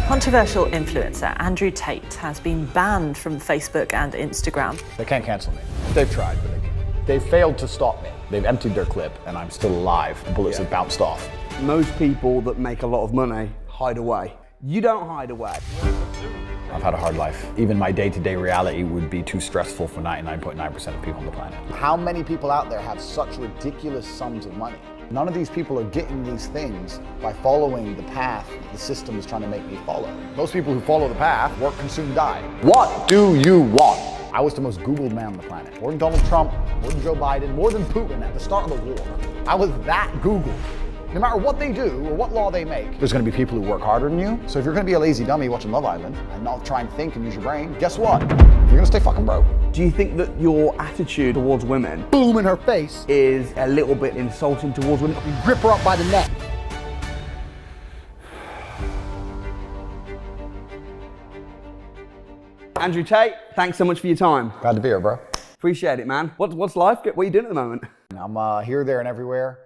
Controversial influencer Andrew Tate has been banned from Facebook and Instagram. They can't cancel me. They've tried, but they can't. They've failed to stop me. They've emptied their clip and I'm still alive. The bullets have bounced off. Most people that make a lot of money hide away. You don't hide away. I've had a hard life. Even my day-to-day reality would be too stressful for 99.9% of people on the planet. How many people out there have such ridiculous sums of money? None of these people are getting these things by following the path the system is trying to make me follow. Most people who follow the path work, consume, die. What do you want? I was the most Googled man on the planet. More than Donald Trump, more than Joe Biden, more than Putin at the start of the war. I was that Googled. No matter what they do or what law they make, there's gonna be people who work harder than you. So if you're gonna be a lazy dummy watching Love Island and not try and think and use your brain, guess what? You're gonna stay fucking broke. Do you think that your attitude towards women, Boom in her face, is a little bit insulting towards women? you grip her up by the neck. Andrew Tate, thanks so much for your time. Glad to be here, bro. Appreciate it, man. What's life? What are you doing at the moment? I'm here, there, and everywhere.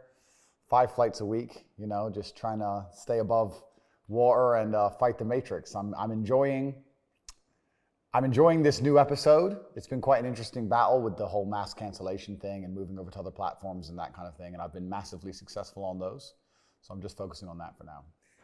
5 flights a week, you know, just trying to stay above water and fight the matrix. I'm enjoying this new episode. It's been quite an interesting battle with the whole mass cancellation thing and moving over to other platforms and that kind of thing. And I've been massively successful on those. So I'm just focusing on that for now.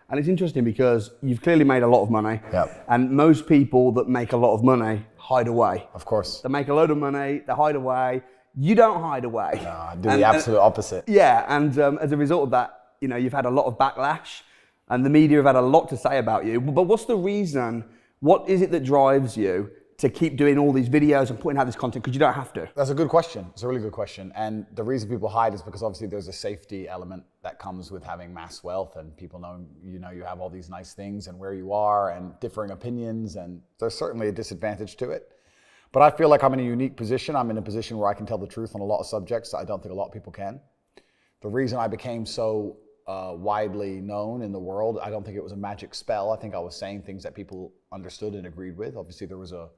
And it's interesting because you've clearly made a lot of money. Yep. And most people that make a lot of money hide away. Of course. They make a load of money, they hide away. You don't hide away. No, I do the absolute opposite. Yeah, and as a result of that, you know, you've had a lot of backlash and the media have had a lot to say about you. But what's the reason? What is it that drives you to keep doing all these videos and putting out this content? Because you don't have to. That's a good question. It's a really good question. And the reason people hide is because obviously there's a safety element that comes with having mass wealth and people know, you have all these nice things and where you are and differing opinions, and there's certainly a disadvantage to it. But I feel like I'm in a unique position. I'm in a position where I can tell the truth on a lot of subjects that I don't think a lot of people can. The reason I became so widely known in the world, I don't think it was a magic spell. I think I was saying things that people understood and agreed with. Obviously there was a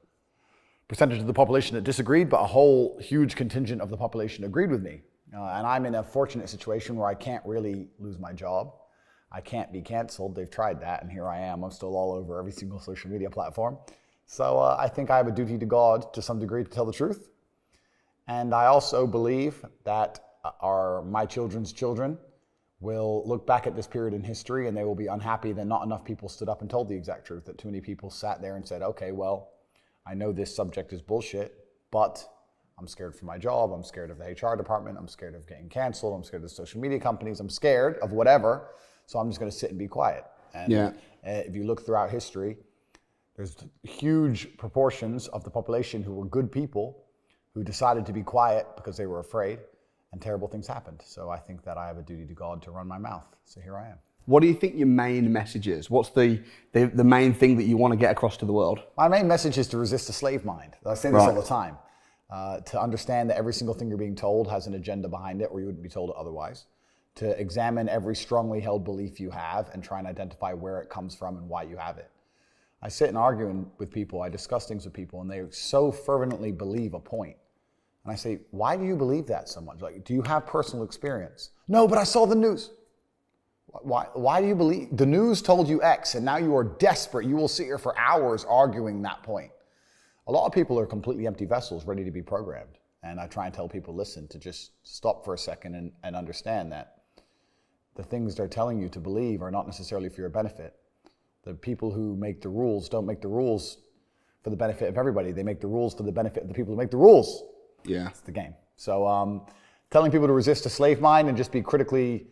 percentage of the population that disagreed, but a whole huge contingent of the population agreed with me. And I'm in a fortunate situation where I can't really lose my job. I can't be canceled. They've tried that, and here I am. I'm still all over every single social media platform. So I think I have a duty to God to some degree to tell the truth. And I also believe that my children's children will look back at this period in history and they will be unhappy that not enough people stood up and told the exact truth, that too many people sat there and said, okay, well, I know this subject is bullshit, but I'm scared for my job, I'm scared of the HR department, I'm scared of getting canceled, I'm scared of the social media companies, I'm scared of whatever, so I'm just gonna sit and be quiet. And if you look throughout history, there's huge proportions of the population who were good people who decided to be quiet because they were afraid, and terrible things happened. So I think that I have a duty to God to run my mouth. So here I am. What do you think your main message is? What's the main thing that you want to get across to the world? My main message is to resist the slave mind. I say this all the time. To understand that every single thing you're being told has an agenda behind it, or you wouldn't be told it otherwise. To examine every strongly held belief you have and try and identify where it comes from and why you have it. I sit and argue with people, I discuss things with people, and they so fervently believe a point. And I say, why do you believe that so much? Like, do you have personal experience? No, but I saw the news. Why do you believe? The news told you X, and now you are desperate. You will sit here for hours arguing that point. A lot of people are completely empty vessels, ready to be programmed. And I try and tell people, listen, to just stop for a second and understand that the things they're telling you to believe are not necessarily for your benefit. The people who make the rules don't make the rules for the benefit of everybody. They make the rules for the benefit of the people who make the rules. Yeah. It's the game. So telling people to resist a slave mind and just be critical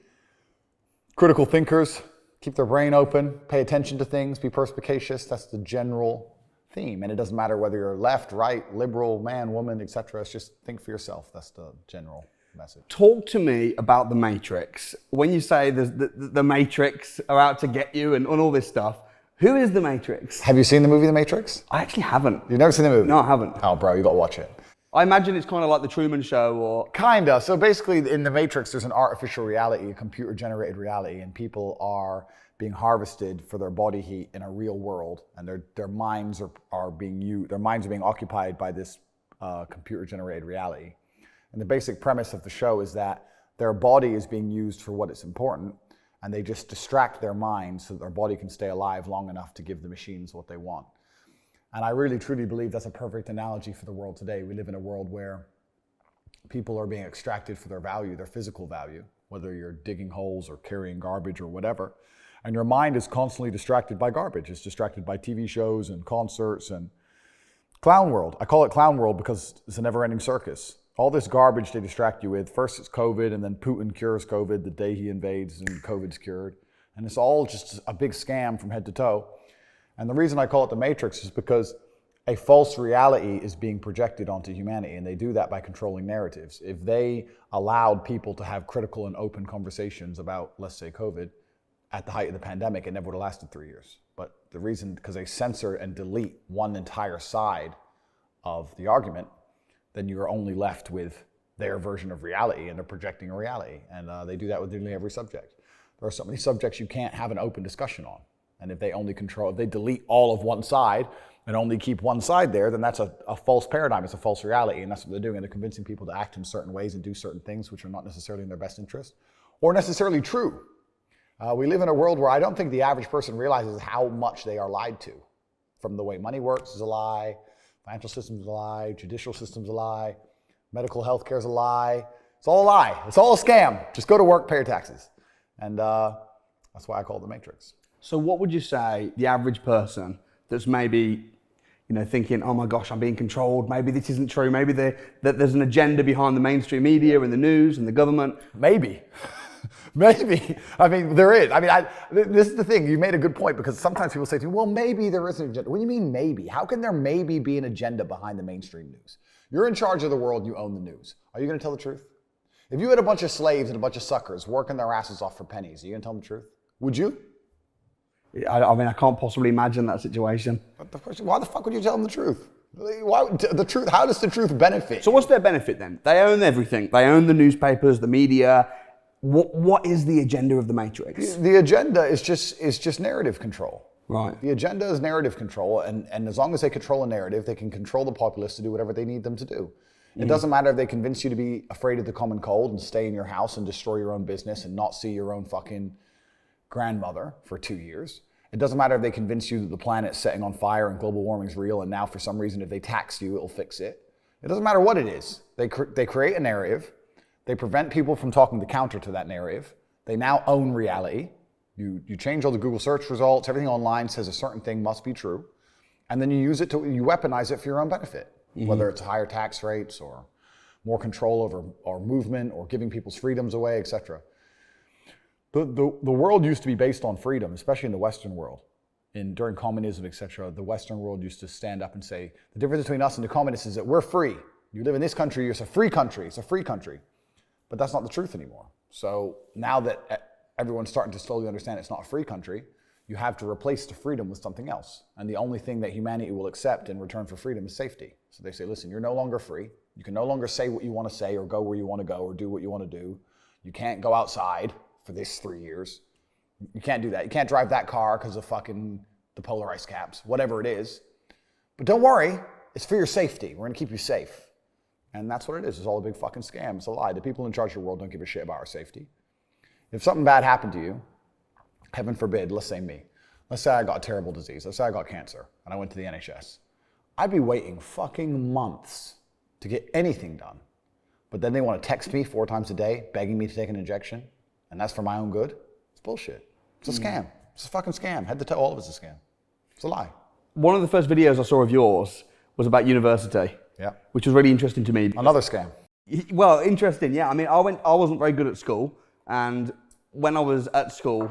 thinkers, keep their brain open, pay attention to things, be perspicacious, that's the general theme. And it doesn't matter whether you're left, right, liberal, man, woman, etc. It's just think for yourself. That's the general message. Talk to me about the Matrix. When you say the Matrix are out to get you and all this stuff, who is the Matrix? Have you seen the movie The Matrix? I actually haven't. You've never seen the movie? No, I haven't. Oh, bro, you got to watch it. I imagine it's kind of like the Truman Show or... Kinda. So basically in the Matrix, there's an artificial reality, a computer-generated reality, and people are being harvested for their body heat in a real world, and their minds are being occupied by this computer-generated reality. And the basic premise of the show is that their body is being used for what is important, and they just distract their mind so that their body can stay alive long enough to give the machines what they want. And I really truly believe that's a perfect analogy for the world today. We live in a world where people are being extracted for their value, their physical value, whether you're digging holes or carrying garbage or whatever. And your mind is constantly distracted by garbage. It's distracted by TV shows and concerts and clown world. I call it clown world because it's a never-ending circus. All this garbage they distract you with. First it's COVID, and then Putin cures COVID the day he invades and COVID's cured. And it's all just a big scam from head to toe. And the reason I call it the Matrix is because a false reality is being projected onto humanity, and they do that by controlling narratives. If they allowed people to have critical and open conversations about, let's say, COVID, at the height of the pandemic, it never would have lasted 3 years. But the reason, because they censor and delete one entire side of the argument, then you're only left with their version of reality, and they're projecting a reality. And they do that with nearly every subject. There are so many subjects you can't have an open discussion on. And if they delete all of one side and only keep one side there, then that's a false paradigm, it's a false reality, and that's what they're doing. And they're convincing people to act in certain ways and do certain things which are not necessarily in their best interest or necessarily true. We live in a world where I don't think the average person realizes how much they are lied to. From the way money works is a lie, financial system's a lie, judicial system's a lie, medical health care is a lie. It's all a lie. It's all a scam. Just go to work, pay your taxes. And that's why I call it the Matrix. So what would you say the average person that's maybe, thinking, oh my gosh, I'm being controlled, maybe this isn't true, maybe that there's an agenda behind the mainstream media and the news and the government? Maybe. Maybe. I mean, there is. I mean, this is the thing. You made a good point, because sometimes people say to me, well, maybe there is an agenda. What do you mean maybe? How can there maybe be an agenda behind the mainstream news? You're in charge of the world, you own the news. Are you going to tell the truth? If you had a bunch of slaves and a bunch of suckers working their asses off for pennies, are you going to tell them the truth? Would you? I mean, I can't possibly imagine that situation. Why the fuck would you tell them the truth? Why, the truth? How does the truth benefit? So what's their benefit then? They own everything. They own the newspapers, the media. What is the agenda of the Matrix? The agenda is just narrative control. Right. The agenda is narrative control, and as long as they control a narrative, they can control the populace to do whatever they need them to do. It doesn't matter if they convince you to be afraid of the common cold and stay in your house and destroy your own business and not see your own fucking grandmother for 2 years. It doesn't matter if they convince you that the planet's setting on fire and global warming is real, and now for some reason if they tax you, it'll fix it. It doesn't matter what it is. They create a narrative. They prevent people from talking the counter to that narrative. They now own reality. You change all the Google search results. Everything online says a certain thing must be true. And then you weaponize it for your own benefit, whether it's higher tax rates or more control over our movement or giving people's freedoms away, etc. The world used to be based on freedom, especially in the Western world. During communism, etc., the Western world used to stand up and say, the difference between us and the communists is that we're free. You live in this country, it's a free country. It's a free country. But that's not the truth anymore. So now that everyone's starting to slowly understand it's not a free country, you have to replace the freedom with something else. And the only thing that humanity will accept in return for freedom is safety. So they say, listen, you're no longer free. You can no longer say what you want to say or go where you want to go or do what you want to do. You can't go outside for this 3 years. You can't do that. You can't drive that car because of fucking the polar ice caps, whatever it is. But don't worry, it's for your safety. We're going to keep you safe. And that's what it is. It's all a big fucking scam. It's a lie. The people in charge of the world don't give a shit about our safety. If something bad happened to you, heaven forbid, let's say me. Let's say I got a terrible disease. Let's say I got cancer and I went to the NHS. I'd be waiting fucking months to get anything done. But then they want to text me 4 times a day, begging me to take an injection. And that's for my own good. It's bullshit. It's a scam. It's a fucking scam. Head to toe, all of it's a scam. It's a lie. One of the first videos I saw of yours was about university. Yeah. Which was really interesting to me. Another scam. Well, interesting, yeah. I mean, I wasn't very good at school, and when I was at school,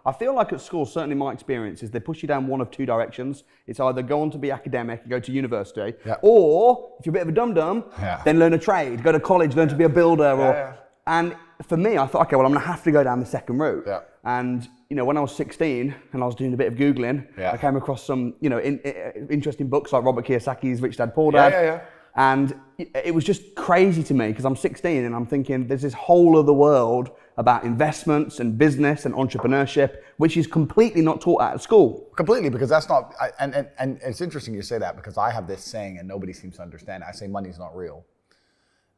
I feel like at school, certainly my experience is they push you down one of 2 directions. It's either go on to be academic, go to university, or if you're a bit of a dum-dum, then learn a trade, go to college, learn to be a builder. And for me, I thought, okay, well, I'm gonna have to go down the second route. Yeah. And when I was 16 and I was doing a bit of Googling, I came across some, interesting books like Robert Kiyosaki's Rich Dad Poor Dad. And it was just crazy to me because I'm 16 and I'm thinking there's this whole other world about investments and business and entrepreneurship, which is completely not taught at school. Completely, because that's not, and it's interesting you say that because I have this saying and nobody seems to understand it. I say money's not real.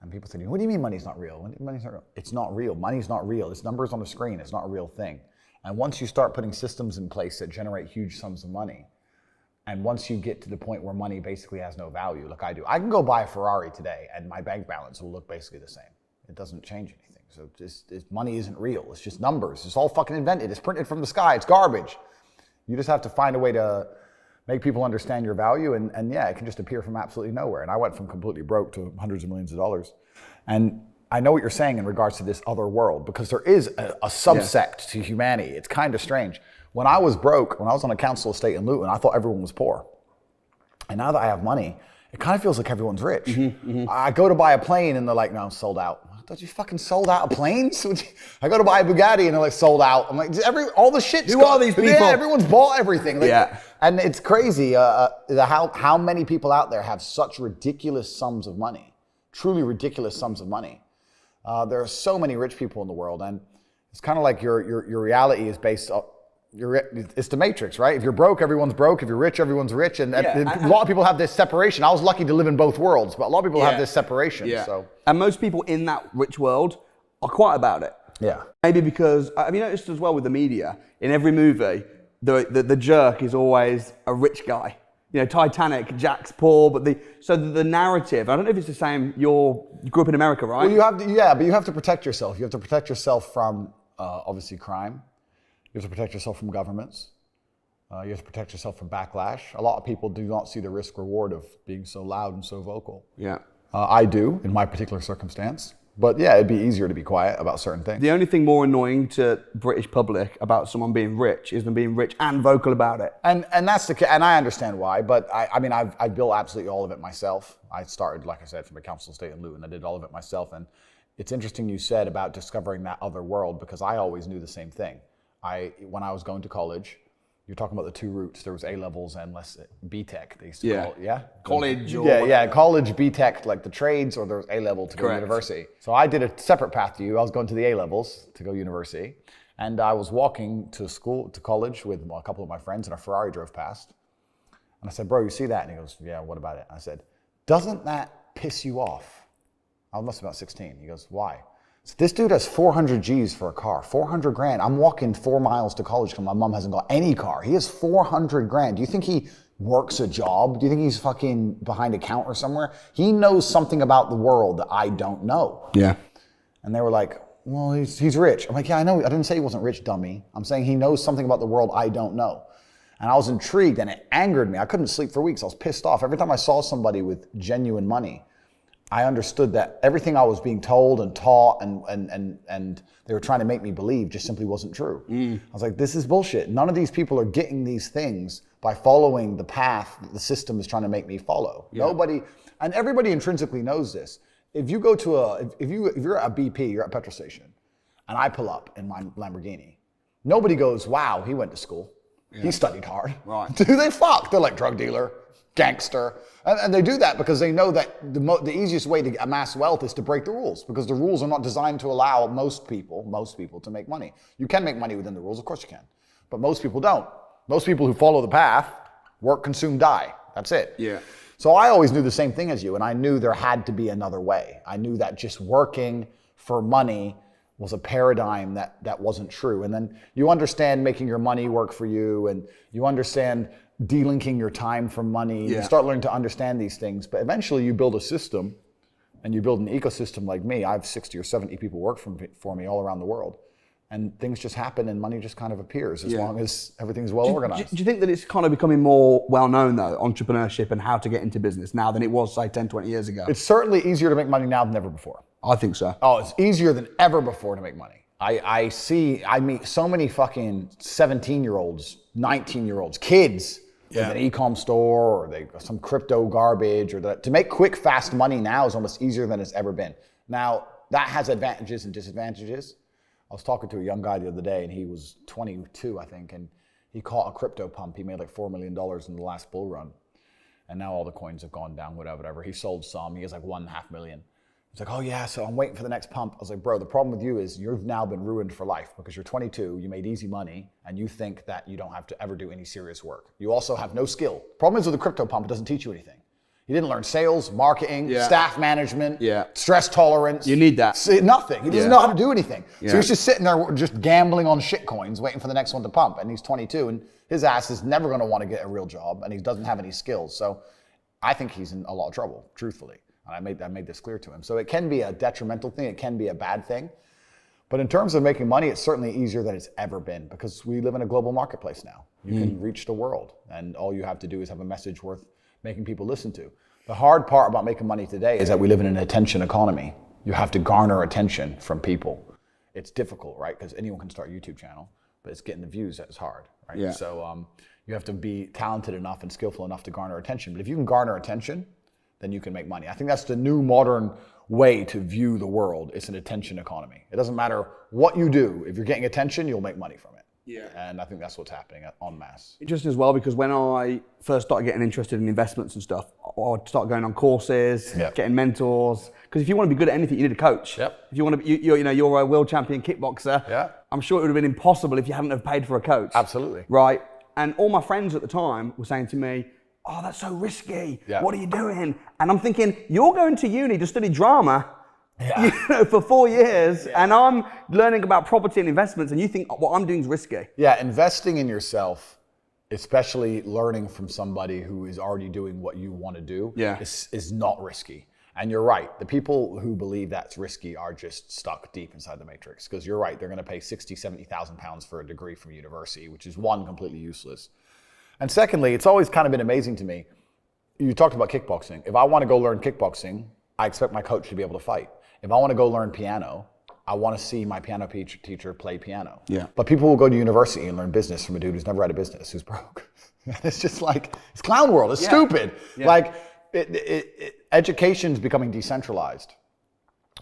And people say, what do you mean money's not real? Money's not real. It's not real. Money's not real. It's numbers on the screen. It's not a real thing. And once you start putting systems in place that generate huge sums of money, and once you get to the point where money basically has no value, like I do, I can go buy a Ferrari today and my bank balance will look basically the same. It doesn't change anything. So money isn't real. It's just numbers. It's all fucking invented. It's printed from the sky. It's garbage. You just have to find a way to make people understand your value, and yeah, it can just appear from absolutely nowhere. And I went from completely broke to hundreds of millions of dollars. And I know what you're saying in regards to this other world, because there is a subsect to humanity. It's kind of strange. When I was broke, when I was on a council estate in Luton, I thought everyone was poor. And now that I have money, it kind of feels like everyone's rich. I go to buy a plane and they're like, no, I'm sold out. I thought you fucking sold out of planes? I go to buy a Bugatti and they're like, sold out. I'm like, all the shit's Who are these people? Yeah, everyone's bought everything. Like, yeah. And it's crazy how many people out there have such ridiculous sums of money, truly ridiculous sums of money. There are so many rich people in the world, and it's kind of like your reality is based on, it's the Matrix, right? If you're broke, everyone's broke. If you're rich, everyone's rich. And a lot of people have this separation. I was lucky to live in both worlds, but a lot of people have this separation. Yeah. So. And most people in that rich world are quiet about it. Yeah. Maybe because, have you noticed as well with the media, in every movie, the jerk is always a rich guy. You know, Titanic, Jack's poor, but the narrative, I don't know if it's the same, you grew up in America, right? Well, but you have to protect yourself. You have to protect yourself from, obviously, crime. You have to protect yourself from governments. You have to protect yourself from backlash. A lot of people do not see the risk reward of being so loud and so vocal. Yeah. I do, in my particular circumstance. But yeah, it'd be easier to be quiet about certain things. The only thing more annoying to British public about someone being rich is them being rich and vocal about it. And that's and I understand why, but I mean, I've built absolutely all of it myself. I started, like I said, from a council estate in Luton. I did all of it myself. And it's interesting you said about discovering that other world, because I always knew the same thing. When I was going to college, you're talking about the two routes. There was A-levels and B-Tech, they used to call it, yeah? College or college, B-Tech, like the trades, or there was A-level to go to university. So I did a separate path to you. I was going to the A-levels to go university. And I was walking to college with a couple of my friends, and a Ferrari drove past. And I said, bro, you see that? And he goes, yeah, what about it? I said, doesn't that piss you off? I must have been about 16. He goes, why? So this dude has 400 G's for a car, 400 grand. I'm walking 4 miles to college because my mom hasn't got any car. He has 400 grand. Do you think he works a job? Do you think he's fucking behind a counter somewhere? He knows something about the world that I don't know. Yeah. And they were like, well, he's rich. I'm like, yeah, I know. I didn't say he wasn't rich, dummy. I'm saying he knows something about the world I don't know. And I was intrigued, and it angered me. I couldn't sleep for weeks. I was pissed off. Every time I saw somebody with genuine money, I understood that everything I was being told and taught and they were trying to make me believe just simply wasn't true. I was like, this is bullshit. None of these people are getting these things by following the path that the system is trying to make me follow. Yeah. Nobody, and everybody intrinsically knows this. If you go to if you're at a BP, you're at a petrol station, and I pull up in my Lamborghini, nobody goes, wow, he went to school. Yeah. He studied hard. Right. Do they fuck? They're like drug dealer, gangster. And they do that because they know that the easiest way to amass wealth is to break the rules, because the rules are not designed to allow most people to make money. You can make money within the rules, of course you can, but most people don't. Most people who follow the path, work, consume, die. That's it. Yeah. So I always knew the same thing as you, and I knew there had to be another way. I knew that just working for money was a paradigm that wasn't true. And then you understand making your money work for you, and you understand delinking your time from money. Yeah. You start learning to understand these things, but eventually you build a system, and you build an ecosystem like me. I have 60 or 70 people work for me all around the world. And things just happen and money just kind of appears as long as everything's well organized. Do you think that it's kind of becoming more well-known, though, entrepreneurship and how to get into business now than it was, say, 10, 20 years ago? It's certainly easier to make money now than ever before. I think so. Oh, it's easier than ever before to make money. I meet so many fucking 17-year-olds, 19-year-olds, kids with an e-com store or some crypto garbage to make quick, fast money now is almost easier than it's ever been. Now, that has advantages and disadvantages. I was talking to a young guy the other day, and he was 22, I think, and he caught a crypto pump. He made like $4 million in the last bull run, and now all the coins have gone down, whatever. He sold some. He has like 1.5 million. He's like, oh yeah, so I'm waiting for the next pump. I was like, bro, the problem with you is you've now been ruined for life because you're 22, you made easy money, and you think that you don't have to ever do any serious work. You also have no skill. Problem is with the crypto pump, it doesn't teach you anything. He didn't learn sales, marketing, staff management, stress tolerance. You need that. Nothing. He doesn't know how to do anything. Yeah. So he's just sitting there just gambling on shit coins, waiting for the next one to pump. And he's 22, and his ass is never going to want to get a real job, and he doesn't have any skills. So I think he's in a lot of trouble, truthfully. And I made this clear to him. So it can be a detrimental thing. It can be a bad thing. But in terms of making money, it's certainly easier than it's ever been because we live in a global marketplace now. You can reach the world, and all you have to do is have a message worth making people listen to. The hard part about making money today is that we live in an attention economy. You have to garner attention from people. It's difficult, right? Because anyone can start a YouTube channel, but it's getting the views that's hard, right? Yeah. So you have to be talented enough and skillful enough to garner attention. But if you can garner attention, then you can make money. I think that's the new modern way to view the world. It's an attention economy. It doesn't matter what you do. If you're getting attention, you'll make money from it. Yeah. And I think that's what's happening en masse. Interesting as well, because when I first started getting interested in investments and stuff, I'd start going on courses, getting mentors. Because if you want to be good at anything, you need a coach. If you want to be, you're a world champion kickboxer. I'm sure it would have been impossible if you hadn't have paid for a coach. Absolutely. Right. And all my friends at the time were saying to me, "Oh, that's so risky. What are you doing?" And I'm thinking, you're going to uni to study drama. For 4 years, and I'm learning about property and investments, and you think what I'm doing is risky. Yeah, investing in yourself, especially learning from somebody who is already doing what you want to do, is not risky. And you're right. The people who believe that's risky are just stuck deep inside the matrix. Because you're right, they're going to pay 60, 70,000 pounds for a degree from university, which is one, completely useless. And secondly, it's always kind of been amazing to me. You talked about kickboxing. If I want to go learn kickboxing, I expect my coach to be able to fight. If I want to go learn piano, I want to see my piano teacher play piano. But people will go to university and learn business from a dude who's never had a business, who's broke. It's just like, it's clown world. It's stupid. Like, education's becoming decentralized,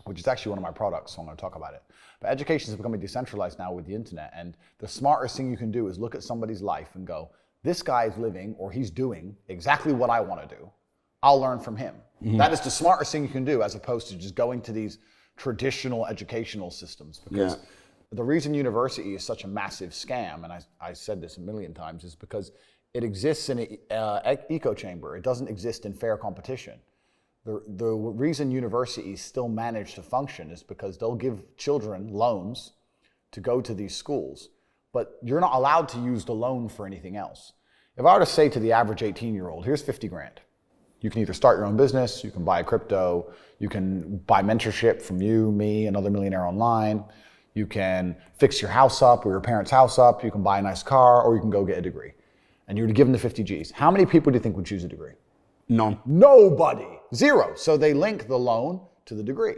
which is actually one of my products, so I'm going to talk about it. But education is becoming decentralized now with the internet. And the smartest thing you can do is look at somebody's life and go, this guy is living, or he's doing exactly what I want to do. I'll learn from him. That is the smartest thing you can do, as opposed to just going to these traditional educational systems. Because the reason university is such a massive scam, and I said this a million times, is because it exists in an echo chamber. It doesn't exist in fair competition. The reason universities still manage to function is because they'll give children loans to go to these schools, but you're not allowed to use the loan for anything else. If I were to say to the average 18-year-old, here's 50 grand. You can either start your own business, you can buy crypto, you can buy mentorship from you, me, another millionaire online, you can fix your house up or your parents' house up, you can buy a nice car, or you can go get a degree. And you were to give them the 50 G's. How many people do you think would choose a degree? None. Nobody. Zero. So they link the loan to the degree.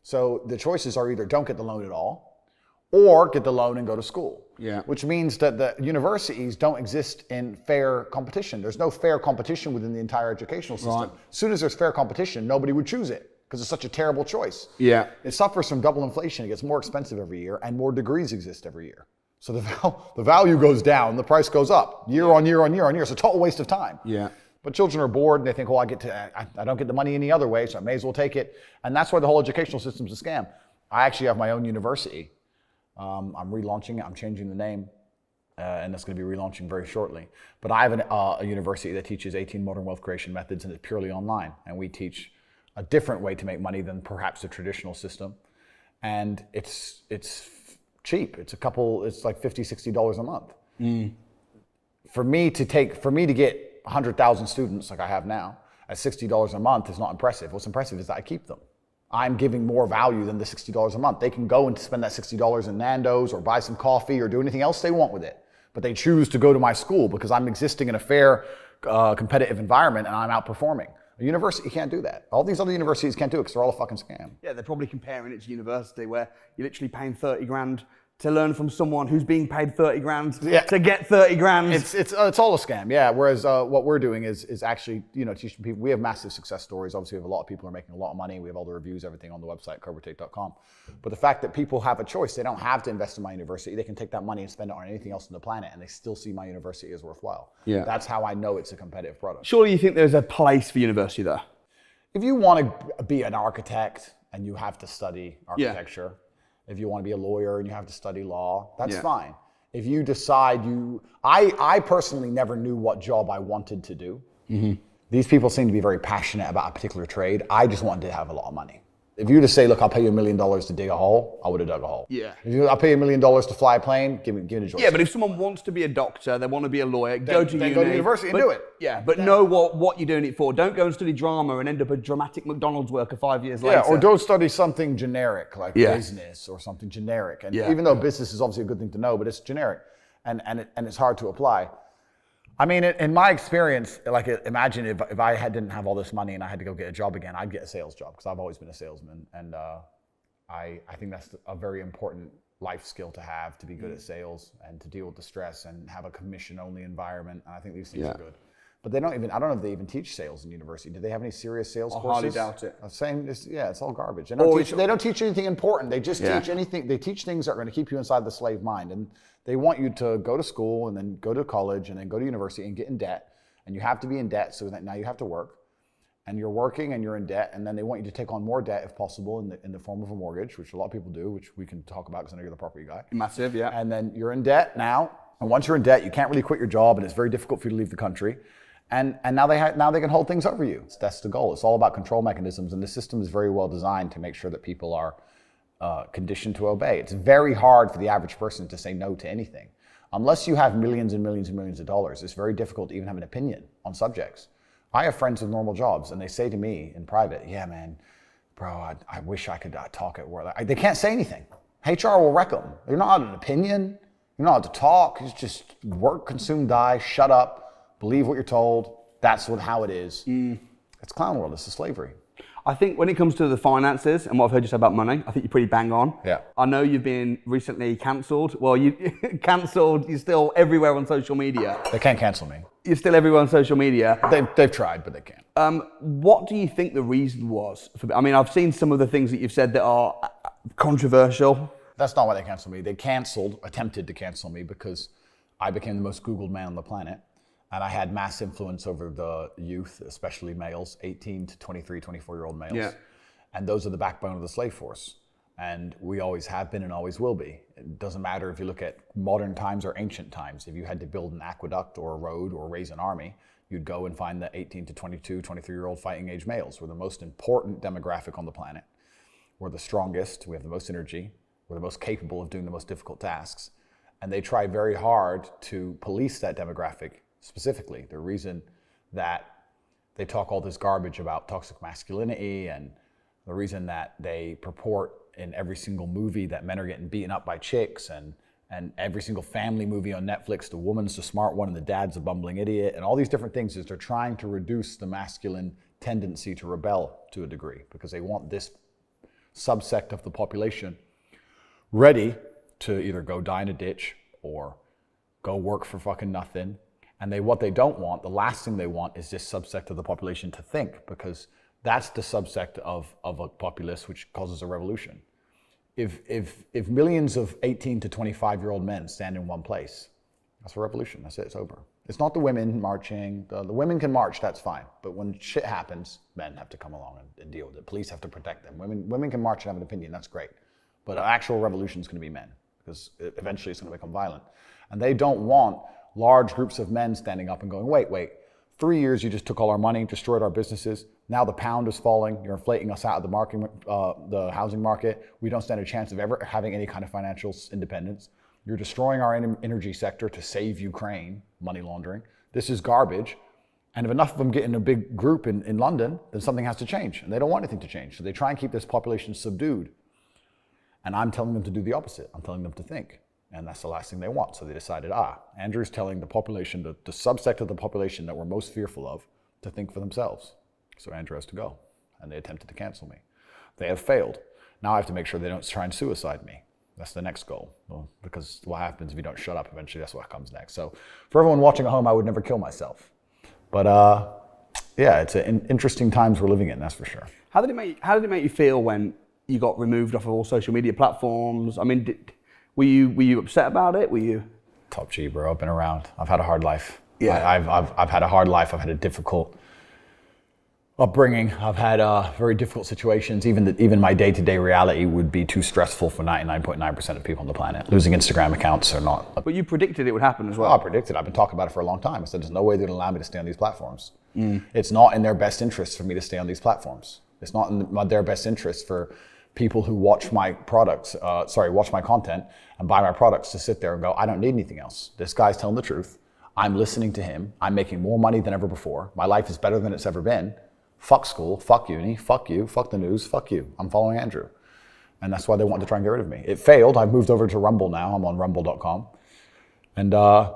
So the choices are either don't get the loan at all, or get the loan and go to school. Which means that the universities don't exist in fair competition. There's no fair competition within the entire educational system. As soon as there's fair competition, nobody would choose it because it's such a terrible choice. It suffers from double inflation. It gets more expensive every year, and more degrees exist every year. So the value goes down, the price goes up year on year on year on year. It's a total waste of time. But children are bored and they think, well, I don't get the money any other way, so I may as well take it. And that's why the whole educational system's a scam. I actually have my own university. I'm relaunching it. I'm changing the name, and that's going to be relaunching very shortly. But I have a university that teaches 18 modern wealth creation methods, and it's purely online. And we teach a different way to make money than perhaps the traditional system. And it's cheap. It's like $50, $60 a month. For me to get 100,000 students like I have now at $60 a month is not impressive. What's impressive is that I keep them. I'm giving more value than the $60 a month. They can go and spend that $60 in Nando's or buy some coffee or do anything else they want with it. But they choose to go to my school because I'm existing in a fair, competitive environment and I'm outperforming. A university can't do that. All these other universities can't do it because they're all a fucking scam. Yeah, they're probably comparing it to university where you're literally paying 30 grand to learn from someone who's being paid 30 grand to get 30 grand. It's all a scam, yeah. Whereas what we're doing is actually, teaching people. We have massive success stories. Obviously, we have a lot of people who are making a lot of money. We have all the reviews, everything on the website, cobratate.com. But the fact that people have a choice, they don't have to invest in my university. They can take that money and spend it on anything else on the planet, and they still see my university as worthwhile. That's how I know it's a competitive product. Surely you think there's a place for university there? If you want to be an architect and you have to study architecture, if you want to be a lawyer and you have to study law, that's fine. If you decide I personally never knew what job I wanted to do. These people seem to be very passionate about a particular trade. I just wanted to have a lot of money. If you were to say, look, I'll pay you $1 million to dig a hole, I would have dug a hole. Yeah. I'll pay you $1 million to fly a plane, give me a joystick. Yeah, but if someone wants to be a doctor, they want to be a lawyer, go to university and do it. Yeah, but know what you're doing it for. Don't go and study drama and end up a dramatic McDonald's worker 5 years later. Yeah, or don't study something generic like business or something generic. And even though business is obviously a good thing to know, but it's generic and it's hard to apply. I mean, in my experience, like imagine if I didn't have all this money and I had to go get a job again, I'd get a sales job because I've always been a salesman. And I think that's a very important life skill to have, to be good at sales and to deal with the stress and have a commission-only environment. And I think these things are good. But they don't even, I don't know if they even teach sales in university. Do they have any serious sales courses? I highly doubt it. It's all garbage. They don't teach anything important. They just teach anything. They teach things that are going to keep you inside the slave mind. And they want you to go to school and then go to college and then go to university and get in debt. And you have to be in debt so that now you have to work. And you're working and you're in debt. And then they want you to take on more debt if possible in the form of a mortgage, which a lot of people do, which we can talk about because I know you're the property guy. Massive, yeah. And then you're in debt now. And once you're in debt, you can't really quit your job and it's very difficult for you to leave the country. And now they can hold things over you. That's the goal. It's all about control mechanisms, and the system is very well designed to make sure that people are conditioned to obey. It's very hard for the average person to say no to anything. Unless you have millions and millions and millions of dollars, it's very difficult to even have an opinion on subjects. I have friends with normal jobs, and they say to me in private, yeah, man, bro, I wish I could talk at work. They can't say anything. HR will wreck them. You're not allowed an opinion. You're not allowed to talk. It's just work, consume, die, shut up, believe what you're told. That's how it is. It's clown world. It's a slavery. I think when it comes to the finances and what I've heard you say about money, I think you're pretty bang on. Yeah. I know you've been recently cancelled. Well, you cancelled. You're still everywhere on social media. They can't cancel me. You're still everywhere on social media. They've tried, but they can't. What do you think the reason was? I mean, I've seen some of the things that you've said that are controversial. That's not why they canceled me. They attempted to cancel me because I became the most Googled man on the planet. And I had mass influence over the youth, especially males, 18 to 23, 24-year-old males. Yeah. And those are the backbone of the slave force. And we always have been and always will be. It doesn't matter if you look at modern times or ancient times. If you had to build an aqueduct or a road or raise an army, you'd go and find the 18 to 22, 23-year-old fighting age males. We're the most important demographic on the planet. We're the strongest. We have the most energy. We're the most capable of doing the most difficult tasks. And they try very hard to police that demographic. Specifically, the reason that they talk all this garbage about toxic masculinity and the reason that they purport in every single movie that men are getting beaten up by chicks and every single family movie on Netflix, the woman's the smart one and the dad's a bumbling idiot and all these different things is they're trying to reduce the masculine tendency to rebel to a degree because they want this subsect of the population ready to either go die in a ditch or go work for fucking nothing. And what they don't want, the last thing they want is this subsect of the population to think, because that's the subsect of a populace which causes a revolution. If millions of 18 to 25-year-old men stand in one place, that's a revolution. That's it. It's over. It's not the women marching. The women can march. That's fine. But when shit happens, men have to come along and deal with it. Police have to protect them. Women can march and have an opinion. That's great. But an actual revolution is going to be men, because eventually it's going to become violent. And they don't want large groups of men standing up and going, wait, 3 years you just took all our money, destroyed our businesses. Now the pound is falling. You're inflating us out of the housing market. We don't stand a chance of ever having any kind of financial independence. You're destroying our energy sector to save Ukraine, money laundering. This is garbage. And if enough of them get in a big group in London, then something has to change. And they don't want anything to change. So they try and keep this population subdued. And I'm telling them to do the opposite. I'm telling them to think. And that's the last thing they want. So they decided, Andrew's telling the population, the subsect of the population that we're most fearful of, to think for themselves. So Andrew has to go. And they attempted to cancel me. They have failed. Now I have to make sure they don't try and suicide me. That's the next goal. Well, because what happens if you don't shut up, eventually that's what comes next. So for everyone watching at home, I would never kill myself. But yeah, it's interesting times we're living in, that's for sure. How did it make you feel when you got removed off of all social media platforms? I mean, were you upset about it? Were you? Top G, bro. I've been around. I've had a hard life. Yeah. I've had a hard life. I've had a difficult upbringing. I've had very difficult situations. Even my day-to-day reality would be too stressful for 99.9% of people on the planet. Losing Instagram accounts or not. But you predicted it would happen as well. I predicted. I've been talking about it for a long time. I said there's no way they're going to allow me to stay on these platforms. It's not in their best interest for me to stay on these platforms. It's not in their best interest for people who watch my products, watch my content and buy my products to sit there and go, I don't need anything else. This guy's telling the truth. I'm listening to him. I'm making more money than ever before. My life is better than it's ever been. Fuck school, fuck uni, fuck you, fuck the news, fuck you. I'm following Andrew. And that's why they wanted to try and get rid of me. It failed. I've moved over to Rumble now. I'm on rumble.com. And the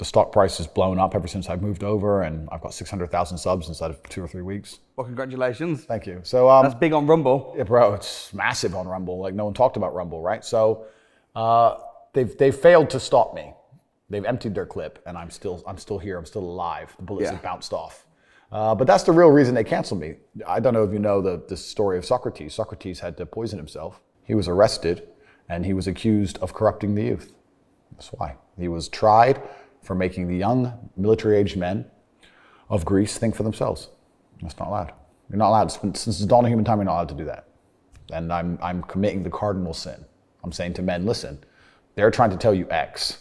stock price has blown up ever since I've moved over, and I've got 600,000 subs inside of 2 or 3 weeks. Well, congratulations. Thank you. So that's big on Rumble. Yeah, bro, it's massive on Rumble. Like, no one talked about Rumble, right? So they've failed to stop me. They've emptied their clip, and I'm still here. I'm still alive. The bullets have bounced off. But that's the real reason they canceled me. I don't know if you know the story of Socrates. Socrates had to poison himself. He was arrested, and he was accused of corrupting the youth. That's why. He was tried for making the young military-aged men of Greece think for themselves. That's not allowed. You're not allowed. Since the dawn of human time, you're not allowed to do that. And I'm committing the cardinal sin. I'm saying to men, listen, they're trying to tell you X,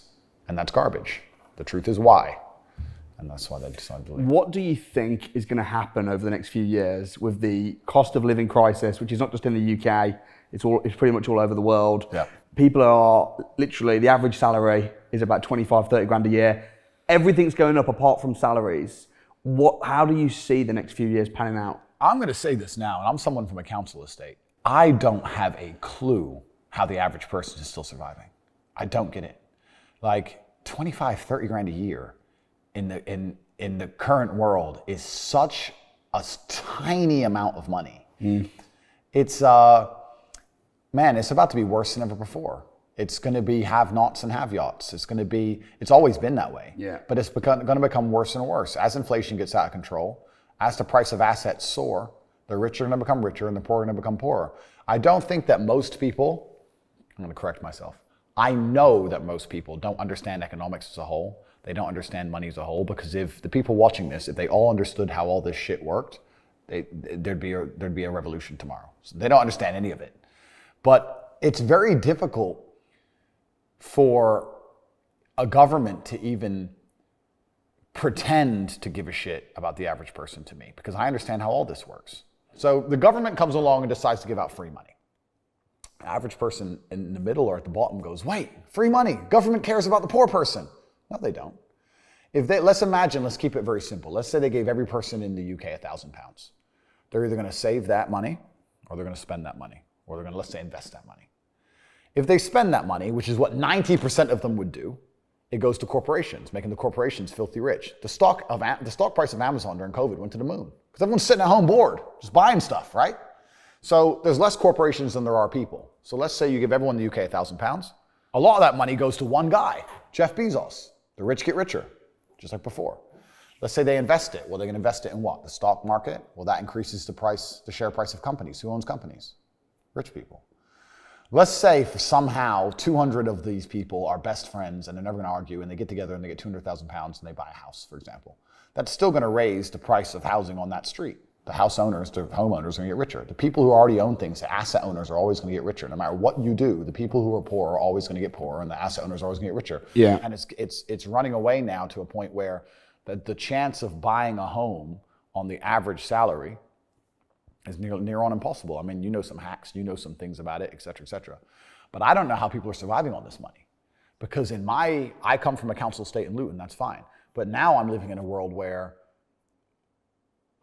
and that's garbage. The truth is Y. And that's why they decided to leave. What do you think is going to happen over the next few years with the cost of living crisis, which is not just in the UK, it's pretty much all over the world. Yeah. People are literally, the average salary is about 25, 30 grand a year. Everything's going up apart from salaries. How do you see the next few years panning out? I'm going to say this now, and I'm someone from a council estate. I don't have a clue how the average person is still surviving. I don't get it. Like 25, 30 grand a year in the current world is such a tiny amount of money. It's it's about to be worse than ever before. It's going to be have-nots and have-yachts. It's always been that way. Yeah. But it's going to become worse and worse. As inflation gets out of control, as the price of assets soar, the rich are going to become richer and the poor are going to become poorer. I don't think that most people, I'm going to correct myself, I know that most people don't understand economics as a whole. They don't understand money as a whole, because if the people watching this, if they all understood how all this shit worked, there'd be a revolution tomorrow. So they don't understand any of it. But it's very difficult for a government to even pretend to give a shit about the average person to me, because I understand how all this works. So the government comes along and decides to give out free money. The average person in the middle or at the bottom goes, wait, free money, government cares about the poor person. No, they don't. Let's keep it very simple. Let's say they gave every person in the UK £1,000. They're either going to save that money, or they're going to spend that money, or they're going to, let's say, invest that money. If they spend that money, which is what 90% of them would do, it goes to corporations, making the corporations filthy rich. The stock price of Amazon during COVID went to the moon, because everyone's sitting at home bored, just buying stuff, right? So there's less corporations than there are people. So let's say you give everyone in the UK £1,000. A lot of that money goes to one guy, Jeff Bezos. The rich get richer, just like before. Let's say they invest it. Well, they're going to invest it in what? The stock market? Well, that increases the share price of companies. Who owns companies? Rich people. Let's say for somehow 200 of these people are best friends and they're never going to argue, and they get together and they get £200,000 and they buy a house, for example. That's still going to raise the price of housing on that street. The house owners, the homeowners are going to get richer. The people who already own things, the asset owners, are always going to get richer. No matter what you do, the people who are poor are always going to get poorer, and the asset owners are always going to get richer. Yeah. And it's running away now to a point where the chance of buying a home on the average salary is near on impossible. I mean, you know some hacks, you know some things about it, et cetera, et cetera. But I don't know how people are surviving on this money. Because I come from a council estate in Luton, that's fine. But now I'm living in a world where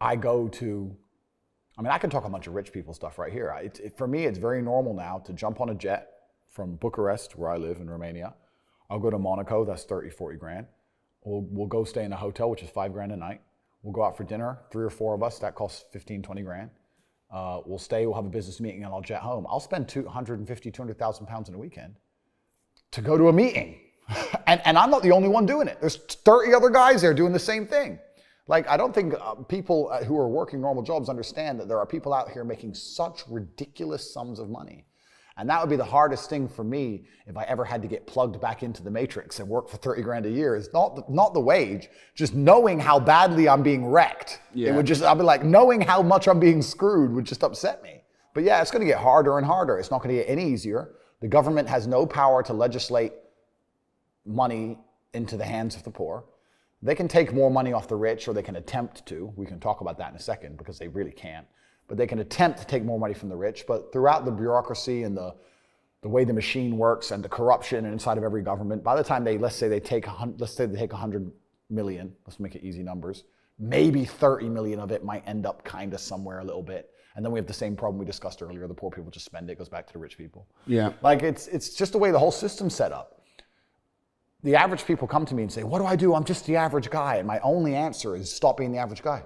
I can talk a bunch of rich people stuff right here. For me, it's very normal now to jump on a jet from Bucharest, where I live in Romania. I'll go to Monaco, that's 30, 40 grand. We'll go stay in a hotel, which is 5 grand a night. We'll go out for dinner, 3 or 4 of us, that costs 15, 20 grand. We'll stay, we'll have a business meeting, and I'll jet home. I'll spend 200,000 pounds in a weekend to go to a meeting. and I'm not the only one doing it. There's 30 other guys there doing the same thing. Like, I don't think people who are working normal jobs understand that there are people out here making such ridiculous sums of money. And that would be the hardest thing for me if I ever had to get plugged back into the matrix and work for 30 grand a year. It's not the wage, just knowing how badly I'm being wrecked. Yeah. It would just, I'd be like, knowing how much I'm being screwed would just upset me. But yeah, it's gonna get harder and harder. It's not gonna get any easier. The government has no power to legislate money into the hands of the poor. They can take more money off the rich, or they can attempt to. We can talk about that in a second, because they really can't. But they can attempt to take more money from the rich. But throughout the bureaucracy and the way the machine works and the corruption inside of every government, by the time let's say they take 100 million, let's make it easy numbers, maybe 30 million of it might end up kind of somewhere a little bit. And then we have the same problem we discussed earlier. The poor people just spend it, it goes back to the rich people. Yeah. Like it's just the way the whole system's set up. The average people come to me and say, what do I do? I'm just the average guy. And my only answer is stop being the average guy.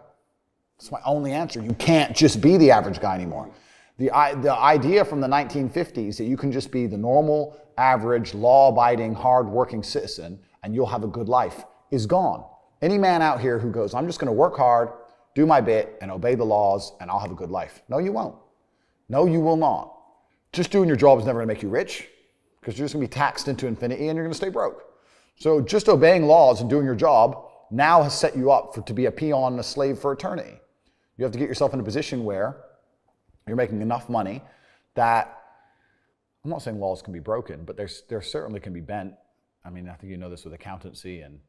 That's my only answer. You can't just be the average guy anymore. The idea from the 1950s that you can just be the normal, average, law-abiding, hard-working citizen and you'll have a good life is gone. Any man out here who goes, I'm just going to work hard, do my bit, and obey the laws, and I'll have a good life. No, you won't. No, you will not. Just doing your job is never going to make you rich, because you're just going to be taxed into infinity and you're going to stay broke. So just obeying laws and doing your job now has set you up to be a peon and a slave for eternity. You have to get yourself in a position where you're making enough money that, I'm not saying laws can be broken, but there certainly can be bent. I mean, I think you know this with accountancy and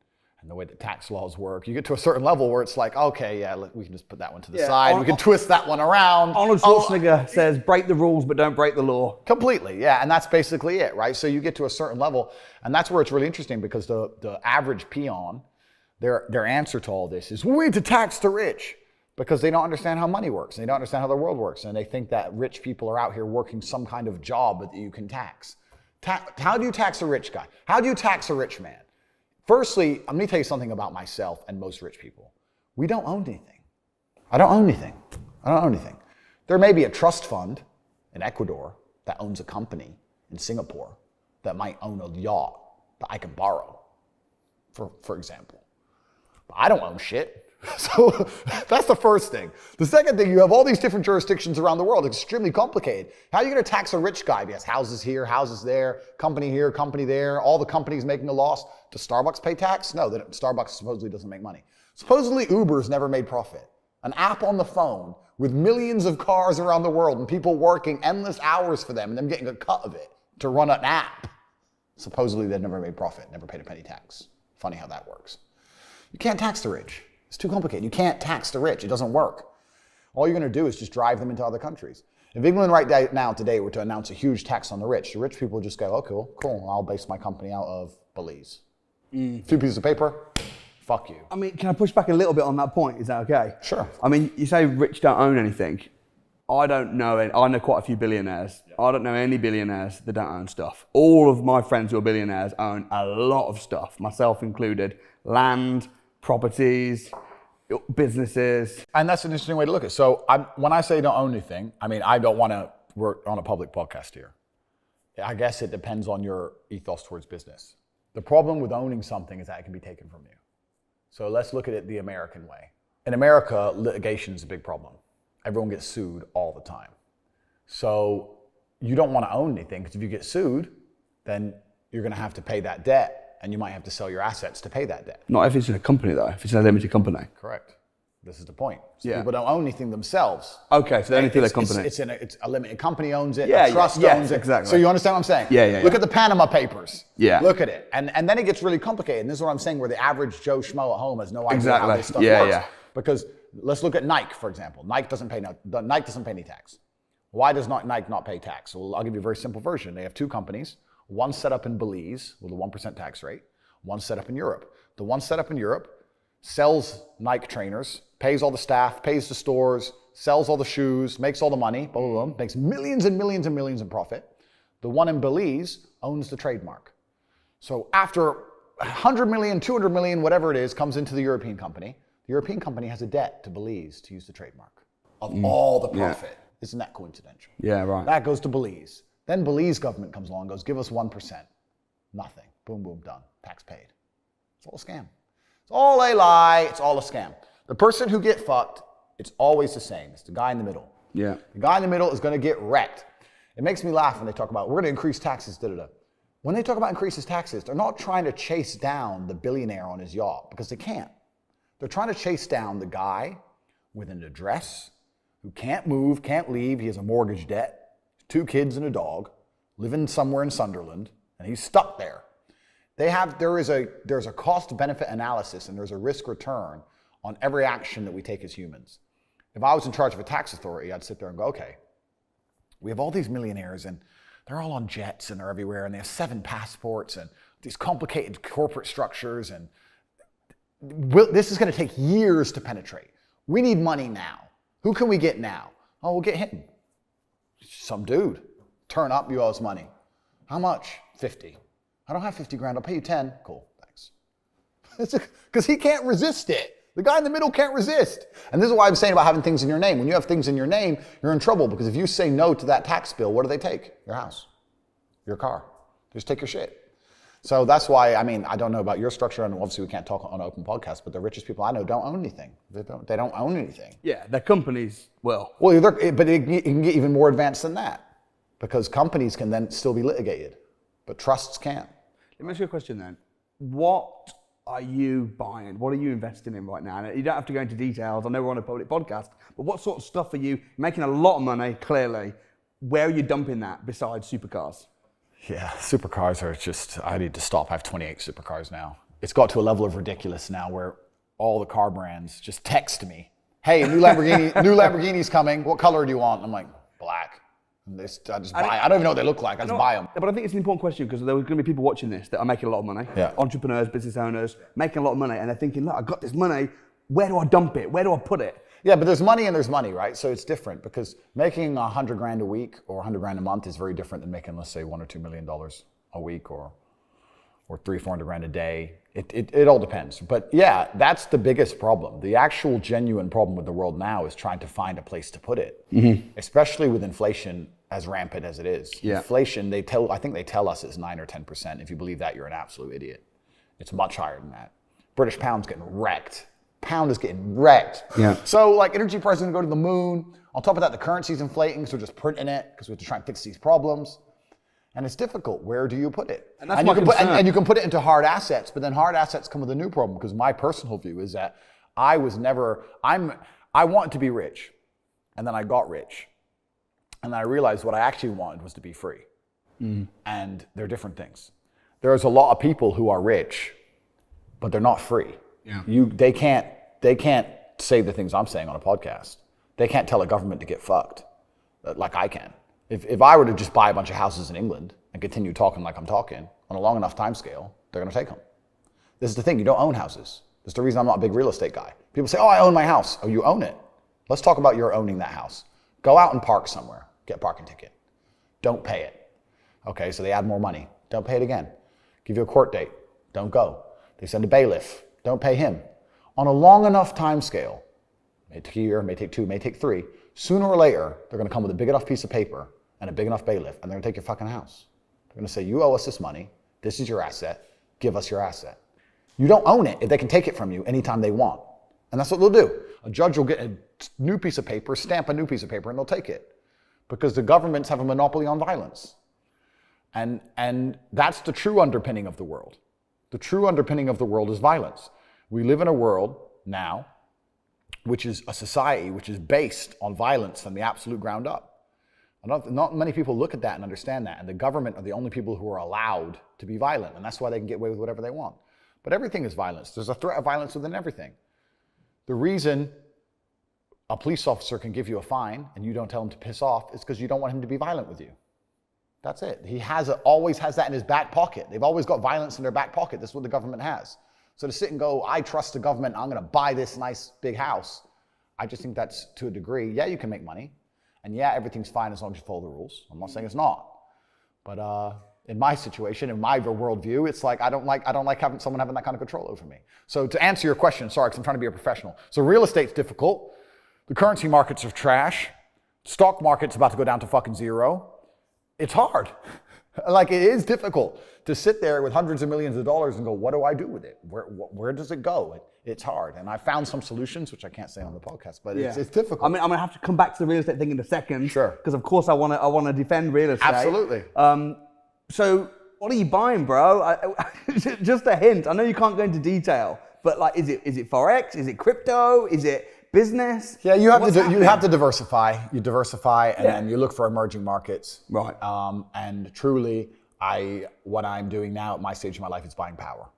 the way that tax laws work. You get to a certain level where it's like, okay, yeah, we can just put that one to the side. We can twist that one around. Arnold Schwarzenegger says, break the rules, but don't break the law. Completely, yeah, and that's basically it, right? So you get to a certain level, and that's where it's really interesting, because the average peon, their answer to all this is, we need to tax the rich, because they don't understand how money works. They don't understand how the world works, and they think that rich people are out here working some kind of job that you can tax. How do you tax a rich guy? How do you tax a rich man? Firstly, let me tell you something about myself and most rich people. We don't own anything. I don't own anything. I don't own anything. There may be a trust fund in Ecuador that owns a company in Singapore that might own a yacht that I can borrow, for example. But I don't own shit. So that's the first thing. The second thing, you have all these different jurisdictions around the world. It's extremely complicated. How are you going to tax a rich guy? He has houses here, houses there, company here, company there, all the companies making a loss. Does Starbucks pay tax? No, Starbucks supposedly doesn't make money. Supposedly Uber's never made profit. An app on the phone with millions of cars around the world and people working endless hours for them and them getting a cut of it to run an app. Supposedly they've never made profit, never paid a penny tax. Funny how that works. You can't tax the rich. It's too complicated. You can't tax the rich. It doesn't work. All you're going to do is just drive them into other countries. If England right now today were to announce a huge tax on the rich people would just go, oh, cool. I'll base my company out of Belize. A few pieces of paper, fuck you. I mean, can I push back a little bit on that point? Is that okay? Sure. I mean, you say rich don't own anything. I don't know. I know quite a few billionaires. Yeah. I don't know any billionaires that don't own stuff. All of my friends who are billionaires own a lot of stuff, myself included. Land, properties, businesses. And that's an interesting way to look at it. So when I say don't own anything, I mean, I don't want to work on a public podcast here. I guess it depends on your ethos towards business. The problem with owning something is that it can be taken from you. So let's look at it the American way. In America, litigation is a big problem. Everyone gets sued all the time. So you don't want to own anything, because if you get sued, then you're going to have to pay that debt, and you might have to sell your assets to pay that debt. Not if it's in a company though, if it's a limited company. Correct. This is the point. So people don't own anything themselves. Okay, so they only feel their company. It's a limited company owns it, a trust owns it. Exactly. So you understand what I'm saying? Yeah. Look at the Panama Papers. Yeah. Look at it. And then it gets really complicated. And this is what I'm saying, where the average Joe Schmo at home has no idea how this stuff works. Because let's look at Nike, for example. Nike doesn't pay any tax. Why does Nike not pay tax? Well, I'll give you a very simple version. They have two companies. One set up in Belize with a 1% tax rate. One set up in Europe. The one set up in Europe sells Nike trainers, pays all the staff, pays the stores, sells all the shoes, makes all the money, blah, blah, blah, makes millions and millions and millions in profit. The one in Belize owns the trademark. So after 100 million, 200 million, whatever it is, comes into the European company. The European company has a debt to Belize to use the trademark of all the profit. Isn't that coincidental? Yeah, right. That goes to Belize. Then Belize government comes along and goes, give us 1%. Nothing. Boom, boom, done. Tax paid. It's all a scam. It's all a lie. It's all a scam. The person who get fucked, it's always the same. It's the guy in the middle. Yeah. The guy in the middle is going to get wrecked. It makes me laugh when they talk about, we're gonna increase taxes, da-da-da. When they talk about increases taxes, they're not trying to chase down the billionaire on his yacht, because they can't. They're trying to chase down the guy with an address, who can't move, can't leave, he has a mortgage debt, 2 kids and a dog, living somewhere in Sunderland, and he's stuck there. There's a cost-benefit analysis and there's a risk return on every action that we take as humans. If I was in charge of a tax authority, I'd sit there and go, okay, we have all these millionaires and they're all on jets and they're everywhere and they have 7 passports and these complicated corporate structures, and this is going to take years to penetrate. We need money now. Who can we get now? Oh, we'll get him. Some dude. Turn up, you owe us money. How much? 50. I don't have 50 grand, I'll pay you 10. Cool, thanks. Because he can't resist it. The guy in the middle can't resist. And this is why I'm saying about having things in your name. When you have things in your name, you're in trouble, because if you say no to that tax bill, what do they take? Your house, your car. They just take your shit. So that's why, I mean, I don't know about your structure, and obviously we can't talk on an open podcast, but the richest people I know don't own anything. They don't own anything. Yeah, their companies will. Well, but it can get even more advanced than that, because companies can then still be litigated, but trusts can't. Let me ask you a question then. What are you buying? What are you investing in right now? And you don't have to go into details. I know we're on a public podcast, but what sort of stuff are you making? A lot of money, clearly. Where are you dumping that besides supercars? Yeah, supercars are just, I need to stop. I have 28 supercars now. It's got to a level of ridiculous now where all the car brands just text me, hey, new Lamborghini's coming. What color do you want? And I'm like, black. And I just buy. I don't even know what they look like. I just buy them. But I think it's an important question, because there are going to be people watching this that are making a lot of money. Yeah. Entrepreneurs, business owners, making a lot of money. And they're thinking, look, I got this money. Where do I dump it? Where do I put it? Yeah, but there's money and there's money, right? So it's different, because making 100 grand a week or 100 grand a month is very different than making, let's say, $1 or $2 million a week or 300-400 grand a day. It all depends. But yeah, that's the biggest problem. The actual genuine problem with the world now is trying to find a place to put it, especially with inflation as rampant as it is. Yeah. Inflation, I think they tell us it's 9 or 10%. If you believe that, you're an absolute idiot. It's much higher than that. British pound's getting wrecked. Pound is getting wrecked. Yeah. So like energy prices are going to go to the moon. On top of that, the currency's inflating, so we're just printing it because we have to try and fix these problems. And it's difficult. Where do you put it? And that's my concern. And you can put it into hard assets, but then hard assets come with a new problem, because my personal view is that I wanted to be rich, and then I got rich. And then I realized what I actually wanted was to be free. And they're different things. There's a lot of people who are rich, but they're not free. Yeah. They can't say the things I'm saying on a podcast. They can't tell a government to get fucked like I can. If I were to just buy a bunch of houses in England and continue talking like I'm talking on a long enough time scale, they're going to take them. This is the thing. You don't own houses. That's the reason I'm not a big real estate guy. People say, oh, I own my house. Oh, you own it. Let's talk about your owning that house. Go out and park somewhere. Get a parking ticket. Don't pay it. Okay, so they add more money. Don't pay it again. Give you a court date. Don't go. They send a bailiff. Don't pay him. On a long enough time scale, may take a year, may take 2, may take 3, sooner or later, they're going to come with a big enough piece of paper and a big enough bailiff, and they're going to take your fucking house. They're going to say, you owe us this money. This is your asset. Give us your asset. You don't own it if they can take it from you anytime they want. And that's what they'll do. A judge will get a new piece of paper, stamp a new piece of paper, and they'll take it. Because the governments have a monopoly on violence. And that's the true underpinning of the world. The true underpinning of the world is violence. We live in a world now, which is a society which is based on violence from the absolute ground up. Not many people look at that and understand that. And the government are the only people who are allowed to be violent. And that's why they can get away with whatever they want. But everything is violence. There's a threat of violence within everything. The reason a police officer can give you a fine and you don't tell him to piss off is because you don't want him to be violent with you. That's it. He always has that in his back pocket. They've always got violence in their back pocket. This is what the government has. So to sit and go, I trust the government, I'm going to buy this nice big house, I just think that's, to a degree, yeah, you can make money. And yeah, everything's fine as long as you follow the rules. I'm not saying it's not. But in my situation, in my worldview, it's like I don't like having someone having that kind of control over me. So to answer your question, sorry, because I'm trying to be a professional. So real estate's difficult. The currency markets are trash. Stock market's about to go down to fucking zero. It's hard. Like, it is difficult to sit there with hundreds of millions of dollars and go, what do I do with it? Where does it go? It's hard. And I found some solutions, which I can't say on the podcast, but it's difficult. I mean, I'm gonna have to come back to the real estate thing in a second. Sure. Because of course I wanna defend real estate. Absolutely. So what are you buying, bro? Just a hint. I know you can't go into detail, but like, is it Forex? Is it crypto? Is it business? Yeah, you have to diversify. You diversify, and then you look for emerging markets. Right. And truly, what I'm doing now at my stage of my life is buying power.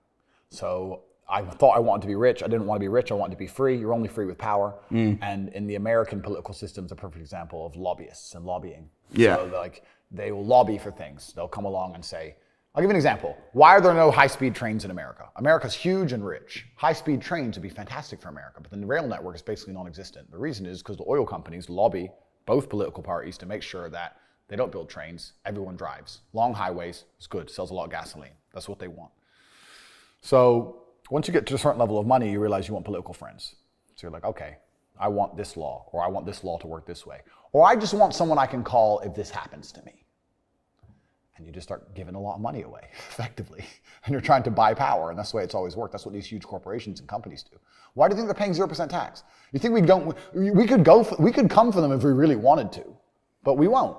So I thought I wanted to be rich. I didn't want to be rich. I wanted to be free. You're only free with power. And in the American political system, it's a perfect example of lobbyists and lobbying. Yeah. So like, they will lobby for things. They'll come along and say, I'll give you an example. Why are there no high-speed trains in America? America's huge and rich. High-speed trains would be fantastic for America, but the rail network is basically non-existent. The reason is because the oil companies lobby both political parties to make sure that they don't build trains, everyone drives. Long highways is good, sells a lot of gasoline. That's what they want. So once you get to a certain level of money, you realize you want political friends. So you're like, okay, I want this law, or I want this law to work this way. Or I just want someone I can call if this happens to me. And you just start giving a lot of money away, effectively. And you're trying to buy power, and that's the way it's always worked. That's what these huge corporations and companies do. Why do you think they're paying 0% tax? You think we could come for them if we really wanted to, but we won't,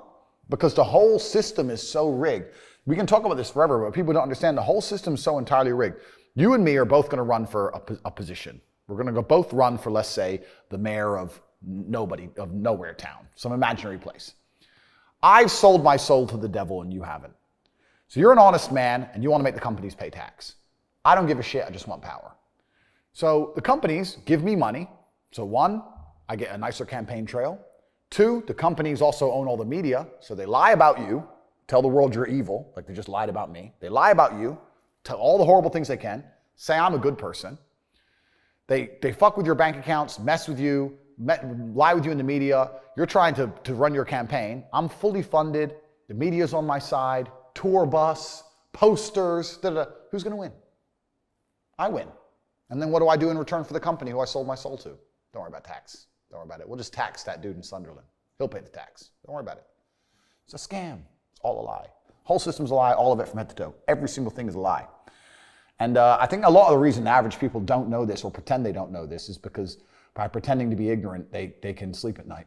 because the whole system is so rigged. We can talk about this forever, but people don't understand the whole system is so entirely rigged. You and me are both going to run for a position. We're going to both run for, let's say, the mayor of nowhere town, some imaginary place. I've sold my soul to the devil and you haven't. So you're an honest man and you want to make the companies pay tax. I don't give a shit, I just want power. So the companies give me money. So one, I get a nicer campaign trail. Two, the companies also own all the media, so they lie about you, tell the world you're evil, like they just lied about me. They lie about you, tell all the horrible things they can, say I'm a good person. They fuck with your bank accounts, mess with you, lie with you in the media. You're trying to run your campaign. I'm fully funded. The media's on my side. Tour bus, posters, Who's going to win? I win. And then what do I do in return for the company who I sold my soul to? Don't worry about tax. Don't worry about it. We'll just tax that dude in Sunderland. He'll pay the tax. Don't worry about it. It's a scam. It's all a lie. Whole system's a lie, all of it from head to toe. Every single thing is a lie. And I think a lot of the reason average people don't know this or pretend they don't know this is because by pretending to be ignorant, they can sleep at night.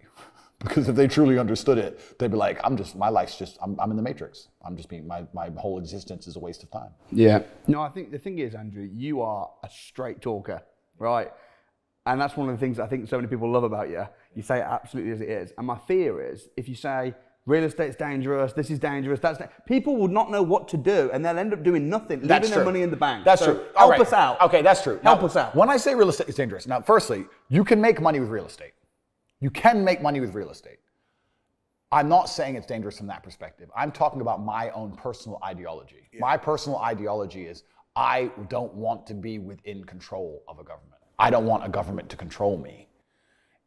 Because if they truly understood it, they'd be like, I'm in the matrix. My whole existence is a waste of time. Yeah. No, I think the thing is, Andrew, you are a straight talker, right? And that's one of the things I think so many people love about you. You say it absolutely as it is. And my fear is, if you say, real estate's dangerous, this is dangerous, people will not know what to do and they'll end up doing nothing, leaving their money in the bank. That's true. Help us out. Okay, that's true. Help us out. When I say real estate is dangerous, now firstly, you can make money with real estate. You can make money with real estate. I'm not saying it's dangerous from that perspective. I'm talking about my own personal ideology. Yeah. My personal ideology is I don't want to be within control of a government. I don't want a government to control me.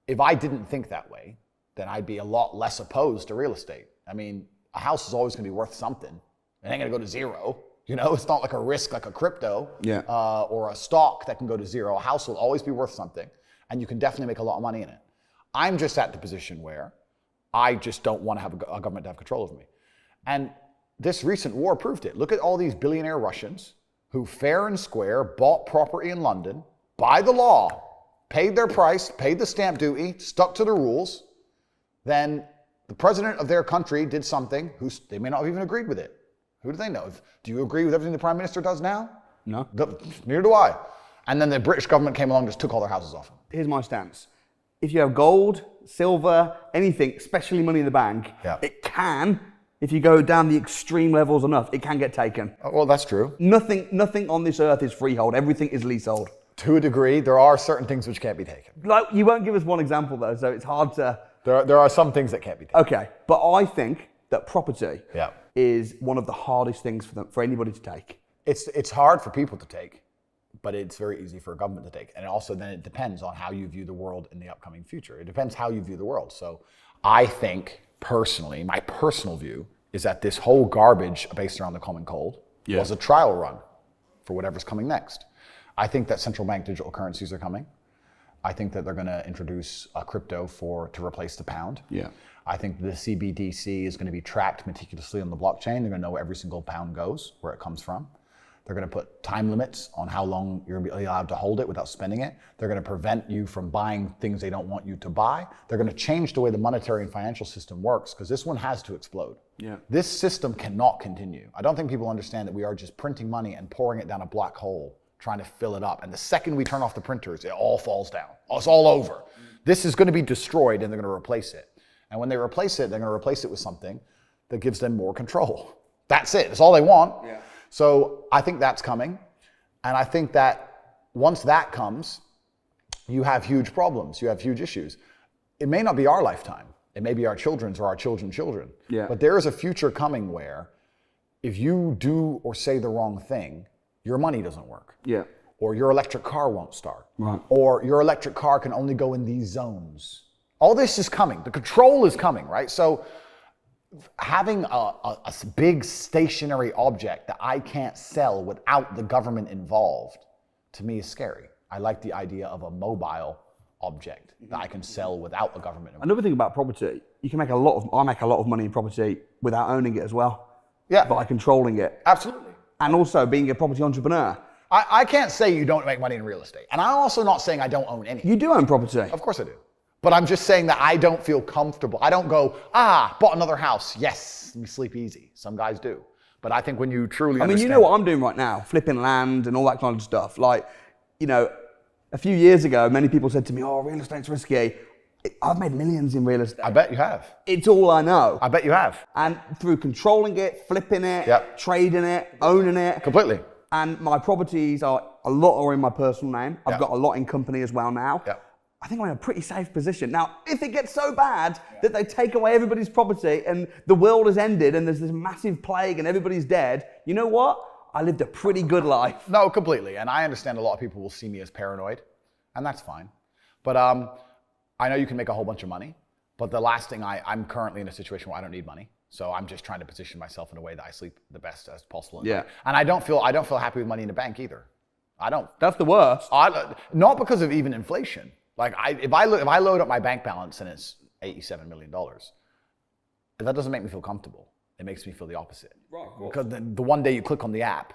If I didn't think that way, then I'd be a lot less opposed to real estate. I mean, a house is always going to be worth something. It ain't going to go to zero. You know, it's not like a risk like a crypto or a stock that can go to zero. A house will always be worth something, and you can definitely make a lot of money in it. I'm just at the position where I just don't want to have a government to have control of me. And this recent war proved it. Look at all these billionaire Russians who fair and square bought property in London by the law, paid their price, paid the stamp duty, stuck to the rules. Then the president of their country did something they may not have even agreed with it. Who do they know? Do you agree with everything the prime minister does now? No. Neither do I. And then the British government came along and just took all their houses off them. Here's my stance. If you have gold, silver, anything, especially money in the bank, it can, if you go down the extreme levels enough, it can get taken. Well, that's true. Nothing on this earth is freehold. Everything is leasehold. To a degree, there are certain things which can't be taken. Like, you won't give us one example though, so it's hard to... There are some things that can't be taken. Okay, but I think that property is one of the hardest things for anybody to take. It's hard for people to take, but it's very easy for a government to take. And also then it depends on how you view the world in the upcoming future. It depends how you view the world. So I think personally, my personal view is that this whole garbage based around the common cold was a trial run for whatever's coming next. I think that central bank digital currencies are coming. I think that they're going to introduce a crypto to replace the pound. Yeah. I think the CBDC is going to be tracked meticulously on the blockchain. They're going to know where every single pound goes, where it comes from. They're going to put time limits on how long you're going to be allowed to hold it without spending it. They're going to prevent you from buying things they don't want you to buy. They're going to change the way the monetary and financial system works, because this one has to explode. Yeah. This system cannot continue. I don't think people understand that we are just printing money and pouring it down a black hole, trying to fill it up. And the second we turn off the printers, it all falls down. It's all over. This is going to be destroyed, and they're going to replace it. And when they replace it, they're going to replace it with something that gives them more control. That's it. That's all they want. Yeah. So I think that's coming. And I think that once that comes, you have huge problems. You have huge issues. It may not be our lifetime. It may be our children's or our children's children. Yeah. But there is a future coming where if you do or say the wrong thing, your money doesn't work. Yeah. Or your electric car won't start. Right. Or your electric car can only go in these zones. All this is coming. The control is coming, right? So having a big stationary object that I can't sell without the government involved, to me is scary. I like the idea of a mobile object that I can sell without the government involved. Another thing about property, I make a lot of money in property without owning it as well. Yeah. By controlling it. Absolutely. And also being a property entrepreneur. I can't say you don't make money in real estate. And I'm also not saying I don't own any. You do own property. Of course I do. But I'm just saying that I don't feel comfortable. I don't go, bought another house. Yes, let me sleep easy. Some guys do. But I think when you truly understand... you know what I'm doing right now, flipping land and all that kind of stuff. Like, a few years ago, many people said to me, real estate's risky. I've made millions in real estate. I bet you have. It's all I know. I bet you have. And through controlling it, flipping it, Yep. trading it, owning it. Completely. And my properties a lot are in my personal name. I've Yep. got a lot in company as well now. Yep. I think I'm in a pretty safe position. Now, if it gets so bad that they take away everybody's property and the world has ended and there's this massive plague and everybody's dead, you know what? I lived a pretty good life. No, completely. And I understand a lot of people will see me as paranoid, and that's fine. But I know you can make a whole bunch of money, but the last thing I'm currently in a situation where I don't need money. So I'm just trying to position myself in a way that I sleep the best as possible. Yeah. And I don't feel happy with money in the bank either. I don't. That's the worst. Not because of even inflation. Like if I load up my bank balance and it's $87 million, that doesn't make me feel comfortable. It makes me feel the opposite. Right. Because the one day you click on the app,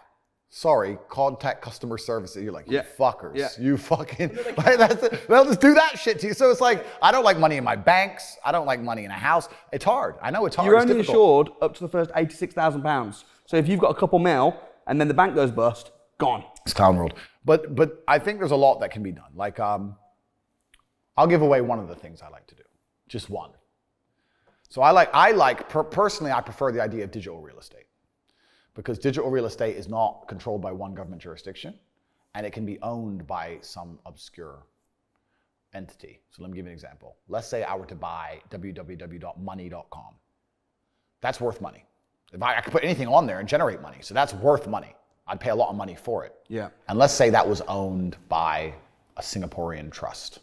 sorry, contact customer services. You're like, you fuckers. Yeah. You fucking, like, that's it. They'll just do that shit to you. So it's like, I don't like money in my banks. I don't like money in a house. It's hard. I know it's hard. You're it's only difficult. insured up to the first £86,000. So if you've got a couple mil and then the bank goes bust, gone. It's clown world. But I think there's a lot that can be done. Like, I'll give away one of the things I like to do. Just one. So personally, I prefer the idea of digital real estate. Because digital real estate is not controlled by one government jurisdiction, and it can be owned by some obscure entity. So let me give you an example. Let's say I were to buy www.money.com. That's worth money. If I could put anything on there and generate money, so that's worth money. I'd pay a lot of money for it. Yeah. And let's say that was owned by a Singaporean trust.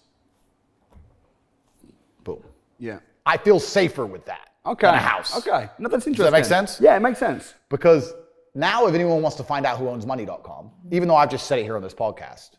Boom. Yeah. I feel safer with that than a house. Okay. No, that's interesting. Does that make sense? Yeah, it makes sense. Because now if anyone wants to find out who owns money.com, even though I've just said it here on this podcast,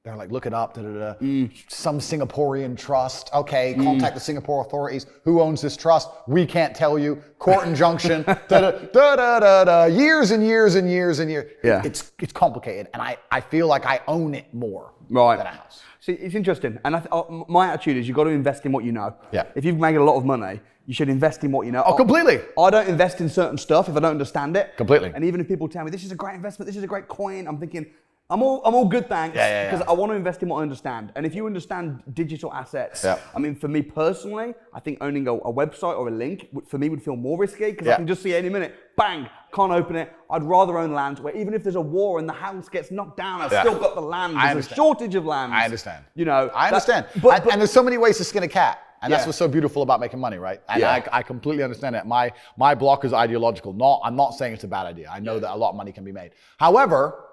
they're like, look it up, some Singaporean trust. Okay, contact the Singapore authorities. Who owns this trust? We can't tell you. Court injunction. Years and years and years and years. Yeah. It's complicated, and I feel like I own it more than a house. See, it's interesting. And my attitude is you've got to invest in what you know. Yeah. If you've made a lot of money, you should invest in what you know. Oh, completely. I don't invest in certain stuff if I don't understand it. Completely. And even if people tell me this is a great investment, this is a great coin, I'm thinking, I'm all good, thanks. Because I want to invest in what I understand. And if you understand digital assets, I mean, for me personally, I think owning a website or a link for me would feel more risky because I can just see any minute, bang, can't open it. I'd rather own land where even if there's a war and the house gets knocked down, I've still got the land. There's a shortage of land. I understand. I understand. But there's so many ways to skin a cat. And that's what's so beautiful about making money, right? And I completely understand that. My block is ideological. I'm not saying it's a bad idea. I know that a lot of money can be made. However,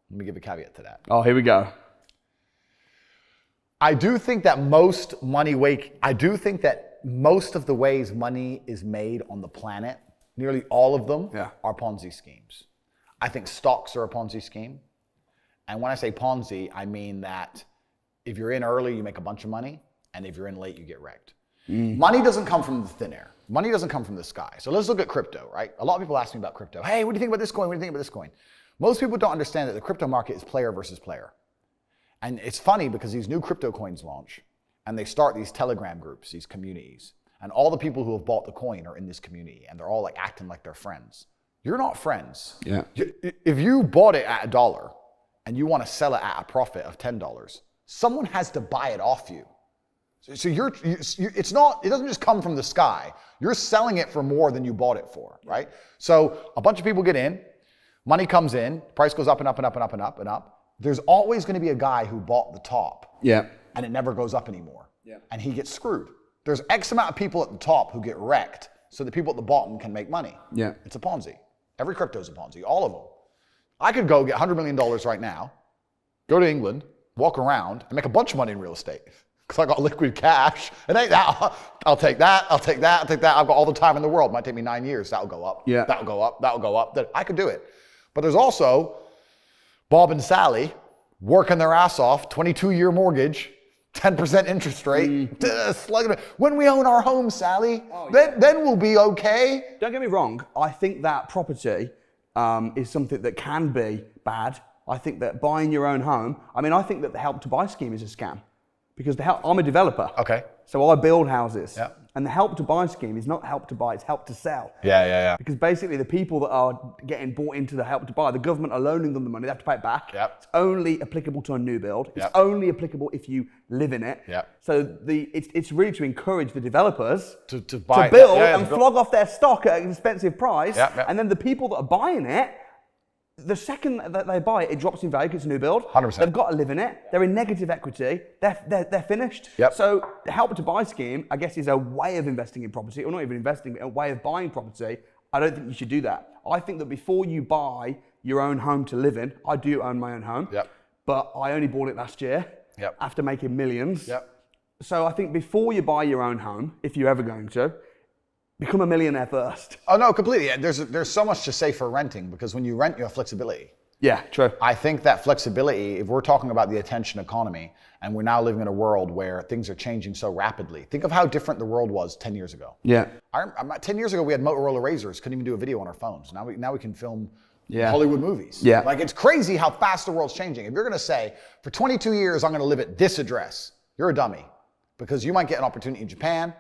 let me give a caveat to that. Oh, here we go. I do think that most of the ways money is made on the planet, nearly all of them are Ponzi schemes. I think stocks are a Ponzi scheme. And when I say Ponzi, I mean that If you're in early, you make a bunch of money. And if you're in late, you get wrecked. Money doesn't come from the thin air. Money doesn't come from the sky. So let's look at crypto, right? A lot of people ask me about crypto. Hey, what do you think about this coin? What do you think about this coin? Most people don't understand that the crypto market is player versus player. And it's funny because these new crypto coins launch and they start these Telegram groups, these communities. And all the people who have bought the coin are in this community and they're all like acting like they're friends. You're not friends. Yeah. If you bought it at $1 and you want to sell it at a profit of $10, someone has to buy it off you. So it's not, it doesn't just come from the sky. You're selling it for more than you bought it for, right? So a bunch of people get in, money comes in, price goes up and up and up and up and up and up. There's always going to be a guy who bought the top. Yeah. And it never goes up anymore. Yeah. And he gets screwed. There's X amount of people at the top who get wrecked so the people at the bottom can make money. Yeah. It's a Ponzi. Every crypto is a Ponzi, all of them. I could go get $100 million right now, go to England, walk around, and make a bunch of money in real estate. Because I got liquid cash. It ain't that. I'll take that. I'll take that. I'll take that. I've got all the time in the world. It might take me 9 years. That'll go up. Yeah. That'll go up. That'll go up. I could do it. But there's also Bob and Sally working their ass off, 22-year mortgage, 10% interest rate. Slugging it. When we own our home, Sally, then we'll be okay. Don't get me wrong. I think that property is something that can be bad. I think that buying your own home, I think that the Help to Buy scheme is a scam. Because I'm a developer. Okay. So I build houses. Yeah. And the Help to Buy scheme is not Help to Buy, it's Help to Sell. Yeah. Because basically the people that are getting bought into the Help to Buy, the government are loaning them the money, they have to pay it back. Yep. It's only applicable to a new build. It's Yep. only applicable if you live in it. Yep. So it's really to encourage the developers to buy, to build yeah, and flog off their stock at an expensive price. Yep. And then the people that are buying it, the second that they buy it, it drops in value because it's a new build. 100%. They've got to live in it. They're in negative equity. They're finished. Yep. So the Help to Buy scheme, I guess, is a way of investing in property, or not even investing, but a way of buying property. I don't think you should do that. I think that before you buy your own home to live in, I do own my own home. Yep. But I only bought it last year. Yep. After making millions. Yep. So I think before you buy your own home, if you're ever going to, become a millionaire first. Oh no, completely. There's so much to say for renting because when you rent, you have flexibility. Yeah, true. I think that flexibility, if we're talking about the attention economy, and we're now living in a world where things are changing so rapidly. Think of how different the world was 10 years ago. Yeah. 10 years ago, we had Motorola Razrs, couldn't even do a video on our phones. Now we can film Yeah. Hollywood movies. Yeah. Like it's crazy how fast the world's changing. If you're gonna say, for 22 years, I'm gonna live at this address, you're a dummy. Because you might get an opportunity in Japan.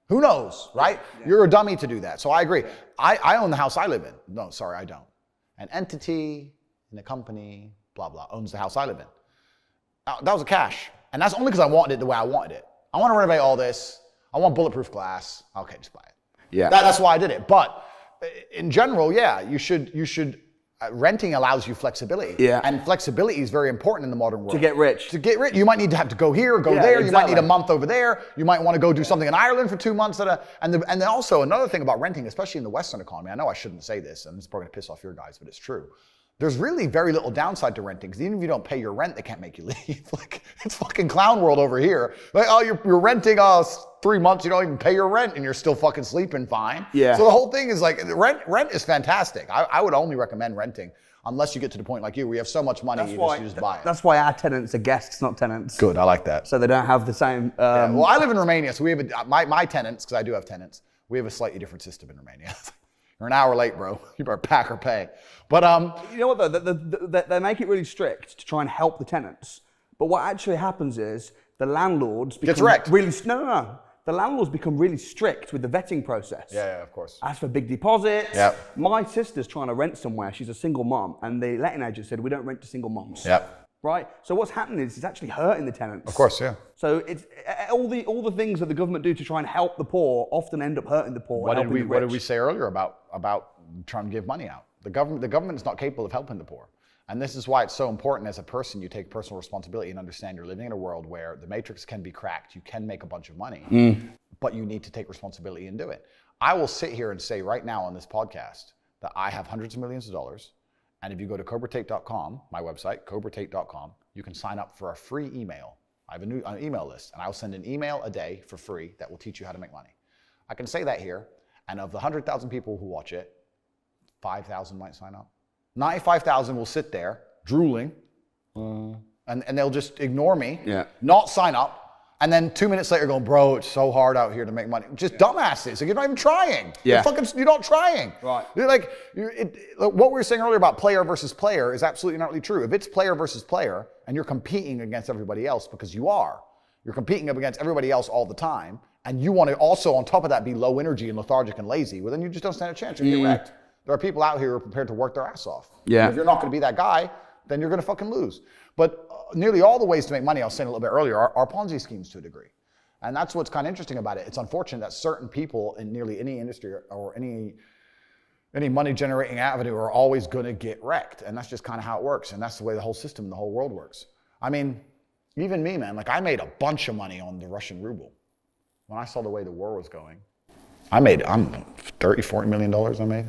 Who knows, right? Yeah. You're a dummy to do that. So I agree. I own the house I live in. No, sorry, I don't. An entity in a company, blah, blah, owns the house I live in. That was a cash. And that's only because I wanted it the way I wanted it. I want to renovate all this. I want bulletproof glass. Okay, just buy it. Yeah. That's why I did it. But in general, yeah, you should renting allows you flexibility. Yeah. And flexibility is very important in the modern world. To get rich. To get rich, you might need to have to go here, go Yeah, there. exactly. You might need a month over there. You might want to go do something in Ireland for 2 months. And then also another thing about renting, especially in the Western economy, I know I shouldn't say this, and it's probably going to piss off your guys, but it's true. There's really very little downside to renting because even if you don't pay your rent, they can't make you leave. Like it's fucking clown world over here. Like, oh, you're renting 3 months, you don't even pay your rent and you're still fucking sleeping fine. Yeah. So the whole thing is like rent is fantastic. I would only recommend renting unless you get to the point like you, where you have so much money, you just buy it. That's why our tenants are guests, not tenants. Good, I like that. So they don't have the same... Yeah. Well, I live in Romania, so we have my tenants, because I do have tenants, we have a slightly different system in Romania. You're an hour late, bro. You better pack or pay. But you know what though? They make it really strict to try and help the tenants. But what actually happens is the landlords become Gets wrecked. really... No. The landlords become really strict with the vetting process. Yeah, of course. Ask for big deposits. Yep. My sister's trying to rent somewhere. She's a single mom, and the letting agent said, we don't rent to single moms. Yep. Right? So what's happening is it's actually hurting the tenants. Of course, yeah. So it's all the things that the government do to try and help the poor often end up hurting the poor. What did we rich. say earlier about trying to give money out? The government is not capable of helping the poor. And this is why it's so important as a person, you take personal responsibility and understand you're living in a world where the matrix can be cracked. You can make a bunch of money, but you need to take responsibility and do it. I will sit here and say right now on this podcast that I have hundreds of millions of dollars. And if you go to cobratate.com, my website, cobratate.com, you can sign up for a free email. I have an email list, and I'll send an email a day for free that will teach you how to make money. I can say that here, and of the 100,000 people who watch it, 5,000 might sign up. 95,000 will sit there, drooling, and and they'll just ignore me, Yeah. not sign up. And then 2 minutes later going, bro, it's so hard out here to make money. Just dumbasses. Like, you're not even trying. Yeah. You're not trying. Right. What we were saying earlier about player versus player is absolutely not really true. If it's player versus player and you're competing against everybody else, because you're competing up against everybody else all the time, and you want to also on top of that be low energy and lethargic and lazy, well then you just don't stand a chance. You're gonna get wrecked. There are people out here who are prepared to work their ass off. Yeah. And if you're not gonna be that guy, then you're gonna fucking lose. But nearly all the ways to make money, I was saying a little bit earlier, are Ponzi schemes to a degree. And that's what's kind of interesting about it. It's unfortunate that certain people in nearly any industry or any money generating avenue are always going to get wrecked. And that's just kind of how it works. And that's the way the whole system, the whole world works. I mean, even me, man, like I made a bunch of money on the Russian ruble. When I saw the way the war was going, I'm $30-40 million I made.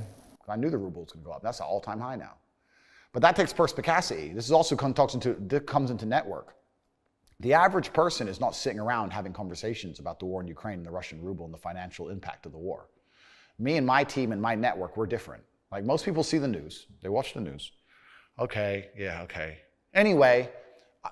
I knew the ruble was going to go up. That's an all-time high now. But that takes perspicacity. This is also comes into network. The average person is not sitting around having conversations about the war in Ukraine and the Russian ruble and the financial impact of the war. Me and my team and my network, we're different. Like most people see the news, they watch the news. Okay, yeah, okay. Anyway,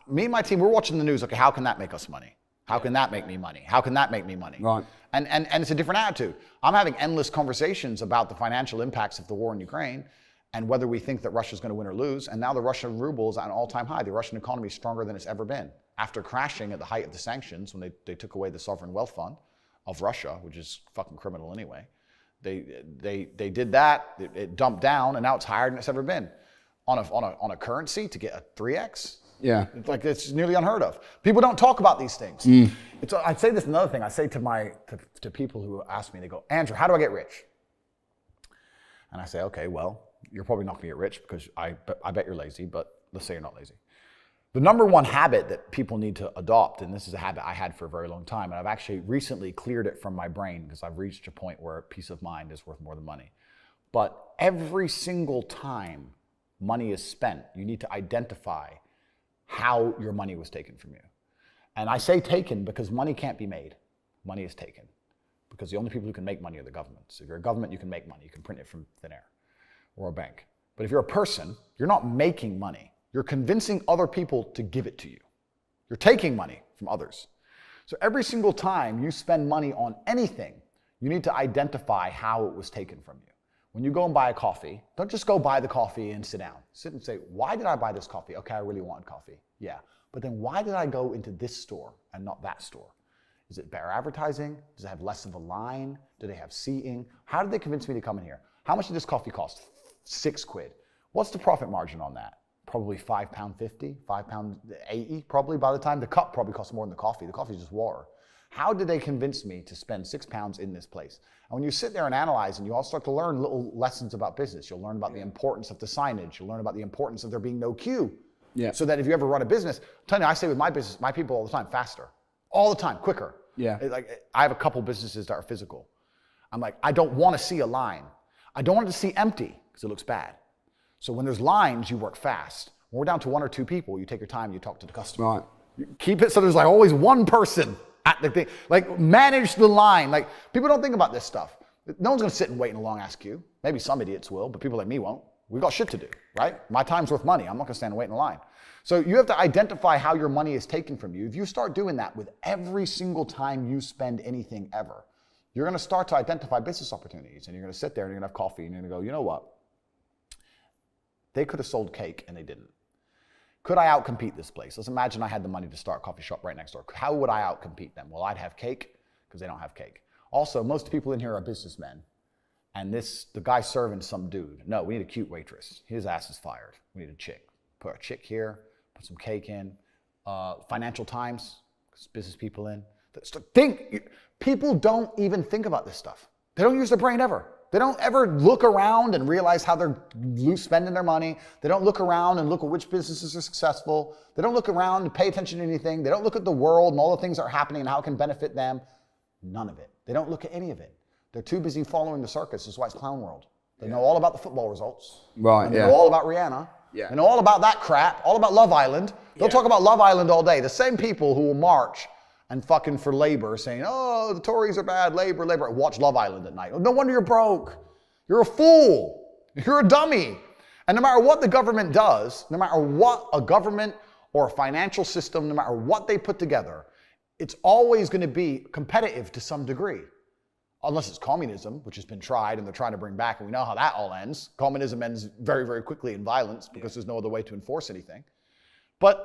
me and my team, we're watching the news. Okay, how can that make us money? How can that make me money? How can that make me money? Right. And it's a different attitude. I'm having endless conversations about the financial impacts of the war in Ukraine and whether we think that Russia's going to win or lose. And now the Russian ruble is at an all-time high. The Russian economy is stronger than it's ever been. After crashing at the height of the sanctions, when they took away the sovereign wealth fund of Russia, which is fucking criminal anyway, they did that. It dumped down, and now it's higher than it's ever been. On a currency to get a 3x. Yeah. It's nearly unheard of. People don't talk about these things. I'd say this another thing. I say to people who ask me, they go, Andrew, how do I get rich? And I say, okay, well, you're probably not gonna get rich because I bet you're lazy, but let's say you're not lazy. The number one habit that people need to adopt, and this is a habit I had for a very long time, and I've actually recently cleared it from my brain because I've reached a point where peace of mind is worth more than money. But every single time money is spent, you need to identify how your money was taken from you. And I say taken because money can't be made. Money is taken. Because the only people who can make money are the governments. If you're a government, you can make money. You can print it from thin air or a bank. But if you're a person, you're not making money. You're convincing other people to give it to you. You're taking money from others. So every single time you spend money on anything, you need to identify how it was taken from you. When you go and buy a coffee, don't just go buy the coffee and sit down. Sit and say, why did I buy this coffee? Okay, I really wanted coffee. Yeah. But then why did I go into this store and not that store? Is it better advertising? Does it have less of a line? Do they have seating? How did they convince me to come in here? How much did this coffee cost? £6. What's the profit margin on that? Probably £5.50, £5.80 probably by the time. The cup probably costs more than the coffee. The coffee is just water. How did they convince me to spend £6 in this place? And when you sit there and analyze and you all start to learn little lessons about business, you'll learn about the importance of the signage. You'll learn about the importance of there being no queue. Yeah. So that if you ever run a business, I'm telling you, I say with my business, my people all the time, faster. All the time, quicker. Yeah. Like I have a couple businesses that are physical. I'm like, I don't want to see a line. I don't want it to see empty because it looks bad. So when there's lines, you work fast. When we're down to 1 or 2 people, you take your time, you talk to the customer. Right. You keep it so there's like always one person at the thing. Like manage the line. Like people don't think about this stuff. No one's gonna sit and wait in a long ass queue. Maybe some idiots will, but people like me won't. We've got shit to do, right? My time's worth money. I'm not gonna stand and wait in a line. So you have to identify how your money is taken from you. If you start doing that with every single time you spend anything ever, you're gonna start to identify business opportunities and you're gonna sit there and you're gonna have coffee and you're gonna go, you know what? They could have sold cake and they didn't. Could I outcompete this place? Let's imagine I had the money to start a coffee shop right next door. How would I outcompete them? Well, I'd have cake because they don't have cake. Also, most people in here are businessmen. And the guy serving some dude. No, we need a cute waitress. His ass is fired. We need a chick. Put a chick here, put some cake in. Financial Times, business people in. People don't even think about this stuff. They don't use their brain ever. They don't ever look around and realize how they're spending their money. They don't look around and look at which businesses are successful. They don't look around and pay attention to anything. They don't look at the world and all the things that are happening and how it can benefit them. None of it. They don't look at any of it. They're too busy following the circus. That's why it's clown world. They know all about the football results. Right, and they know all about Rihanna. Yeah. They know all about that crap, all about Love Island. They'll talk about Love Island all day. The same people who will march and fucking for labor saying, oh, the Tories are bad, labor. Watch Love Island at night. No wonder you're broke. You're a fool. You're a dummy. And no matter what the government does, no matter what a government or a financial system, no matter what they put together, it's always going to be competitive to some degree. Unless it's communism, which has been tried and they're trying to bring back, and we know how that all ends. Communism ends very, very quickly in violence because there's no other way to enforce anything. But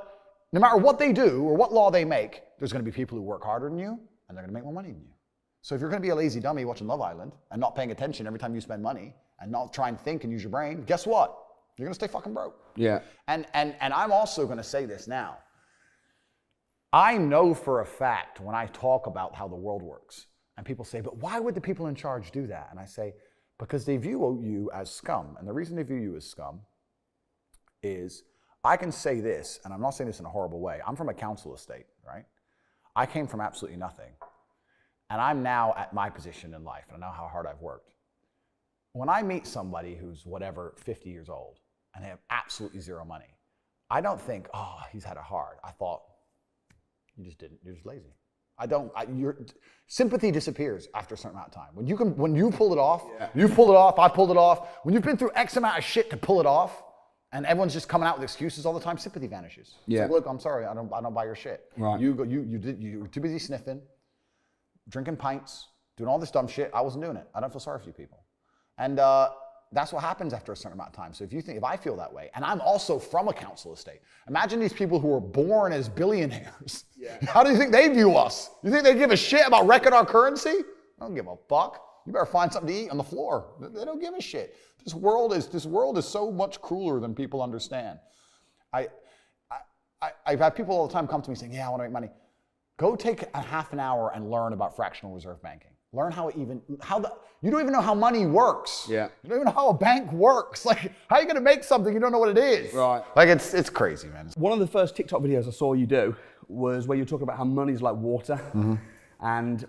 no matter what they do or what law they make, there's going to be people who work harder than you and they're going to make more money than you. So if you're going to be a lazy dummy watching Love Island and not paying attention every time you spend money and not try and think and use your brain, guess what? You're going to stay fucking broke. Yeah. And I'm also going to say this now. I know for a fact when I talk about how the world works, and people say, but why would the people in charge do that? And I say, because they view you as scum. And the reason they view you as scum is, I can say this, and I'm not saying this in a horrible way. I'm from a council estate, right? I came from absolutely nothing. And I'm now at my position in life, and I know how hard I've worked. When I meet somebody who's whatever, 50 years old, and they have absolutely zero money, I don't think, oh, he's had it hard. I thought, you just didn't, you're just lazy. Your sympathy disappears after a certain amount of time. When you pull it off, you pulled it off, I pulled it off. When you've been through X amount of shit to pull it off, and everyone's just coming out with excuses all the time, sympathy vanishes. It's like, look, I'm sorry, I don't buy your shit. Right. You were too busy sniffing, drinking pints, doing all this dumb shit. I wasn't doing it. I don't feel sorry for you people. And that's what happens after a certain amount of time. So if I feel that way, and I'm also from a council estate, imagine these people who were born as billionaires. Yeah. How do you think they view us? You think they give a shit about wrecking our currency? I don't give a fuck. You better find something to eat on the floor. They don't give a shit. This world is so much crueler than people understand. I've had people all the time come to me saying, yeah, I want to make money. Go take a half an hour and learn about fractional reserve banking. Learn you don't even know how money works. Yeah. You don't even know how a bank works. Like, how are you going to make something you don't know what it is? Right. Like, it's crazy, man. One of the first TikTok videos I saw you do was where you were talking about how money's like water. Mm-hmm. And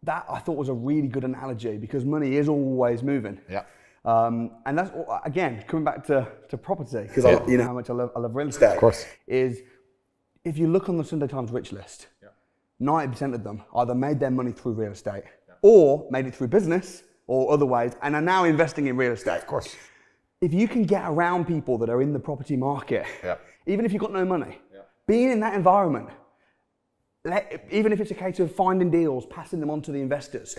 that I thought was a really good analogy because money is always moving. Yeah. And that's, again, coming back to property, because you know how much I love real estate. Of course. Is if you look on the Sunday Times rich list, 90% of them either made their money through real estate or made it through business or other ways and are now investing in real estate. Of course. If you can get around people that are in the property market, even if you've got no money, being in that environment, even if it's a case of finding deals, passing them on to the investors,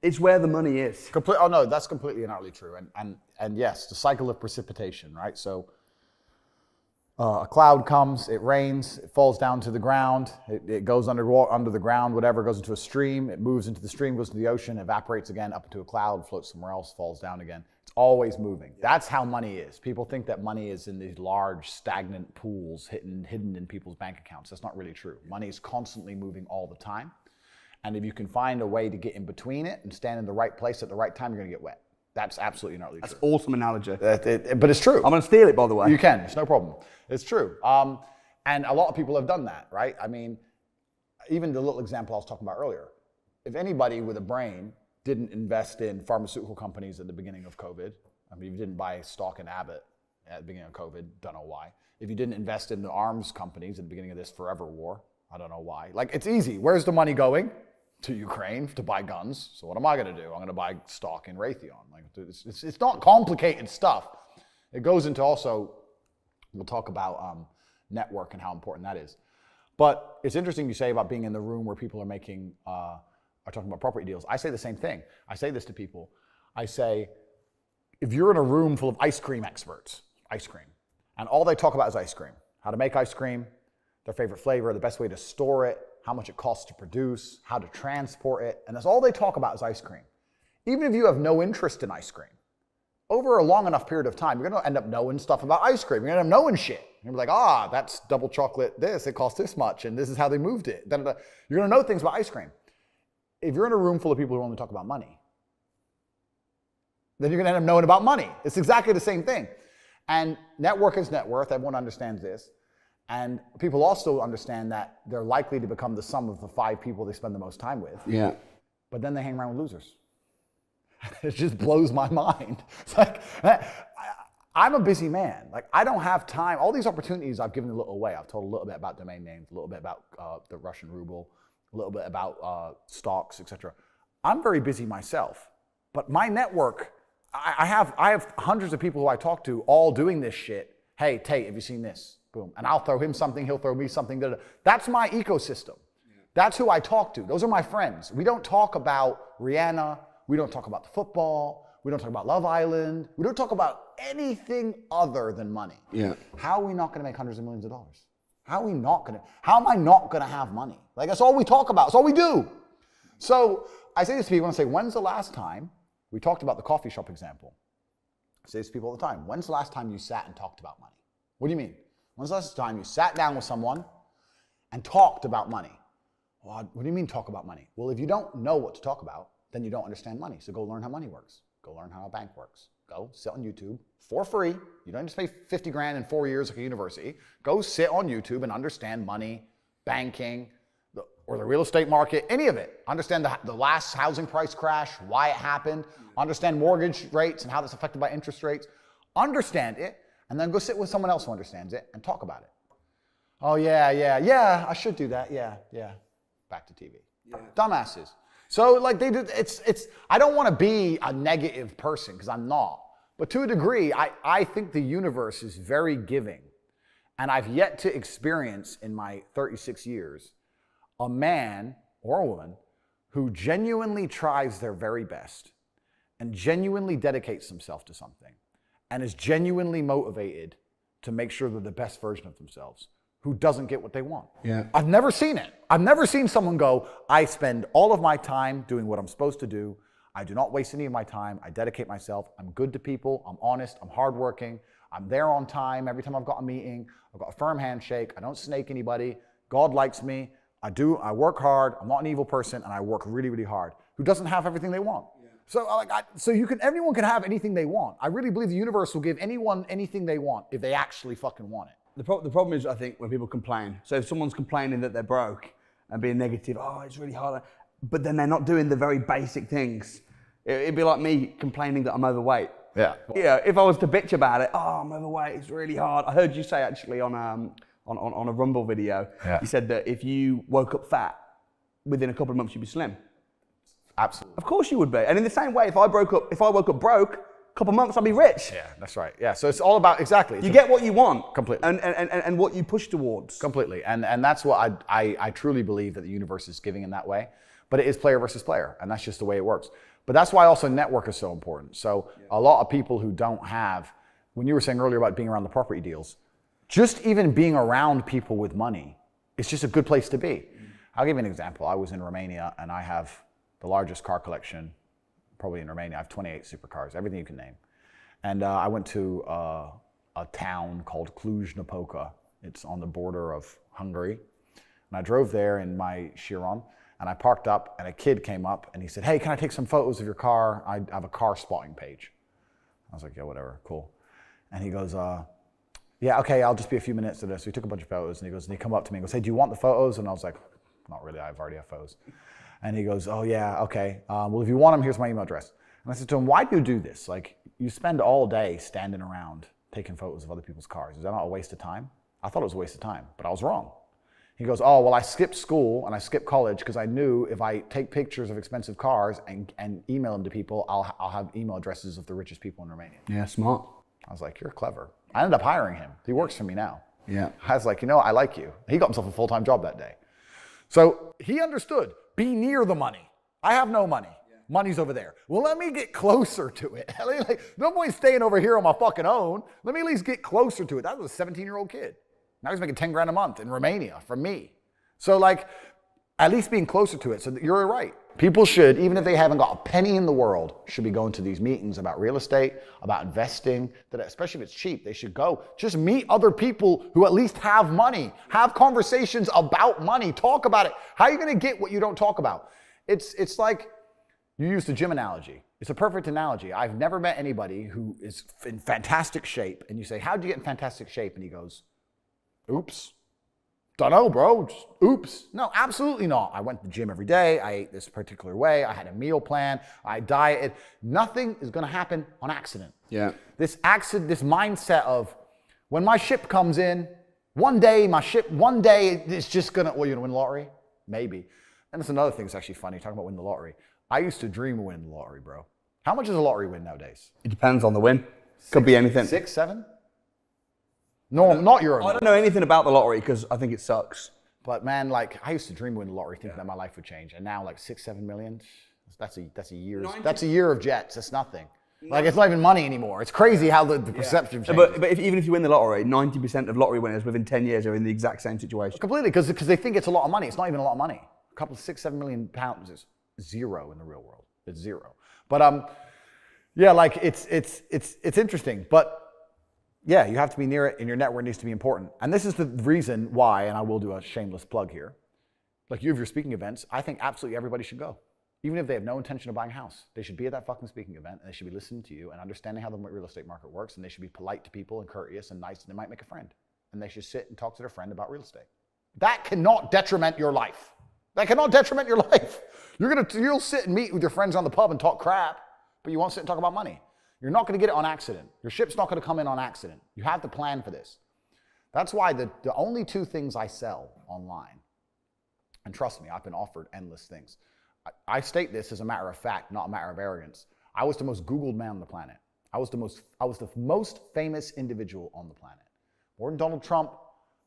it's where the money is. Oh no, that's completely and utterly true. And yes, the cycle of precipitation, right? So a cloud comes, it rains, it falls down to the ground, it goes under the ground, whatever, goes into a stream, it moves into the stream, goes to the ocean, evaporates again, up into a cloud, floats somewhere else, falls down again. It's always moving. That's how money is. People think that money is in these large, stagnant pools hidden in people's bank accounts. That's not really true. Money is constantly moving all the time. And if you can find a way to get in between it and stand in the right place at the right time, you're gonna get wet. That's absolutely not true. That's awesome analogy. But it's true. I'm going to steal it, by the way. You can. It's no problem. It's true. And a lot of people have done that, right? I mean, even the little example I was talking about earlier. If anybody with a brain didn't invest in pharmaceutical companies at the beginning of COVID, I mean, if you didn't buy stock in Abbott at the beginning of COVID, don't know why. If you didn't invest in the arms companies at the beginning of this forever war, I don't know why. Like, it's easy. Where's the money going? To Ukraine to buy guns. So what am I going to do? I'm going to buy stock in Raytheon. Like, it's not complicated stuff. It goes into also, we'll talk about network and how important that is. But it's interesting you say about being in the room where people are making, are talking about property deals. I say the same thing. I say this to people. I say, if you're in a room full of ice cream experts, and all they talk about is ice cream, how to make ice cream, their favorite flavor, the best way to store it, how much it costs to produce, how to transport it, and that's all they talk about is ice cream. Even if you have no interest in ice cream, over a long enough period of time, you're gonna end up knowing stuff about ice cream. You're gonna end up knowing shit. You're gonna be like, that's double chocolate this, it costs this much, and this is how they moved it. You're gonna know things about ice cream. If you're in a room full of people who only talk about money, then you're gonna end up knowing about money. It's exactly the same thing. And network is net worth, everyone understands this. And people also understand that they're likely to become the sum of the 5 people they spend the most time with. Yeah. But then they hang around with losers. It just blows my mind. It's like, I'm a busy man. Like, I don't have time. All these opportunities I've given a little away. I've told a little bit about domain names, a little bit about the Russian ruble, a little bit about stocks, etc. I'm very busy myself. But my network, I have hundreds of people who I talk to all doing this shit. Hey, Tate, have you seen this? Boom. And I'll throw him something, he'll throw me something. That's my ecosystem. That's who I talk to. Those are my friends. We don't talk about Rihanna. We don't talk about the football. We don't talk about Love Island. We don't talk about anything other than money. Yeah. How are we not going to make hundreds of millions of dollars? How am I not going to have money? Like, that's all we talk about. That's all we do. So I say this to people, I say, when's the last time, we talked about the coffee shop example. I say this to people all the time. When's the last time you sat and talked about money? What do you mean? When's the last time you sat down with someone and talked about money? Well, what do you mean talk about money? Well, if you don't know what to talk about, then you don't understand money. So go learn how money works. Go learn how a bank works. Go sit on YouTube for free. You don't just pay 50 grand in 4 years like a university. Go sit on YouTube and understand money, banking, or the real estate market, any of it. Understand the last housing price crash, why it happened. Understand mortgage rates and how that's affected by interest rates. Understand it, and then go sit with someone else who understands it and talk about it. Oh, yeah, I should do that. Yeah. Back to TV. Yeah. Dumbasses. So like I don't want to be a negative person because I'm not. But to a degree, I think the universe is very giving. And I've yet to experience in my 36 years a man or a woman who genuinely tries their very best and genuinely dedicates themselves to something and is genuinely motivated to make sure they're the best version of themselves, who doesn't get what they want. Yeah. I've never seen it. I've never seen someone go, I spend all of my time doing what I'm supposed to do. I do not waste any of my time. I dedicate myself. I'm good to people. I'm honest. I'm hardworking. I'm there on time. Every time I've got a meeting, I've got a firm handshake. I don't snake anybody. God likes me. I work hard. I'm not an evil person, and I work really, really hard. Who doesn't have everything they want? Yeah. So everyone can have anything they want. I really believe the universe will give anyone anything they want if they actually fucking want it. The problem is, I think, when people complain. So if someone's complaining that they're broke and being negative, oh, it's really hard, but then they're not doing the very basic things. It'd be like me complaining that I'm overweight. Yeah. Yeah. If I was to bitch about it, oh, I'm overweight, it's really hard. I heard you say actually on a Rumble video, you said that if you woke up fat, within a couple of months you'd be slim. Absolutely. Of course you would be. And in the same way, if I woke up broke, couple months I'll be rich. Yeah, that's right. Yeah, so it's all about, exactly. You get what you want. Completely. And what you push towards. Completely. And that's what I truly believe that the universe is giving in that way. But it is player versus player, and that's just the way it works. But that's why also network is so important. So a lot of people who don't have, when you were saying earlier about being around the property deals, just even being around people with money, it's just a good place to be. I'll give you an example. I was in Romania, and I have the largest car collection probably in Romania. I have 28 supercars, everything you can name. And I went to a town called Cluj-Napoca. It's on the border of Hungary. And I drove there in my Chiron, and I parked up, and a kid came up, and he said, hey, can I take some photos of your car? I have a car spotting page. I was like, yeah, whatever, cool. And he goes, yeah, okay, I'll just be a few minutes to this. So he took a bunch of photos, and he come up to me and goes, hey, do you want the photos? And I was like, not really, I already have photos. And he goes, oh yeah, okay. Well, if you want them, here's my email address. And I said to him, why do you do this? Like, you spend all day standing around taking photos of other people's cars. Is that not a waste of time? I thought it was a waste of time, but I was wrong. He goes, oh, well, I skipped school and I skipped college because I knew if I take pictures of expensive cars and email them to people, I'll have email addresses of the richest people in Romania. Yeah, smart. I was like, you're clever. I ended up hiring him. He works for me now. Yeah. I was like, I like you. He got himself a full-time job that day. So he understood, be near the money. I have no money. Yeah. Money's over there. Well, let me get closer to it. No point staying over here on my fucking own. Let me at least get closer to it. That was a 17-year-old kid. Now he's making 10 grand a month in Romania from me. So at least being closer to it. So you're right. People should, even if they haven't got a penny in the world, should be going to these meetings about real estate, about investing, especially if it's cheap, they should go. Just meet other people who at least have money. Have conversations about money. Talk about it. How are you going to get what you don't talk about? It's like, you used the gym analogy. It's a perfect analogy. I've never met anybody who is in fantastic shape, and you say, how'd you get in fantastic shape? And he goes, oops. Don't know, bro. Just, oops. No, absolutely not. I went to the gym every day. I ate this particular way. I had a meal plan. I dieted. Nothing is going to happen on accident. Yeah. This mindset of when my ship comes in, one day it's just going to, well, you're going to win the lottery? Maybe. And that's another thing that's actually funny, talking about winning the lottery. I used to dream of winning the lottery, bro. How much is a lottery win nowadays? It depends on the win. Could be anything. 6, 7? No, not Euro. I don't know anything about the lottery because I think it sucks. But man, like I used to dream of winning the lottery, thinking that my life would change, and now like 6-7 million, that's a year of jets. That's nothing. Like it's not even money anymore. It's crazy how the perception changes. But even if you win the lottery, 90% of lottery winners within 10 years are in the exact same situation. Completely, because they think it's a lot of money. It's not even a lot of money. A couple of 6-7 million pounds is zero in the real world. It's zero. But yeah, like it's interesting. But yeah, you have to be near it, and your network needs to be important. And this is the reason why, and I will do a shameless plug here. Like you have your speaking events, I think absolutely everybody should go. Even if they have no intention of buying a house, they should be at that fucking speaking event, and they should be listening to you and understanding how the real estate market works, and they should be polite to people and courteous and nice, and they might make a friend. And they should sit and talk to their friend about real estate. That cannot detriment your life. That cannot detriment your life. You'll sit and meet with your friends on the pub and talk crap, but you won't sit and talk about money. You're not going to get it on accident. Your ship's not going to come in on accident. You have to plan for this. That's why the only two things I sell online, and trust me, I've been offered endless things. I state this as a matter of fact, not a matter of arrogance. I was the most Googled man on the planet. I was the most famous individual on the planet. More than Donald Trump,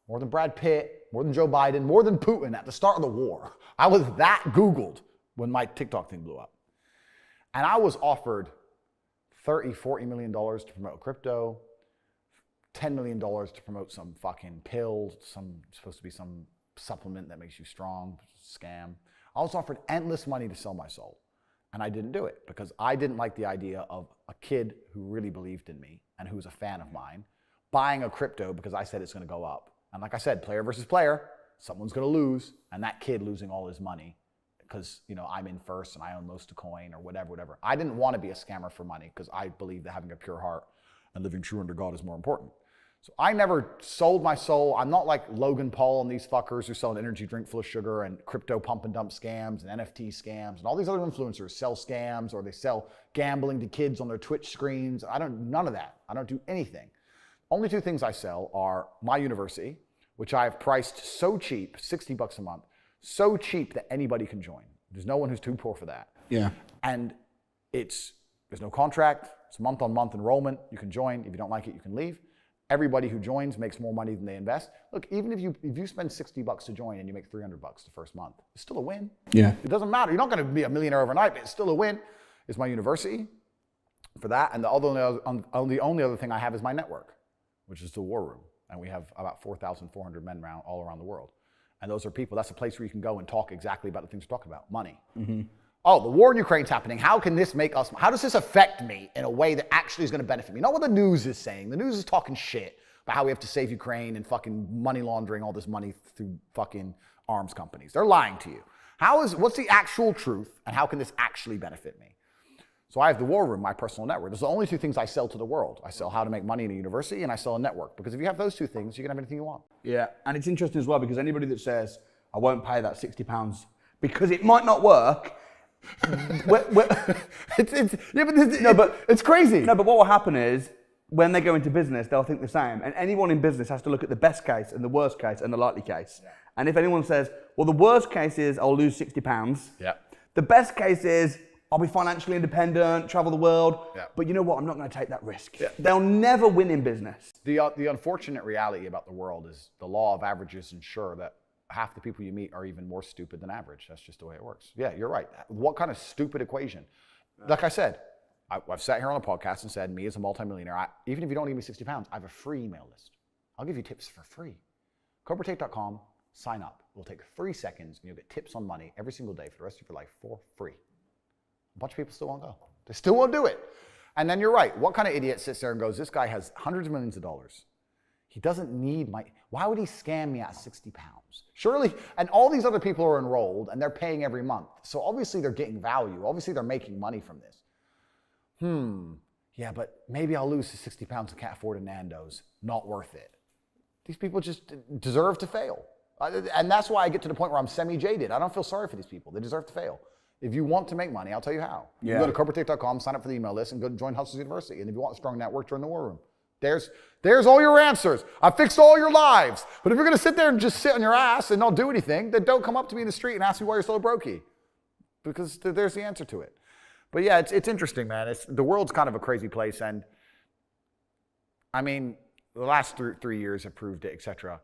more than Brad Pitt, more than Joe Biden, more than Putin at the start of the war. I was that Googled when my TikTok thing blew up. And I was offered $30-40 million to promote crypto, $10 million to promote some fucking pill, supposed to be some supplement that makes you strong, scam. I was offered endless money to sell my soul, and I didn't do it because I didn't like the idea of a kid who really believed in me and who was a fan of mine buying a crypto because I said it's going to go up. And like I said, player versus player, someone's going to lose, and that kid losing all his money because I'm in first and I own most of coin or whatever. I didn't want to be a scammer for money because I believe that having a pure heart and living true under God is more important. So I never sold my soul. I'm not like Logan Paul and these fuckers who sell an energy drink full of sugar and crypto pump and dump scams and NFT scams and all these other influencers sell scams or they sell gambling to kids on their Twitch screens. None of that. I don't do anything. Only two things I sell are my university, which I have priced so cheap, $60 a month, so cheap that anybody can join. There's no one who's too poor for that. Yeah. And there's no contract. It's month-on-month enrollment. You can join. If you don't like it, you can leave. Everybody who joins makes more money than they invest. Look, even if you spend $60 to join and you make $300 the first month, it's still a win. Yeah. It doesn't matter. You're not going to be a millionaire overnight, but it's still a win. It's my university for that. And the only other thing I have is my network, which is the War Room. And we have about 4,400 men all around the world. And those are people, that's a place where you can go and talk exactly about the things we're talking about, money. Mm-hmm. Oh, the war in Ukraine's happening. How does this affect me in a way that actually is going to benefit me? Not what the news is saying. The news is talking shit about how we have to save Ukraine and fucking money laundering all this money through fucking arms companies. They're lying to you. What's the actual truth and how can this actually benefit me? So I have the War Room, my personal network. Those are the only two things I sell to the world. I sell how to make money in a university and I sell a network. Because if you have those two things, you can have anything you want. Yeah, and it's interesting as well because anybody that says, I won't pay that £60 because it might not work, it's crazy. No, but what will happen is when they go into business, they'll think the same. And anyone in business has to look at the best case and the worst case and the likely case. Yeah. And if anyone says, well, the worst case is I'll lose £60. Yeah. The best case is I'll be financially independent, travel the world. Yeah. But you know what? I'm not going to take that risk. Yeah. They'll never win in business. The unfortunate reality about the world is the law of averages ensure that half the people you meet are even more stupid than average. That's just the way it works. Yeah, you're right. What kind of stupid equation? Like I said, I've sat here on a podcast and said, me as a multimillionaire, even if you don't give me £60, I have a free email list. I'll give you tips for free. CobraTate.com, sign up. It'll take 3 seconds and you'll get tips on money every single day for the rest of your life for free. A bunch of people still won't go. They still won't do it. And then you're right. What kind of idiot sits there and goes, this guy has hundreds of millions of dollars. He doesn't need why would he scam me at £60? Surely, and all these other people are enrolled and they're paying every month. So obviously they're getting value. Obviously they're making money from this. Yeah, but maybe I'll lose the £60 and can't afford a Nando's. Not worth it. These people just deserve to fail. And that's why I get to the point where I'm semi-jaded. I don't feel sorry for these people. They deserve to fail. If you want to make money, I'll tell you how. Yeah. You go to CobraTate.com, sign up for the email list, and go join Hustlers University. And if you want a strong network, join the War Room. There's all your answers. I fixed all your lives. But if you're going to sit there and just sit on your ass and not do anything, then don't come up to me in the street and ask me why you're so brokey. Because there's the answer to it. But yeah, it's interesting, man. The world's kind of a crazy place. And I mean, the last 3 years have proved it, etc.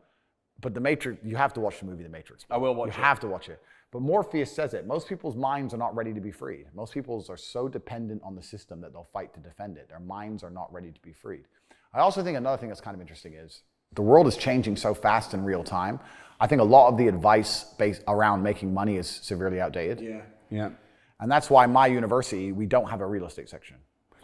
But The Matrix, you have to watch the movie The Matrix. I will watch it. You have to watch it. But Morpheus says it. Most people's minds are not ready to be freed. Most people's are so dependent on the system that they'll fight to defend it. Their minds are not ready to be freed. I also think another thing that's kind of interesting is the world is changing so fast in real time. I think a lot of the advice based around making money is severely outdated. Yeah. And that's why my university, we don't have a real estate section.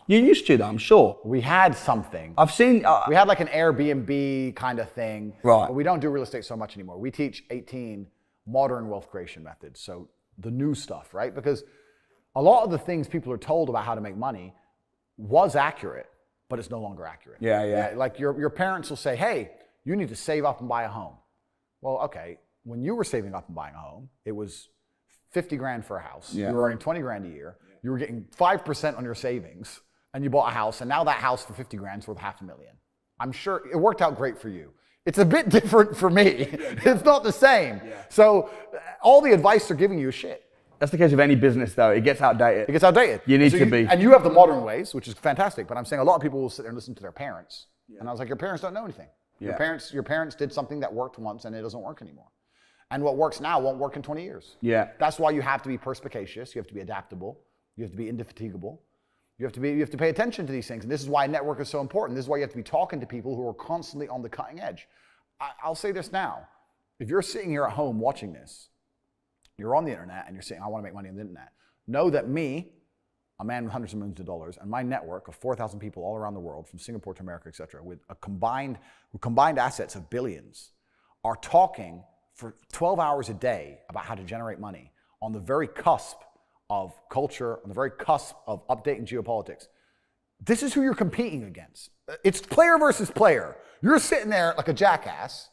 You used to, though, I'm sure. We had something. I've seen... we had like an Airbnb kind of thing. Right. But we don't do real estate so much anymore. We teach 18 modern wealth creation methods. So the new stuff, right? Because a lot of the things people are told about how to make money was accurate, but it's no longer accurate. Yeah. Like your parents will say, hey, you need to save up and buy a home. Well, okay, when you were saving up and buying a home, it was 50 grand for a house. Yeah. You were earning 20 grand a year. You were getting 5% on your savings, and you bought a house, and now that house for 50 grand is worth $500,000. I'm sure it worked out great for you. It's a bit different for me. It's not the same. Yeah. So all the advice they're giving you is shit. That's the case of any business, though. It gets outdated. It gets outdated. You need to be. And you have the modern ways, which is fantastic, but I'm saying a lot of people will sit there and listen to their parents. Yeah. And I was like, your parents don't know anything. Yeah. Your parents did something that worked once and it doesn't work anymore. And what works now won't work in 20 years. Yeah. That's why you have to be perspicacious. You have to be adaptable. You have to be indefatigable. You have to pay attention to these things. And this is why network is so important. This is why you have to be talking to people who are constantly on the cutting edge. I'll say this now. If you're sitting here at home watching this, you're on the internet and you're saying, I want to make money on the internet. Know that me, a man with hundreds of millions of dollars, and my network of 4,000 people all around the world, from Singapore to America, etc., with combined assets of billions, are talking for 12 hours a day about how to generate money on the very cusp of culture, on the very cusp of updating geopolitics. This is who you're competing against. It's player versus player. You're sitting there like a jackass,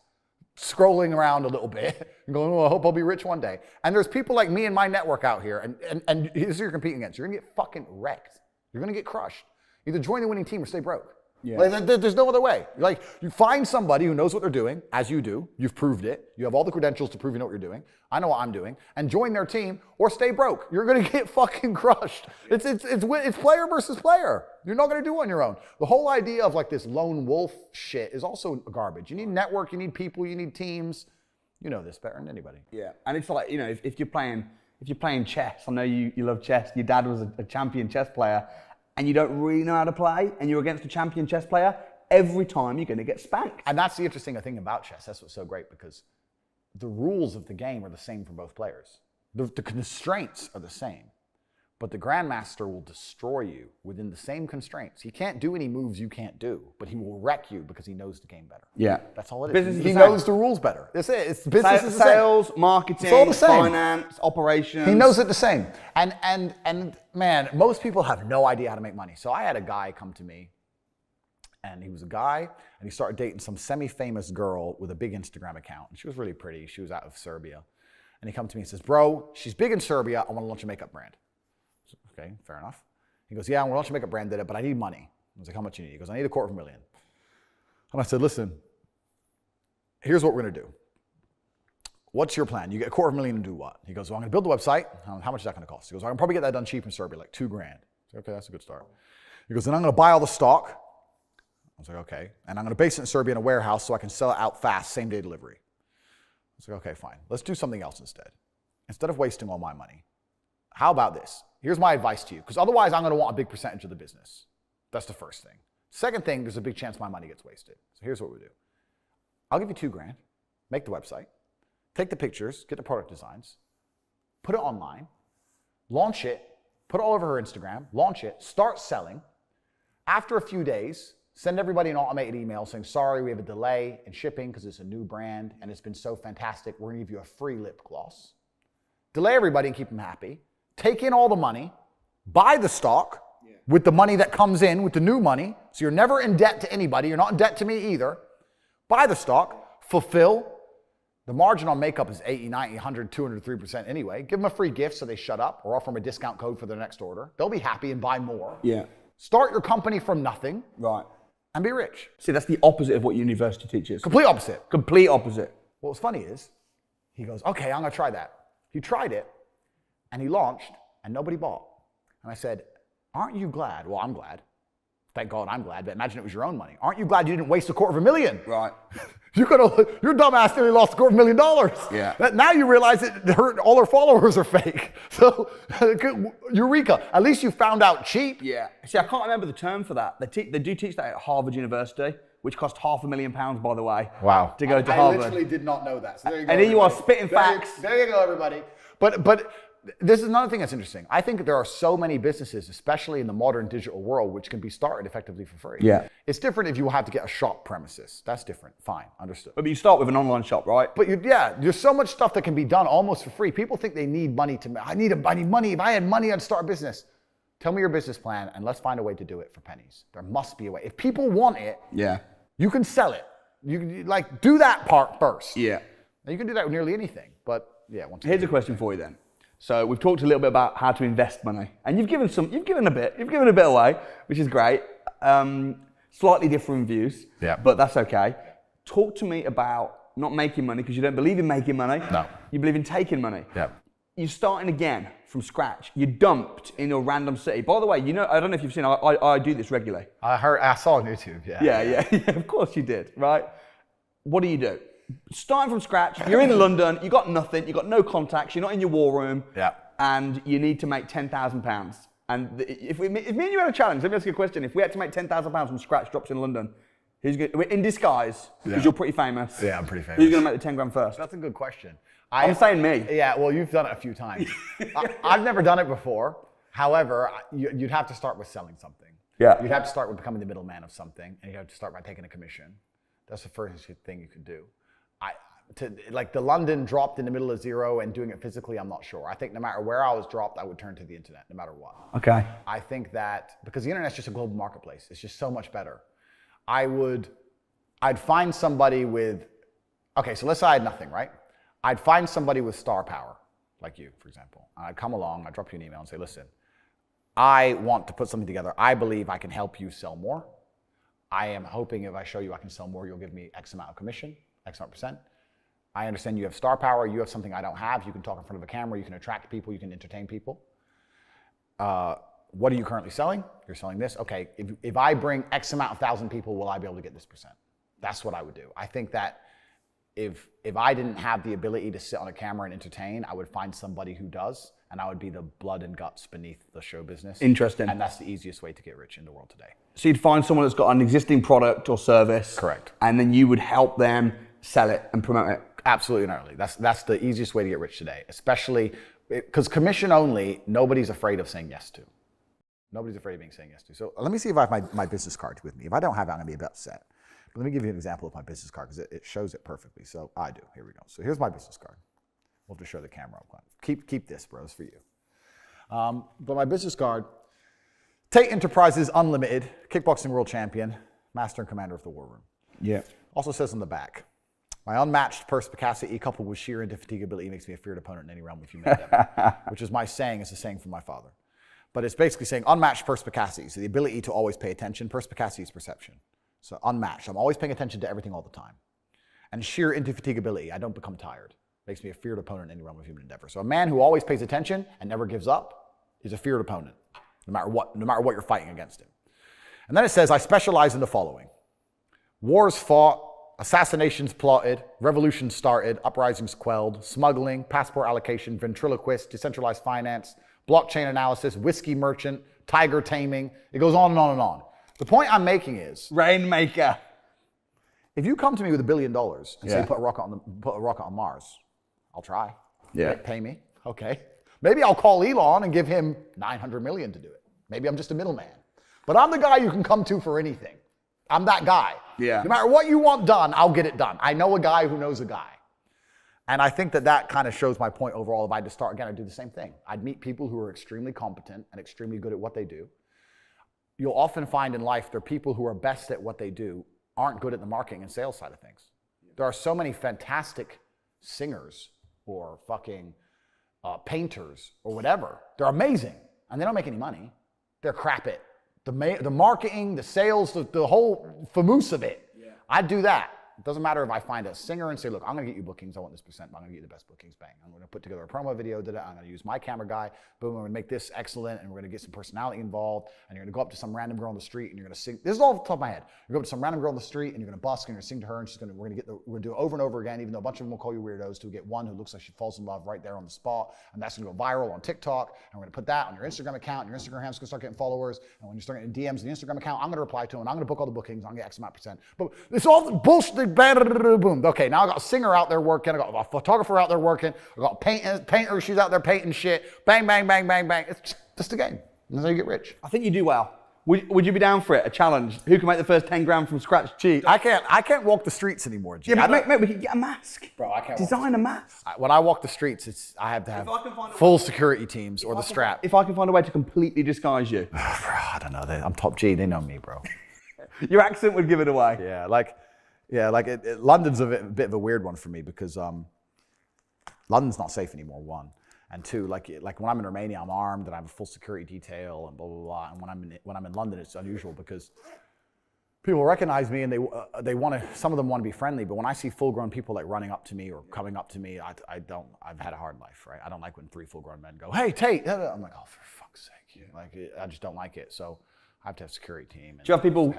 scrolling around a little bit and going, oh, I hope I'll be rich one day. And there's people like me and my network out here, and here's who you're competing against. You're gonna get fucking wrecked. You're gonna get crushed. Either join the winning team or stay broke. Yeah. Like, there's no other way. Like, you find somebody who knows what they're doing, as you do. You've proved it. You have all the credentials to prove you know what you're doing. I know what I'm doing. And join their team or stay broke. You're gonna get fucking crushed. It's player versus player. You're not gonna do it on your own. The whole idea of like this lone wolf shit is also garbage. You need network, you need people, you need teams. You know this better than anybody. Yeah, and it's like, you know, if you're playing chess, I know you love chess. Your dad was a champion chess player, and you don't really know how to play, and you're against a champion chess player, every time you're going to get spanked. And that's the interesting thing about chess. That's what's so great, because the rules of the game are the same for both players. The constraints are the same, but the grandmaster will destroy you within the same constraints. He can't do any moves you can't do, but he will wreck you because he knows the game better. Yeah. That's all it is. Business is He the knows same. the rules better. That's it. It's business is the same. Sales, marketing, It's all the same. finance, operations. He knows it the same. And man, most people have no idea how to make money. So I had a guy come to me, and he was a guy, and he started dating some semi-famous girl with a big Instagram account. And she was really pretty. She was out of Serbia. And he comes to me and says, bro, she's big in Serbia. I want to launch a makeup brand. So, okay, fair enough. He goes, yeah, I want to launch a makeup brand, but I need money. I was like, how much do you need? He goes, I need $250,000. And I said, listen, here's what we're going to do. What's your plan? You get $250,000 and do what? He goes, well, I'm going to build the website. How much is that going to cost? He goes, I can probably get that done cheap in Serbia, like $2,000. I said, okay, that's a good start. He goes, then I'm going to buy all the stock. I was like, okay. And I'm going to base it in Serbia in a warehouse so I can sell it out fast, same day delivery. I was like, okay, fine. Let's do something else instead. Instead of wasting all my money, how about this? Here's my advice to you, because otherwise I'm going to want a big percentage of the business. That's the first thing. Second thing, there's a big chance my money gets wasted. So here's what we do. I'll give you $2,000, make the website, take the pictures, get the product designs, put it online, launch it, put it all over her Instagram, launch it, start selling. After a few days, send everybody an automated email saying, sorry, we have a delay in shipping because it's a new brand and it's been so fantastic. We're going to give you a free lip gloss. Delay everybody and keep them happy. Take in all the money, buy the stock with the money that comes in, with the new money. So you're never in debt to anybody. You're not in debt to me either. Buy the stock, fulfill. The margin on makeup is 80, 90, 100, 203% anyway. Give them a free gift so they shut up, or offer them a discount code for their next order. They'll be happy and buy more. Yeah. Start your company from nothing. Right. And be rich. See, that's the opposite of what university teaches. Complete opposite. Complete opposite. What's funny is, he goes, okay, I'm going to try that. He tried it, and he launched, and nobody bought. And I said, aren't you glad? Well, I'm glad. Thank God I'm glad, but imagine it was your own money. Aren't you glad you didn't waste $250,000? Right. Your dumbass nearly lost $250,000. Yeah. Now you realize that all her followers are fake. So, eureka. At least you found out cheap. Yeah. See, I can't remember the term for that. They do teach that at Harvard University, which cost £500,000, by the way. Wow. To go to I Harvard. I literally did not know that. So there you go. And here you are everybody. spitting facts. There you go, everybody. But this is another thing that's interesting. I think there are so many businesses, especially in the modern digital world, which can be started effectively for free. Yeah. It's different if you have to get a shop premises. That's different. Fine, understood. But you start with an online shop, right? But there's so much stuff that can be done almost for free. People think they need money I need money. If I had money, I'd start a business. Tell me your business plan and let's find a way to do it for pennies. There must be a way. If people want it, you can sell it. You do that part first. Yeah. Now you can do that with nearly anything. But yeah, here's a question for you then. So we've talked a little bit about how to invest money, and you've given a bit away, which is great. Slightly different views, but that's okay. Talk to me about not making money because you don't believe in making money. No. You believe in taking money. Yeah. You're starting again from scratch. You're dumped in a random city. By the way, I don't know if you've seen, I do this regularly. I saw on YouTube, Yeah, of course you did, right? What do? Starting from scratch, you're in London, you got nothing, you got no contacts, you're not in your war room, and you need to make £10,000. And if me and you had a challenge, let me ask you a question. If we had to make £10,000 from scratch, drops in London, in disguise, because you're pretty famous. Yeah, I'm pretty famous. Who's going to make the 10 grand first? That's a good question. I'm saying me. Yeah, well, you've done it a few times. I've never done it before. However, you'd have to start with selling something. Yeah. You'd have to start with becoming the middleman of something, and you'd have to start by taking a commission. That's the first thing you could do. The London dropped in the middle of zero and doing it physically, I'm not sure. I think no matter where I was dropped, I would turn to the internet, no matter what. Okay. I think that because the internet's just a global marketplace, it's just so much better. I'd find somebody with, so let's say I had nothing, right? I'd find somebody with star power, like you, for example. And I'd come along, I'd drop you an email and say, listen, I want to put something together. I believe I can help you sell more. I am hoping if I show you I can sell more, you'll give me X amount of commission, X amount percent. I understand you have star power, you have something I don't have. You can talk in front of a camera, you can attract people, you can entertain people. What are you currently selling? You're selling this. Okay, if I bring X amount of 1,000 people, will I be able to get this percent? That's what I would do. I think that if I didn't have the ability to sit on a camera and entertain, I would find somebody who does, and I would be the blood and guts beneath the show business. Interesting. And that's the easiest way to get rich in the world today. So you'd find someone that's got an existing product or service. Correct. And then you would help them sell it and promote it. Absolutely and utterly. That's the easiest way to get rich today, especially because commission only, nobody's afraid of saying yes to. Nobody's afraid of being saying yes to. So let me see if I have my business card with me. If I don't have it, I'm going to be a bit upset. But let me give you an example of my business card because it shows it perfectly. So I do. Here we go. So here's my business card. We'll just show the camera up. Keep this, bros, for you. But my business card, Tate Enterprises Unlimited, kickboxing world champion, master and commander of the war room. Yeah. Also says on the back, my unmatched perspicacity coupled with sheer indefatigability makes me a feared opponent in any realm of human endeavor, which is my saying. It's a saying from my father. But it's basically saying unmatched perspicacity, so the ability to always pay attention. Perspicacity is perception. So unmatched. I'm always paying attention to everything all the time. And sheer indefatigability, I don't become tired. Makes me a feared opponent in any realm of human endeavor. So a man who always pays attention and never gives up is a feared opponent, no matter what you're fighting against him. And then it says, I specialize in the following. Wars fought, assassinations plotted, revolutions started, uprisings quelled, smuggling, passport allocation, ventriloquist, decentralized finance, blockchain analysis, whiskey merchant, tiger taming. It goes on and on and on. The point I'm making is, Rainmaker. if you come to me with $1 billion and say put a rocket on Mars, I'll try. Yeah. Pay me. Okay. Maybe I'll call Elon and give him $900 million to do it. Maybe I'm just a middleman. But I'm the guy you can come to for anything. I'm that guy. Yeah. No matter what you want done, I'll get it done. I know a guy who knows a guy. And I think that kind of shows my point overall. If I had to start again, I'd do the same thing. I'd meet people who are extremely competent and extremely good at what they do. You'll often find in life there are people who are best at what they do aren't good at the marketing and sales side of things. There are so many fantastic singers or fucking painters or whatever. They're amazing and they don't make any money. They're crap at the marketing, the sales, the whole famoose of it. Yeah. I'd do that. It doesn't matter if I find a singer and say, look, I'm gonna get you bookings, I want this percent, but I'm gonna get you the best bookings, bang. I'm gonna put together a promo video, I'm gonna use my camera guy, boom, I'm gonna make this excellent, and we're gonna get some personality involved, and you're gonna go up to some random girl on the street and you're gonna sing. This is all off the top of my head. You go up to some random girl on the street and you're gonna busk and you're gonna sing to her, and we're gonna do it over and over again, even though a bunch of them will call you weirdos, till we get one who looks like she falls in love right there on the spot, and that's gonna go viral on TikTok, and we're gonna put that on your Instagram account, and your Instagram account's gonna start getting followers, and when you start getting DMs in the Instagram account, I'm gonna reply to them, I'm gonna book all the bookings, I'm gonna get X amount percent. But it's all the bullshit, boom. Okay, now I got a singer out there working, I got a photographer out there working, I got a painter, she's out there painting shit, bang, bang, bang, bang, bang. It's just a game. That's how you get rich. I think you do well. Would you be down for it? A challenge? Who can make the first 10 grand from scratch? Gee, I can't walk the streets anymore, G. Yeah, mate, we can get a mask. Bro, I can't design a mask. When I walk the streets, I have to have full security teams or the strap. If I can find a way to completely disguise you. Bro, I don't know. I'm top G. They know me, bro. Your accent would give it away. London's a bit of a weird one for me because London's not safe anymore, one. And two, like when I'm in Romania, I'm armed and I have a full security detail and blah, blah, blah. And when I'm in London, it's unusual because people recognize me and some of them want to be friendly, but when I see full-grown people like running up to me or coming up to me, I've had a hard life, right? I don't like when 3 full-grown men go, hey, Tate. I'm like, oh, for fuck's sake. I just don't like it. So I have to have a security team. Do you have people,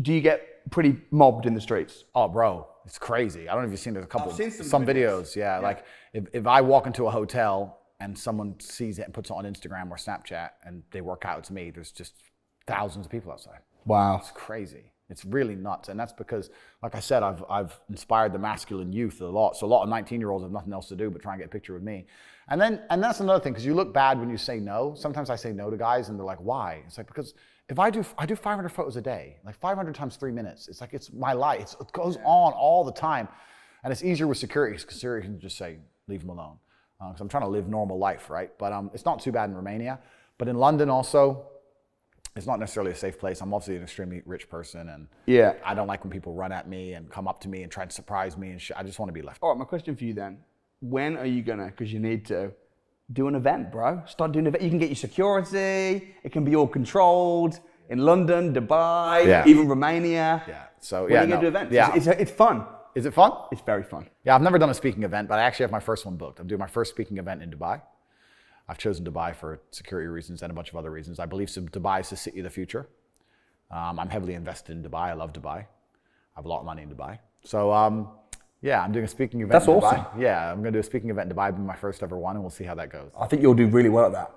do you get pretty mobbed in the streets? Oh, bro, it's crazy. I don't know if you've seen, there's a couple, some videos. Yeah, like if I walk into a hotel and someone sees it and puts it on Instagram or Snapchat and they work out to me, there's just thousands of people outside. Wow. It's crazy. It's really nuts. And that's because, like I said, I've inspired the masculine youth a lot. So a lot of 19-year-olds have nothing else to do but try and get a picture with me. And that's another thing, because you look bad when you say no. Sometimes I say no to guys and they're like, why? It's like, because if I do 500 photos a day, like 500 times 3 minutes, it's like, it's my life. It goes on all the time. And it's easier with security, because security can just say, leave them alone. Because I'm trying to live normal life, right? But it's not too bad in Romania. But in London also, it's not necessarily a safe place. I'm obviously an extremely rich person, and I don't like when people run at me and come up to me and try and surprise me and shit. I just want to be left. All right, my question for you then, when are you gonna, because you need to, do an event, bro? Start doing an event. You can get your security, it can be all controlled in London, Dubai, even Romania. Yeah, so when are you gonna do events? Yeah. It's fun. Is it fun? It's very fun. Yeah, I've never done a speaking event, but I actually have my first one booked. I'm doing my first speaking event in Dubai. I've chosen Dubai for security reasons and a bunch of other reasons. I believe Dubai is the city of the future. I'm heavily invested in Dubai. I love Dubai. I have a lot of money in Dubai. So yeah, I'm doing a speaking event in Dubai. That's awesome. Yeah, I'm gonna do a speaking event in Dubai. It'll be my first ever one, and we'll see how that goes. I think you'll do really well at that.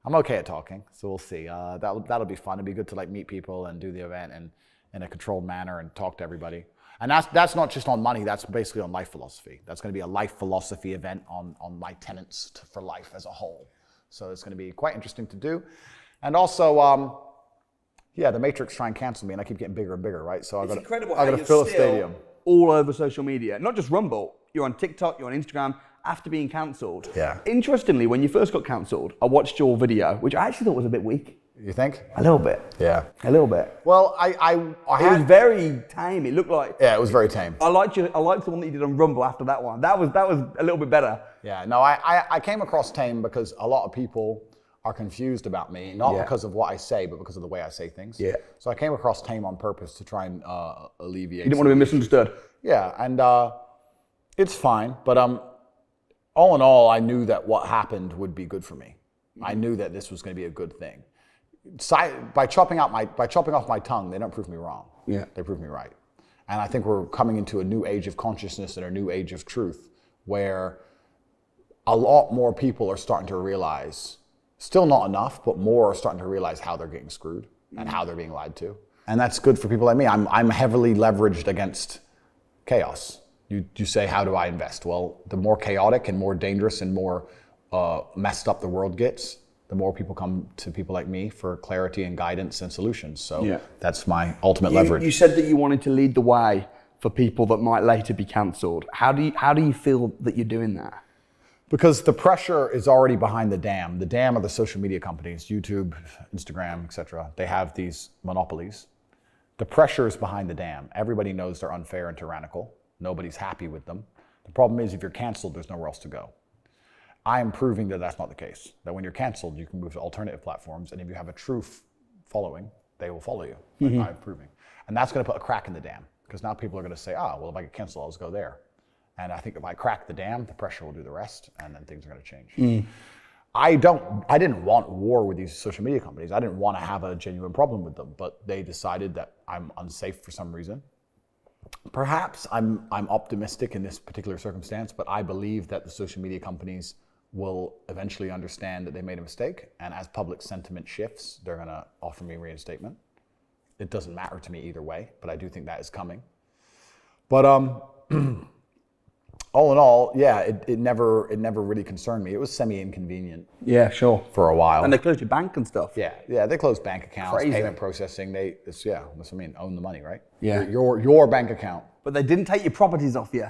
I'm okay at talking, so we'll see. That'll be fun. It'll be good to like meet people and do the event and in a controlled manner and talk to everybody. And that's not just on money, that's basically on life philosophy. That's gonna be a life philosophy event on my tenets for life as a whole. So it's gonna be quite interesting to do. And also, yeah, the Matrix try and cancel me and I keep getting bigger and bigger, right? So I gotta fill a stadium. All over social media, not just Rumble, you're on TikTok, you're on Instagram, after being cancelled. Yeah. Interestingly, when you first got cancelled, I watched your video, which I actually thought was a bit weak. You think? A little bit. Yeah. A little bit. Well, it was very tame. It looked like. Yeah, it was very tame. I liked the one that you did on Rumble after that one. That was a little bit better. Yeah. No, I came across tame because a lot of people are confused about me, not because of what I say, but because of the way I say things. Yeah. So I came across tame on purpose to try and alleviate. You didn't want to be misunderstood. Yeah, and it's fine, but all in all, I knew that what happened would be good for me. I knew that this was going to be a good thing. By chopping off my tongue, they don't prove me wrong. Yeah, they prove me right. And I think we're coming into a new age of consciousness and a new age of truth, where a lot more people are starting to realize, still not enough, but more are starting to realize how they're getting screwed and how they're being lied to. And that's good for people like me. I'm heavily leveraged against chaos. You say, how do I invest? Well, the more chaotic and more dangerous and more messed up the world gets, the more people come to people like me for clarity and guidance and solutions. So that's my ultimate leverage. You said that you wanted to lead the way for people that might later be cancelled. How do you feel that you're doing that? Because the pressure is already behind the dam. The dam are the social media companies, YouTube, Instagram, etc. They have these monopolies. The pressure is behind the dam. Everybody knows they're unfair and tyrannical. Nobody's happy with them. The problem is if you're canceled, there's nowhere else to go. I am proving that that's not the case. That when you're canceled, you can move to alternative platforms, and if you have a true following, they will follow you. I'm proving. And that's gonna put a crack in the dam. Because now people are going to say, oh, well, if I get canceled, I'll just go there. And I think if I crack the dam, the pressure will do the rest, and then things are going to change. I didn't want war with these social media companies. I didn't want to have a genuine problem with them, but they decided that I'm unsafe for some reason. Perhaps I'm optimistic in this particular circumstance, but I believe that the social media companies will eventually understand that they made a mistake, and as public sentiment shifts, they're going to offer me reinstatement. It doesn't matter to me either way, but I do think that is coming. But all in all, yeah, it never really concerned me. It was semi-inconvenient. Yeah, sure. For a while. And they closed your bank and stuff. Yeah, they closed bank accounts, Crazy. payment processing. That's what I mean, own the money, right? Yeah. Your bank account. But they didn't take your properties off you.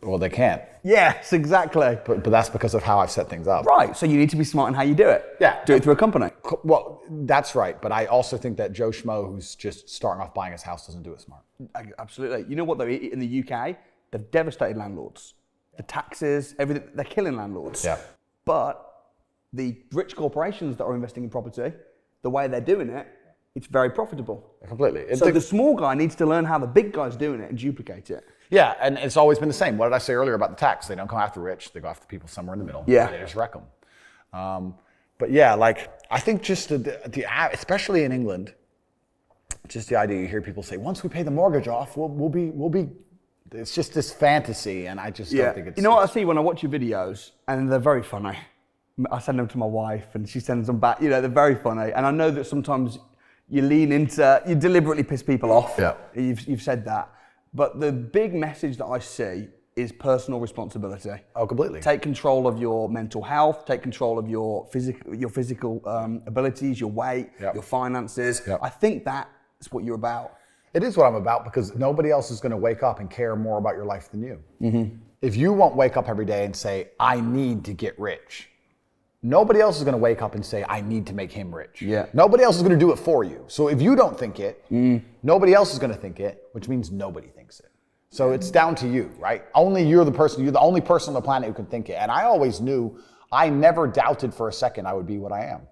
Well, they can't. Yes, exactly. But that's because of how I've set things up. Right, so you need to be smart in how you do it. Yeah. Do it through a company. Well, that's right. But I also think that Joe Schmo, who's just starting off buying his house, doesn't do it smart. Absolutely. You know what, though, in the UK, they've devastated landlords. The taxes, everything, they're killing landlords. Yeah. But the rich corporations that are investing in property, the way they're doing it, it's very profitable. Completely. So the small guy needs to learn how the big guy's doing it and duplicate it. Yeah, and it's always been the same. What did I say earlier about the tax? They don't go after rich, they go after people somewhere in the middle. Yeah. They just wreck them. But yeah, like, I think just the especially in England, just the idea you hear people say, once we pay the mortgage off, we'll be, it's just this fantasy, and I just don't think it's... You know what I see when I watch your videos, and they're very funny. I send them to my wife, and she sends them back. They're very funny, and I know that sometimes you deliberately piss people off. Yeah. You've said that. But the big message that I see is personal responsibility. Oh, completely. Take control of your mental health, take control of your physical abilities, your weight, your finances. Yep. I think that's what you're about. It is what I'm about, because nobody else is going to wake up and care more about your life than you. Mm-hmm. If you won't wake up every day and say, I need to get rich, nobody else is going to wake up and say, I need to make him rich. Yeah. Nobody else is going to do it for you. So if you don't think it, nobody else is going to think it, which means nobody thinks it. So it's down to you, right? Only you're the only person on the planet who can think it. And I always knew, I never doubted for a second I would be what I am.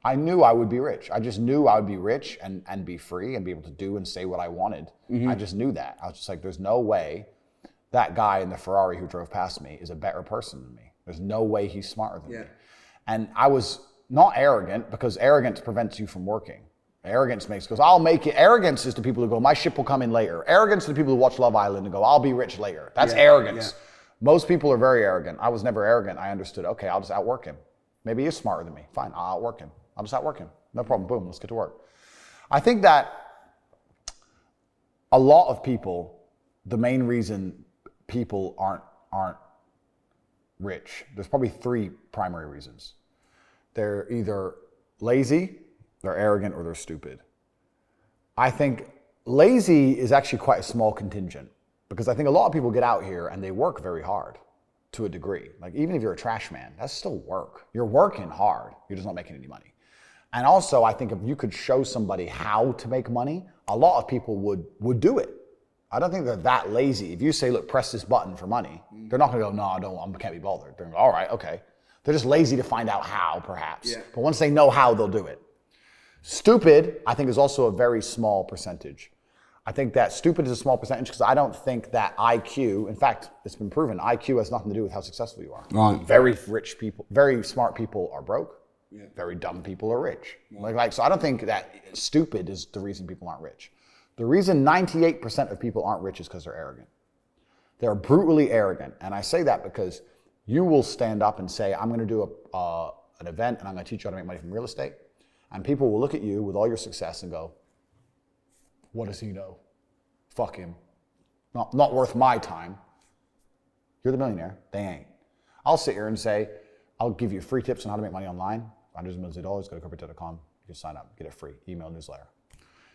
I knew I would be rich. I just knew I would be rich and be free and be able to do and say what I wanted. Mm-hmm. I just knew that. I was just like, there's no way that guy in the Ferrari who drove past me is a better person than me. There's no way he's smarter than me. And I was not arrogant, because arrogance prevents you from working. Arrogance goes, I'll make it. Arrogance is to people who go, my ship will come in later. Arrogance to the people who watch Love Island and go, I'll be rich later. That's arrogance. Yeah. Most people are very arrogant. I was never arrogant. I understood, okay, I'll just outwork him. Maybe he's smarter than me. Fine, I'll outwork him. I'll just outwork him. No problem. Boom, let's get to work. I think that a lot of people, the main reason people aren't rich, there's probably three primary reasons. They're either lazy, they're arrogant, or they're stupid. I think lazy is actually quite a small contingent, because I think a lot of people get out here and they work very hard to a degree. Like, even if you're a trash man, that's still work. You're working hard, you're just not making any money. And also, I think if you could show somebody how to make money, a lot of people would do it. I don't think they're that lazy. If you say, look, press this button for money, they're not gonna go, no, I can't be bothered. They're gonna go, all right, okay. They're just lazy to find out how, perhaps. Yeah. But once they know how, they'll do it. Stupid, I think, is also a very small percentage. I think that stupid is a small percentage, because I don't think that IQ, in fact, it's been proven, IQ has nothing to do with how successful you are. Right. Very rich people, very smart people are broke. Yeah. Very dumb people are rich. Yeah. So I don't think that stupid is the reason people aren't rich. The reason 98% of people aren't rich is because they're arrogant. They're brutally arrogant. And I say that because you will stand up and say, I'm going to do an event and I'm going to teach you how to make money from real estate. And people will look at you with all your success and go, what does he know? Fuck him. Not worth my time. You're the millionaire. They ain't. I'll sit here and say, I'll give you free tips on how to make money online. Hundreds of millions of dollars, go to corporate.com. You can sign up, get it free. Email newsletter.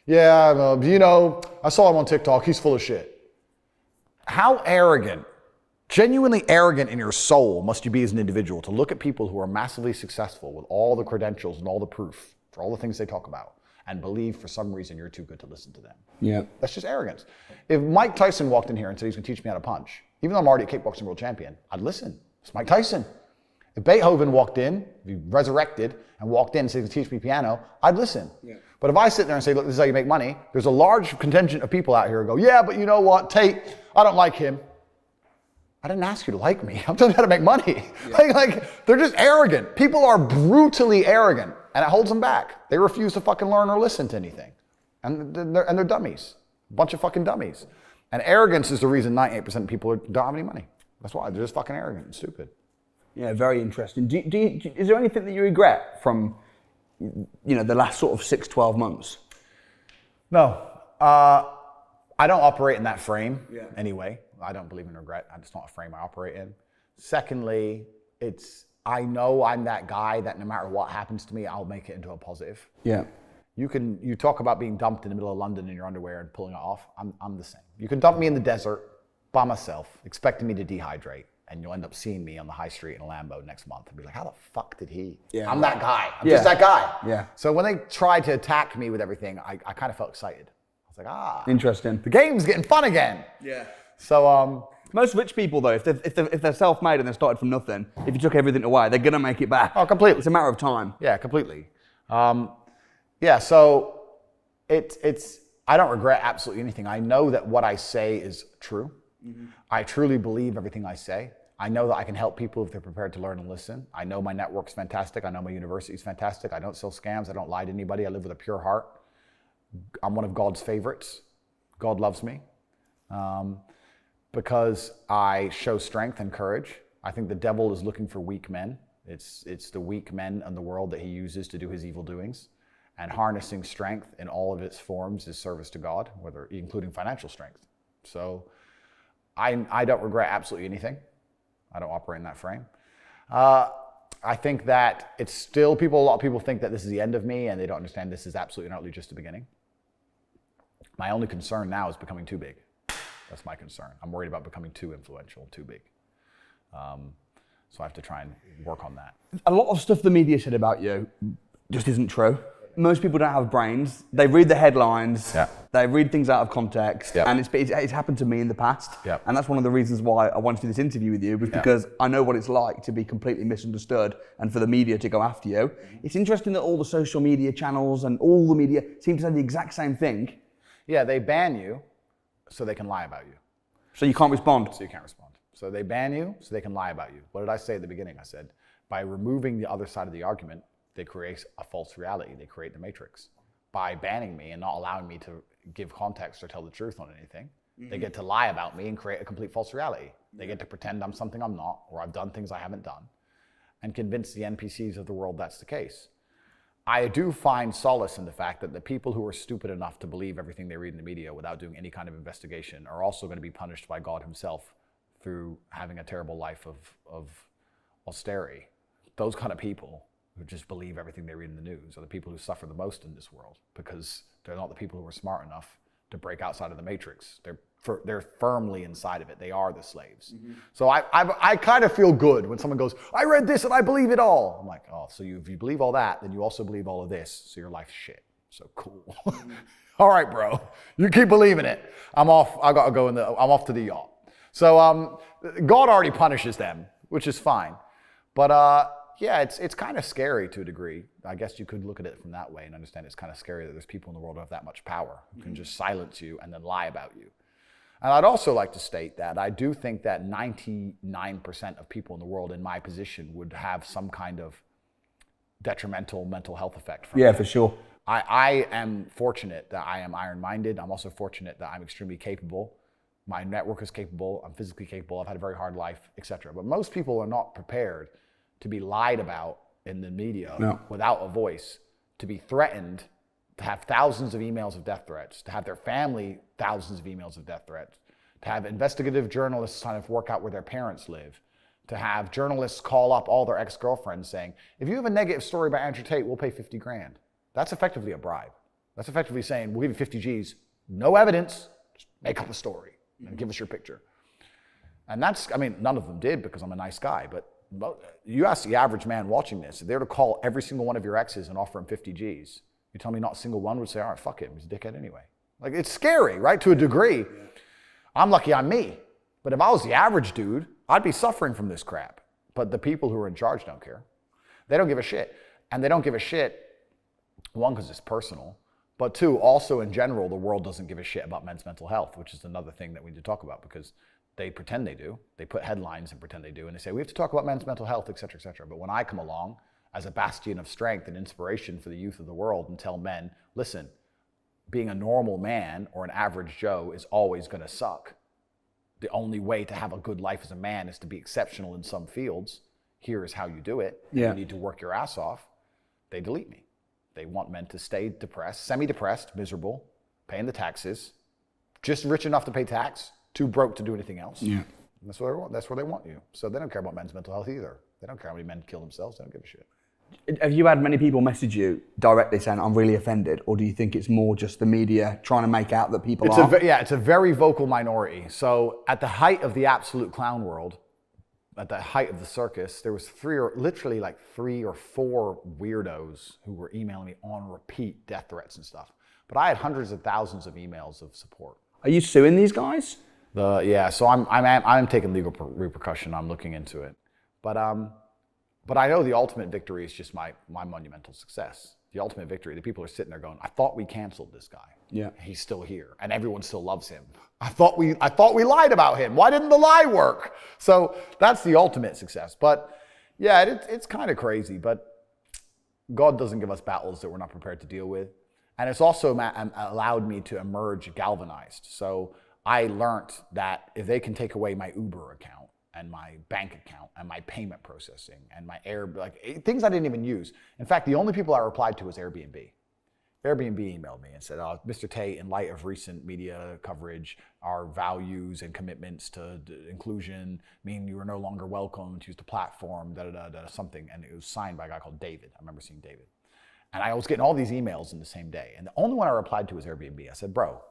Yeah, I saw him on TikTok. He's full of shit. How arrogant, genuinely arrogant in your soul must you be as an individual to look at people who are massively successful with all the credentials and all the proof for all the things they talk about and believe for some reason you're too good to listen to them. Yeah. That's just arrogance. If Mike Tyson walked in here and said he's going to teach me how to punch, even though I'm already a kickboxing world champion, I'd listen. It's Mike Tyson. If Beethoven walked in, if he resurrected and walked in and said, teach me piano, I'd listen. Yeah. But if I sit there and say, look, this is how you make money, there's a large contingent of people out here who go, yeah, but you know what, Tate, I don't like him. I didn't ask you to like me. I'm telling you how to make money. Yeah. Like, they're just arrogant. People are brutally arrogant, and it holds them back. They refuse to fucking learn or listen to anything. And they're dummies. A bunch of fucking dummies. And arrogance is the reason 98% of people don't have any money. That's why. They're just fucking arrogant and stupid. Yeah, very interesting. Is there anything that you regret from, the last sort of 6-12 months? No. I don't operate in that frame anyway. I don't believe in regret. It's not a frame I operate in. Secondly, I know I'm that guy that no matter what happens to me, I'll make it into a positive. Yeah. You talk about being dumped in the middle of London in your underwear and pulling it off. I'm the same. You can dump me in the desert by myself, expecting me to dehydrate, and you'll end up seeing me on the high street in a Lambo next month and be like, how the fuck did he? Yeah. I'm that guy. I'm just that guy. Yeah. So when they tried to attack me with everything, I kind of felt excited. I was like, interesting. The game's getting fun again. Yeah. So most rich people though, if they're self-made and they started from nothing, if you took everything away, they're gonna make it back. Oh, completely. It's a matter of time. Yeah, completely. So I don't regret absolutely anything. I know that what I say is true. Mm-hmm. I truly believe everything I say. I know that I can help people if they're prepared to learn and listen. I know my network's fantastic. I know my university's fantastic. I don't sell scams. I don't lie to anybody. I live with a pure heart. I'm one of God's favorites. God loves me. Because I show strength and courage. I think the devil is looking for weak men. It's the weak men in the world that he uses to do his evil doings. And harnessing strength in all of its forms is service to God, including financial strength. So I don't regret absolutely anything. I don't operate in that frame. I think that it's still a lot of people think that this is the end of me, and they don't understand this is absolutely not just the beginning. My only concern now is becoming too big. That's my concern. I'm worried about becoming too influential, too big. So I have to try and work on that. A lot of stuff the media said about you just isn't true. Most people don't have brains. They read the headlines. Yeah. They read things out of context. Yeah. And it's happened to me in the past. Yeah. And that's one of the reasons why I wanted to do this interview with you, was because I know what it's like to be completely misunderstood and for the media to go after you. It's interesting that all the social media channels and all the media seem to say the exact same thing. Yeah, they ban you so they can lie about you. So you can't respond. So you can't respond. So they ban you so they can lie about you. What did I say at the beginning? I said, by removing the other side of the argument, they create a false reality. They create the matrix. By banning me and not allowing me to give context or tell the truth on anything, they get to lie about me and create a complete false reality. They get to pretend I'm something I'm not, or I've done things I haven't done, and convince the NPCs of the world that's the case. I do find solace in the fact that the people who are stupid enough to believe everything they read in the media without doing any kind of investigation are also going to be punished by God himself through having a terrible life of austerity. Those kind of people who just believe everything they read in the news are the people who suffer the most in this world, because they're not the people who are smart enough to break outside of the matrix. They're firmly inside of it. They are the slaves. Mm-hmm. So I kind of feel good when someone goes, I read this and I believe it all. I'm like, oh, so if you believe all that, then you also believe all of this, so your life's shit. So cool. Mm-hmm. All right, bro, you keep believing it. I'm off. I'm off to the yacht. So God already punishes them, which is fine. But yeah, it's kind of scary to a degree. I guess you could look at it from that way and understand it's kind of scary that there's people in the world who have that much power, who can just silence you and then lie about you. And I'd also like to state that I do think that 99% of people in the world in my position would have some kind of detrimental mental health effect from it. For sure. I am fortunate that I am iron-minded. I'm also fortunate that I'm extremely capable. My network is capable. I'm physically capable. I've had a very hard life, etc. But most people are not prepared to be lied about in the media without a voice, to be threatened, to have thousands of emails of death threats, to have their family thousands of emails of death threats, to have investigative journalists trying to work out where their parents live, to have journalists call up all their ex-girlfriends saying, if you have a negative story about Andrew Tate, we'll pay 50 grand. That's effectively a bribe. That's effectively saying, we'll give you 50 G's, no evidence, just make up a story and give us your picture. And none of them did because I'm a nice guy, but you ask the average man watching this, if they were to call every single one of your exes and offer him 50 G's, you tell me not a single one would say, all right, fuck him, he's a dickhead anyway. Like, it's scary, right, to a degree. I'm lucky I'm me. But if I was the average dude, I'd be suffering from this crap. But the people who are in charge don't care. They don't give a shit. And they don't give a shit, one, because it's personal, But two, also in general, the world doesn't give a shit about men's mental health, which is another thing that we need to talk about, because they pretend they do. They put headlines and pretend they do, and they say, we have to talk about men's mental health, et cetera, et cetera. But when I come along as a bastion of strength and inspiration for the youth of the world and tell men, listen, being a normal man or an average Joe is always going to suck. The only way to have a good life as a man is to be exceptional in some fields. Here is how you do it. Yeah. You need to work your ass off. They delete me. They want men to stay depressed, semi-depressed, miserable, paying the taxes, just rich enough to pay tax, too broke to do anything else. Yeah. And that's where they want you. So they don't care about men's mental health either. They don't care how many men kill themselves. They don't give a shit. Have you had many people message you directly saying, I'm really offended? Or do you think it's more just the media trying to make out that people are? It's a very vocal minority. So at the height of the absolute clown world, at the height of the circus, there was three or four weirdos who were emailing me on repeat death threats and stuff. But I had hundreds of thousands of emails of support. Are you suing these guys? So I'm taking legal repercussion. I'm looking into it. But I know the ultimate victory is just my monumental success. The ultimate victory, the people are sitting there going, I thought we canceled this guy. Yeah. He's still here and everyone still loves him. I thought we lied about him. Why didn't the lie work? So that's the ultimate success. But yeah, it's kind of crazy, but God doesn't give us battles that we're not prepared to deal with. And it's also allowed me to emerge galvanized. So I learned that if they can take away my Uber account and my bank account and my payment processing and my things I didn't even use. In fact, the only people I replied to was Airbnb. Airbnb emailed me and said, Mr. Tate, in light of recent media coverage, our values and commitments to inclusion mean you are no longer welcome to use the platform, something. And it was signed by a guy called David. I remember seeing David. And I was getting all these emails in the same day. And the only one I replied to was Airbnb. I said, bro,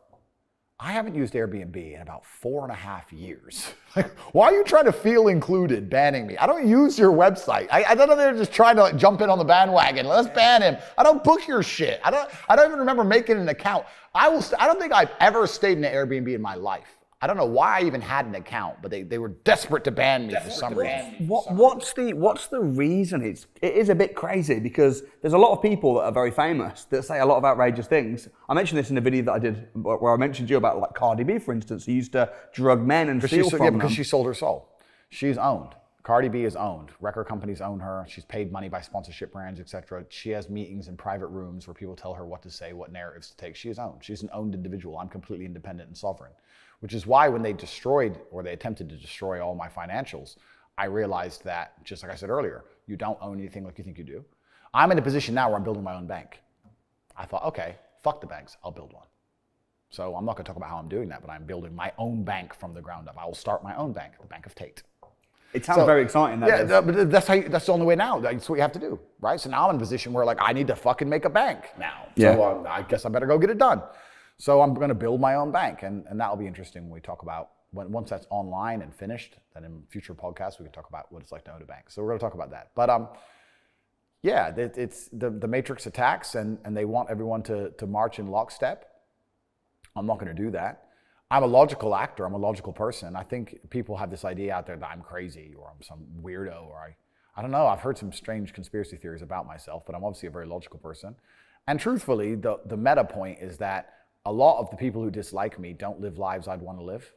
I haven't used Airbnb in about 4.5 years. Like, why are you trying to feel included, banning me? I don't use your website. I don't know, they're just trying to jump in on the bandwagon. Let's ban him. I don't book your shit. I don't even remember making an account. I don't think I've ever stayed in an Airbnb in my life. I don't know why I even had an account, but they were desperate to ban me for some reason. What's the reason? It is a bit crazy because there's a lot of people that are very famous that say a lot of outrageous things. I mentioned this in a video that I did where I mentioned you about like Cardi B, for instance, who used to drug men and steal from them. Because she sold her soul. She's owned. Cardi B is owned. Record companies own her. She's paid money by sponsorship brands, etc. She has meetings in private rooms where people tell her what to say, what narratives to take. She is owned. She's an owned individual. I'm completely independent and sovereign. Which is why when they attempted to destroy all my financials, I realized that, just like I said earlier, you don't own anything like you think you do. I'm in a position now where I'm building my own bank. I thought, okay, fuck the banks, I'll build one. So I'm not gonna talk about how I'm doing that, but I'm building my own bank from the ground up. I will start my own bank, the Bank of Tate. It sounds very exciting. But that's the only way now. That's what you have to do, right? So now I'm in a position where I need to fucking make a bank now. Yeah. So I guess I better go get it done. So I'm going to build my own bank, and that'll be interesting when we talk about once that's online and finished. Then in future podcasts we can talk about what it's like to own a bank. So we're going to talk about that. But yeah, it's the Matrix attacks, and they want everyone to march in lockstep. I'm not going to do that. I'm a logical actor. I'm a logical person. I think people have this idea out there that I'm crazy or I'm some weirdo or I don't know. I've heard some strange conspiracy theories about myself, but I'm obviously a very logical person. And truthfully, the meta point is that a lot of the people who dislike me don't live lives I'd want to live.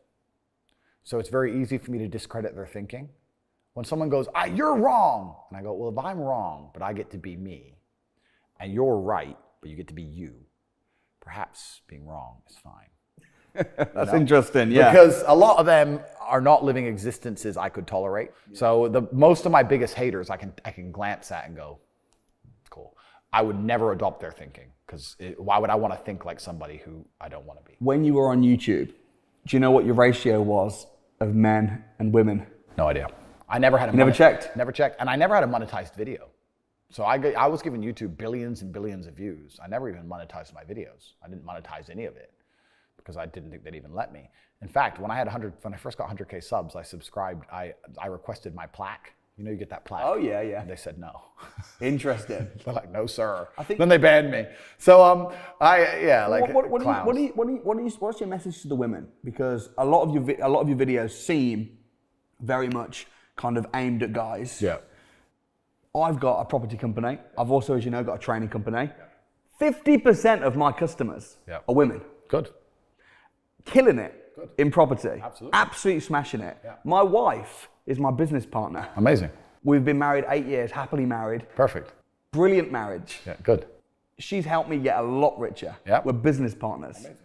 So it's very easy for me to discredit their thinking. When someone goes, you're wrong. And I go, well, if I'm wrong, but I get to be me, and you're right, but you get to be you, perhaps being wrong is fine. That's interesting, yeah. Because a lot of them are not living existences I could tolerate. Yeah. So most of my biggest haters I can glance at and go, cool. I would never adopt their thinking, because why would I want to think like somebody who I don't want to be? When you were on YouTube, do you know what your ratio was of men and women? No idea. I never had a never checked? Never checked. And I never had a monetized video. So I was giving YouTube billions and billions of views. I never even monetized my videos. I didn't monetize any of it because I didn't think they'd even let me. In fact, when I first got 100K subs, I subscribed, I requested my plaque. You know, you get that plaque. Oh, yeah, yeah. And they said no. Interesting. They're like, no, sir. Then they banned me. So, what's your message to the women? Because a lot of your videos seem very much kind of aimed at guys. Yeah. I've got a property company. I've also, as you know, got a training company. 50% of my customers are women. Good. Killing it in property. Absolutely. Absolutely smashing it. Yeah. My wife is my business partner. Amazing. We've been married 8 years, happily married. Perfect. Brilliant marriage. Yeah, good. She's helped me get a lot richer. Yeah. We're business partners. Amazing.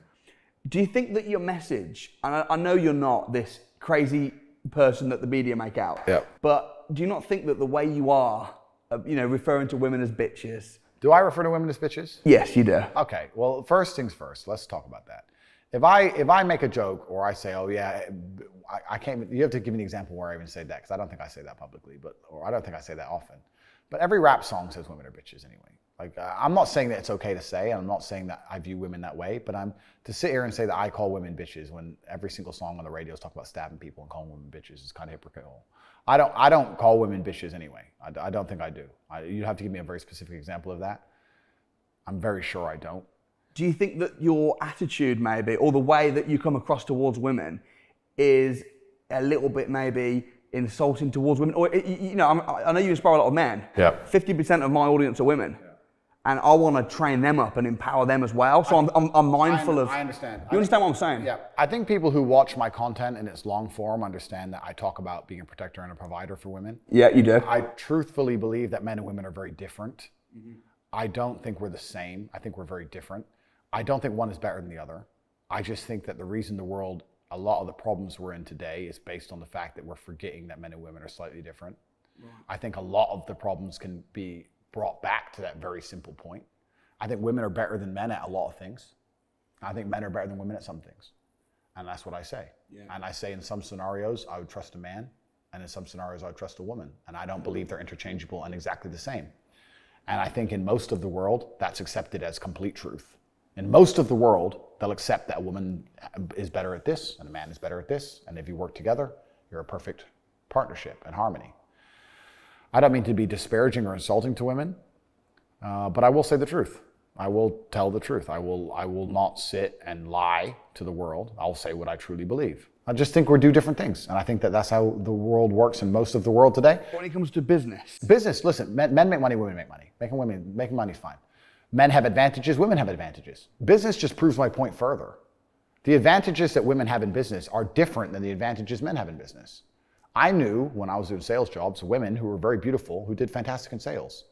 Do you think that your message, and I know you're not this crazy person that the media make out, but do you not think that the way you are, referring to women as bitches? Do I refer to women as bitches? Yes, you do. Okay, well, first things first, let's talk about that. If I make a joke or I say, oh yeah, I can't, you have to give me an example where I even say that, because I don't think I say that publicly, or I don't think I say that often. But every rap song says women are bitches anyway. Like, I'm not saying that it's okay to say, and I'm not saying that I view women that way, but to sit here and say that I call women bitches when every single song on the radio is talking about stabbing people and calling women bitches is kind of hypocritical. I don't call women bitches anyway. I don't think I do. You'd have to give me a very specific example of that. I'm very sure I don't. Do you think that your attitude maybe, or the way that you come across towards women is a little bit maybe insulting towards women? Or, I know you inspire a lot of men. Yeah. 50% of my audience are women. And I want to train them up and empower them as well. So I'm mindful of... I understand. You understand what I'm saying? Yeah. I think people who watch my content in its long form understand that I talk about being a protector and a provider for women. Yeah, you do. I truthfully believe that men and women are very different. I don't think we're the same. I think we're very different. I don't think one is better than the other. I just think that the reason the world, a lot of the problems we're in today is based on the fact that we're forgetting that men and women are slightly different. Right. I think a lot of the problems can be brought back to that very simple point. I think women are better than men at a lot of things. I think men are better than women at some things. And that's what I say. Yeah. And I say in some scenarios, I would trust a man, and in some scenarios, I would trust a woman. And I don't believe they're interchangeable and exactly the same. And I think in most of the world, that's accepted as complete truth. In most of the world, they'll accept that a woman is better at this and a man is better at this. And if you work together, you're a perfect partnership and harmony. I don't mean to be disparaging or insulting to women, but I will say the truth. I will tell the truth. I will not sit and lie to the world. I'll say what I truly believe. I just think we do different things. And I think that that's how the world works in most of the world today. When it comes to business. Business, listen, men make money, women make money. Making money is fine. Men have advantages, women have advantages. Business just proves my point further. The advantages that women have in business are different than the advantages men have in business. I knew when I was doing sales jobs, women who were very beautiful, who did fantastic in sales.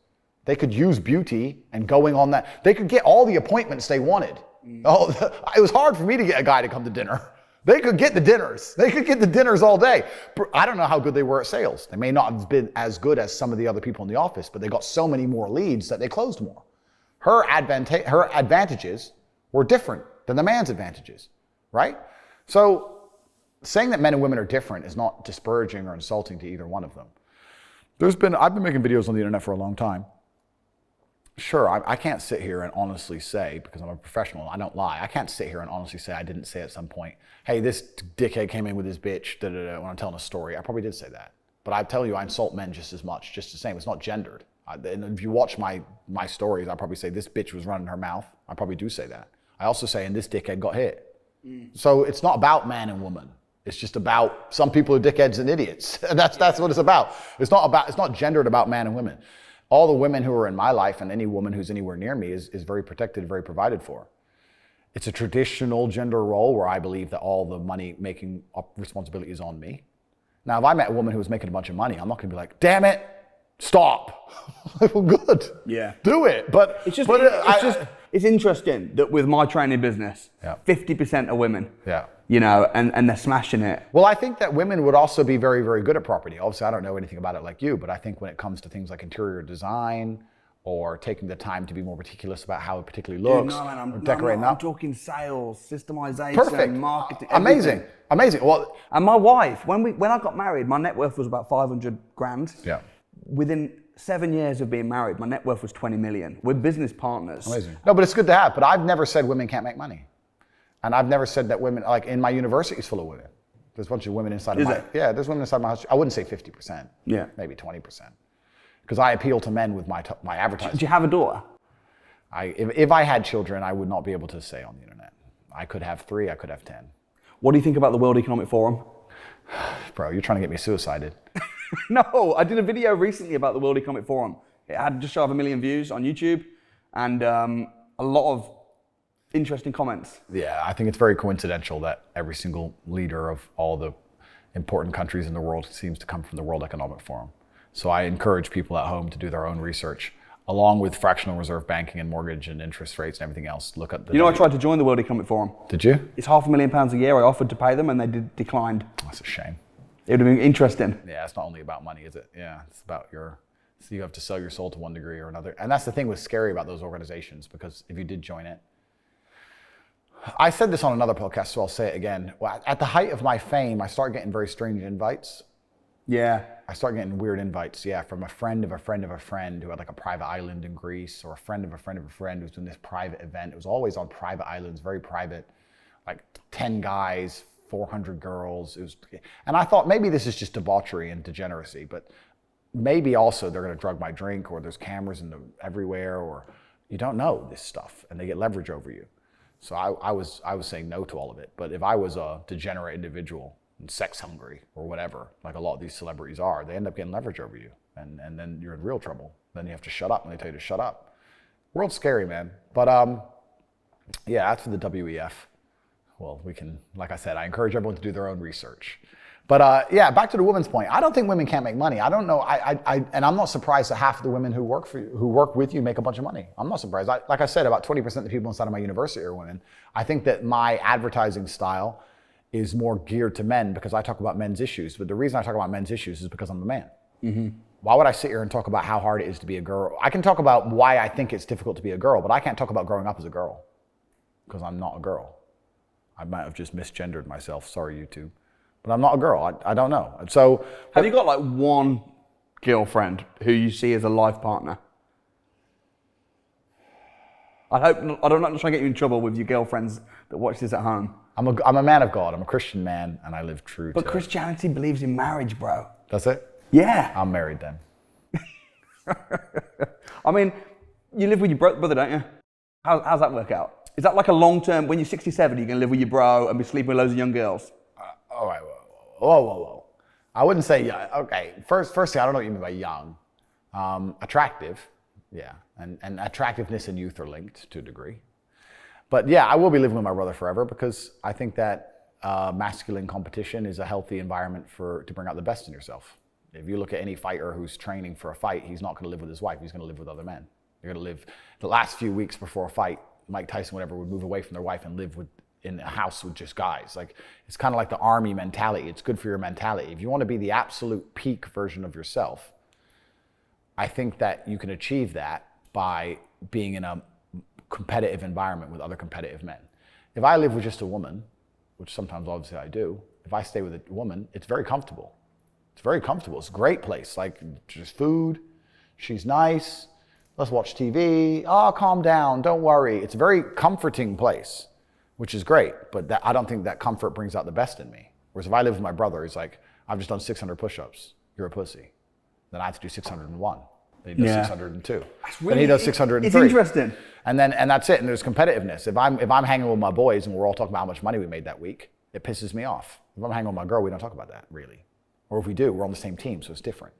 They could use beauty and going on that. They could get all the appointments they wanted. Oh, it was hard for me to get a guy to come to dinner. They could get the dinners. They could get the dinners all day. I don't know how good they were at sales. They may not have been as good as some of the other people in the office, but they got so many more leads that they closed more. Her advantages were different than the man's advantages, right? So saying that men and women are different is not disparaging or insulting to either one of them. I've been making videos on the internet for a long time. Sure, I can't sit here and honestly say, because I'm a professional, I don't lie, I can't sit here and honestly say I didn't say at some point, hey, this dickhead came in with his bitch, when I'm telling a story. I probably did say that. But I tell you, I insult men just as much, just the same. It's not gendered. And if you watch my stories, I probably say this bitch was running her mouth. I probably do say that. I also say, and this dickhead got hit. So it's not about man and woman. It's just about some people are dickheads and idiots. That's what it's about. It's not gendered about man and women. All the women who are in my life and any woman who's anywhere near me is very protected, very provided for. It's a traditional gender role where I believe that all the money making responsibility is on me. Now, if I met a woman who was making a bunch of money, I'm not going to be like, damn it, stop. Well, good. Yeah. Do it. But it's interesting that with my training business, 50% are women. Yeah. You know, and they're smashing it. Well, I think that women would also be very, very good at property. Obviously, I don't know anything about it like you, but I think when it comes to things like interior design or taking the time to be more meticulous about how it particularly looks, I'm talking sales, systemization, perfect, marketing. Amazing. Well, and my wife, when I got married, my net worth was about 500 grand. Yeah. Within 7 years of being married, my net worth was 20 million. We're business partners. Amazing. No, but it's good to have. But I've never said women can't make money. And I've never said that women, like in my university is full of women. There's a bunch of women inside of my, yeah, there's women inside my house. I wouldn't say 50%. Yeah. Maybe 20%. Because I appeal to men with my advertising. Do you have a daughter? If I had children, I would not be able to say on the internet. I could have 3, I could have 10. What do you think about the World Economic Forum? Bro, you're trying to get me suicided. No, I did a video recently about the World Economic Forum. It had just shy of 1 million views on YouTube. And a lot of interesting comments. Yeah, I think it's very coincidental that every single leader of all the important countries in the world seems to come from the World Economic Forum. So I encourage people at home to do their own research, along with fractional reserve banking and mortgage and interest rates and everything else. Look at the. You know, I tried to join the World Economic Forum. Did you? It's £500,000 a year. I offered to pay them and they declined. That's a shame. It would have been interesting. Yeah, it's not only about money, is it? Yeah, it's about so you have to sell your soul to one degree or another. And that's the thing that's scary about those organizations, because if you did join it, I said this on another podcast, so I'll say it again. Well, at the height of my fame, I started getting very strange invites. Yeah. I started getting weird invites, yeah, from a friend of a friend of a friend who had like a private island in Greece, or a friend of a friend of a friend who was doing this private event. It was always on private islands, very private, like 10 guys, 400 girls. And I thought maybe this is just debauchery and degeneracy, but maybe also they're going to drug my drink, or there's cameras everywhere, or you don't know this stuff and they get leverage over you. So I was saying no to all of it. But if I was a degenerate individual and sex hungry or whatever, like a lot of these celebrities are, they end up getting leverage over you. And then you're in real trouble. Then you have to shut up when they tell you to shut up. World's scary, man. But yeah, that's for the WEF. Well, we can, like I said, I encourage everyone to do their own research. But yeah, back to the woman's point. I don't think women can't make money. I don't know. And I'm not surprised that half of the women who work with you make a bunch of money. I'm not surprised. Like I said, about 20% of the people inside of my university are women. I think that my advertising style is more geared to men because I talk about men's issues. But the reason I talk about men's issues is because I'm a man. Mm-hmm. Why would I sit here and talk about how hard it is to be a girl? I can talk about why I think it's difficult to be a girl, but I can't talk about growing up as a girl because I'm not a girl. I might have just misgendered myself. Sorry, YouTube. But I'm not a girl. I don't know. And so, have you got like one girlfriend who you see as a life partner? I'm not trying to get you in trouble with your girlfriends that watch this at home. I'm a man of God. I'm a Christian man, and I live true to. But Christianity believes in marriage, bro. Does it? Yeah. I'm married then. I mean, you live with your brother, don't you? How's that work out? Is that like a long term? When you're 67, you're gonna live with your bro and be sleeping with loads of young girls? All right. Whoa. I wouldn't say young. Okay. Firstly, I don't know what you mean by young. Attractive, yeah, and attractiveness and youth are linked to a degree. But yeah, I will be living with my brother forever because I think that masculine competition is a healthy environment to bring out the best in yourself. If you look at any fighter who's training for a fight, he's not going to live with his wife. He's going to live with other men. You're going to live the last few weeks before a fight. Mike Tyson, whatever, would move away from their wife and live in a house with just guys. Like, it's kind of like the army mentality. It's good for your mentality. If you want to be the absolute peak version of yourself, I think that you can achieve that by being in a competitive environment with other competitive men. If I live with just a woman, which sometimes obviously I do, if I stay with a woman, it's very comfortable. It's very comfortable. It's a great place. Like, just food, she's nice, let's watch TV, calm down, don't worry. It's a very comforting place, which is great, but I don't think that comfort brings out the best in me. Whereas if I live with my brother, he's like, I've just done 600 push-ups, you're a pussy. Then I have to do 601. Then he does 602. Then he does 603. It's interesting. And that's it. And there's competitiveness. If I'm hanging with my boys and we're all talking about how much money we made that week, it pisses me off. If I'm hanging with my girl, we don't talk about that really. Or if we do, we're on the same team, so it's different.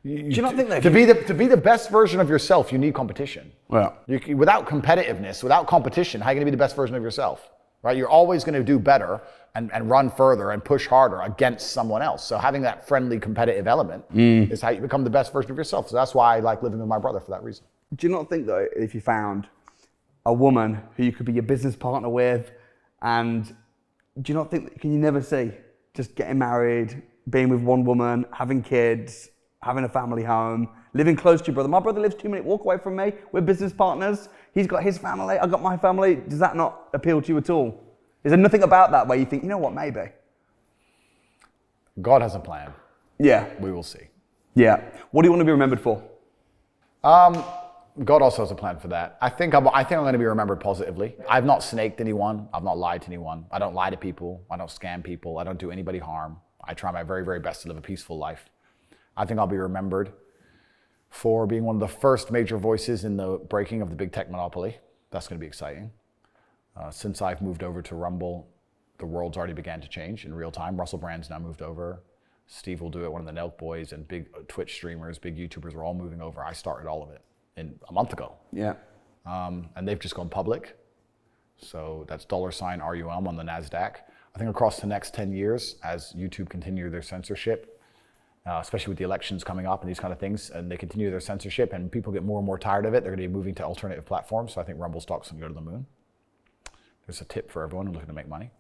Do you not think that to be the best version of yourself, you need competition. Well, without competitiveness, without competition, how are you going to be the best version of yourself? Right? You're always going to do better and run further and push harder against someone else. So having that friendly, competitive element is how you become the best version of yourself. So that's why I like living with my brother for that reason. Do you not think though, if you found a woman who you could be your business partner with, and do you not think, can you never see just getting married, being with one woman, having kids, having a family home, living close to your brother? My brother lives 2-minute walk away from me. We're business partners. He's got his family. I've got my family. Does that not appeal to you at all? Is there nothing about that where you think, you know what, maybe? God has a plan. Yeah. We will see. Yeah. What do you want to be remembered for? God also has a plan for that. I think I'm going to be remembered positively. I've not snaked anyone. I've not lied to anyone. I don't lie to people. I don't scam people. I don't do anybody harm. I try my very, very best to live a peaceful life. I think I'll be remembered for being one of the first major voices in the breaking of the big tech monopoly. That's going to be exciting. Since I've moved over to Rumble, the world's already began to change in real time. Russell Brand's now moved over. Steve will do it. One of the Nelk boys and big Twitch streamers, big YouTubers are all moving over. I started all of it a month ago. Yeah. and they've just gone public. So that's $RUM on the NASDAQ. I think across the next 10 years, as YouTube continue their censorship, especially with the elections coming up and these kind of things, and they continue their censorship and people get more and more tired of it, they're going to be moving to alternative platforms. So I think Rumble stock's going to go to the moon. There's a tip for everyone who's looking to make money.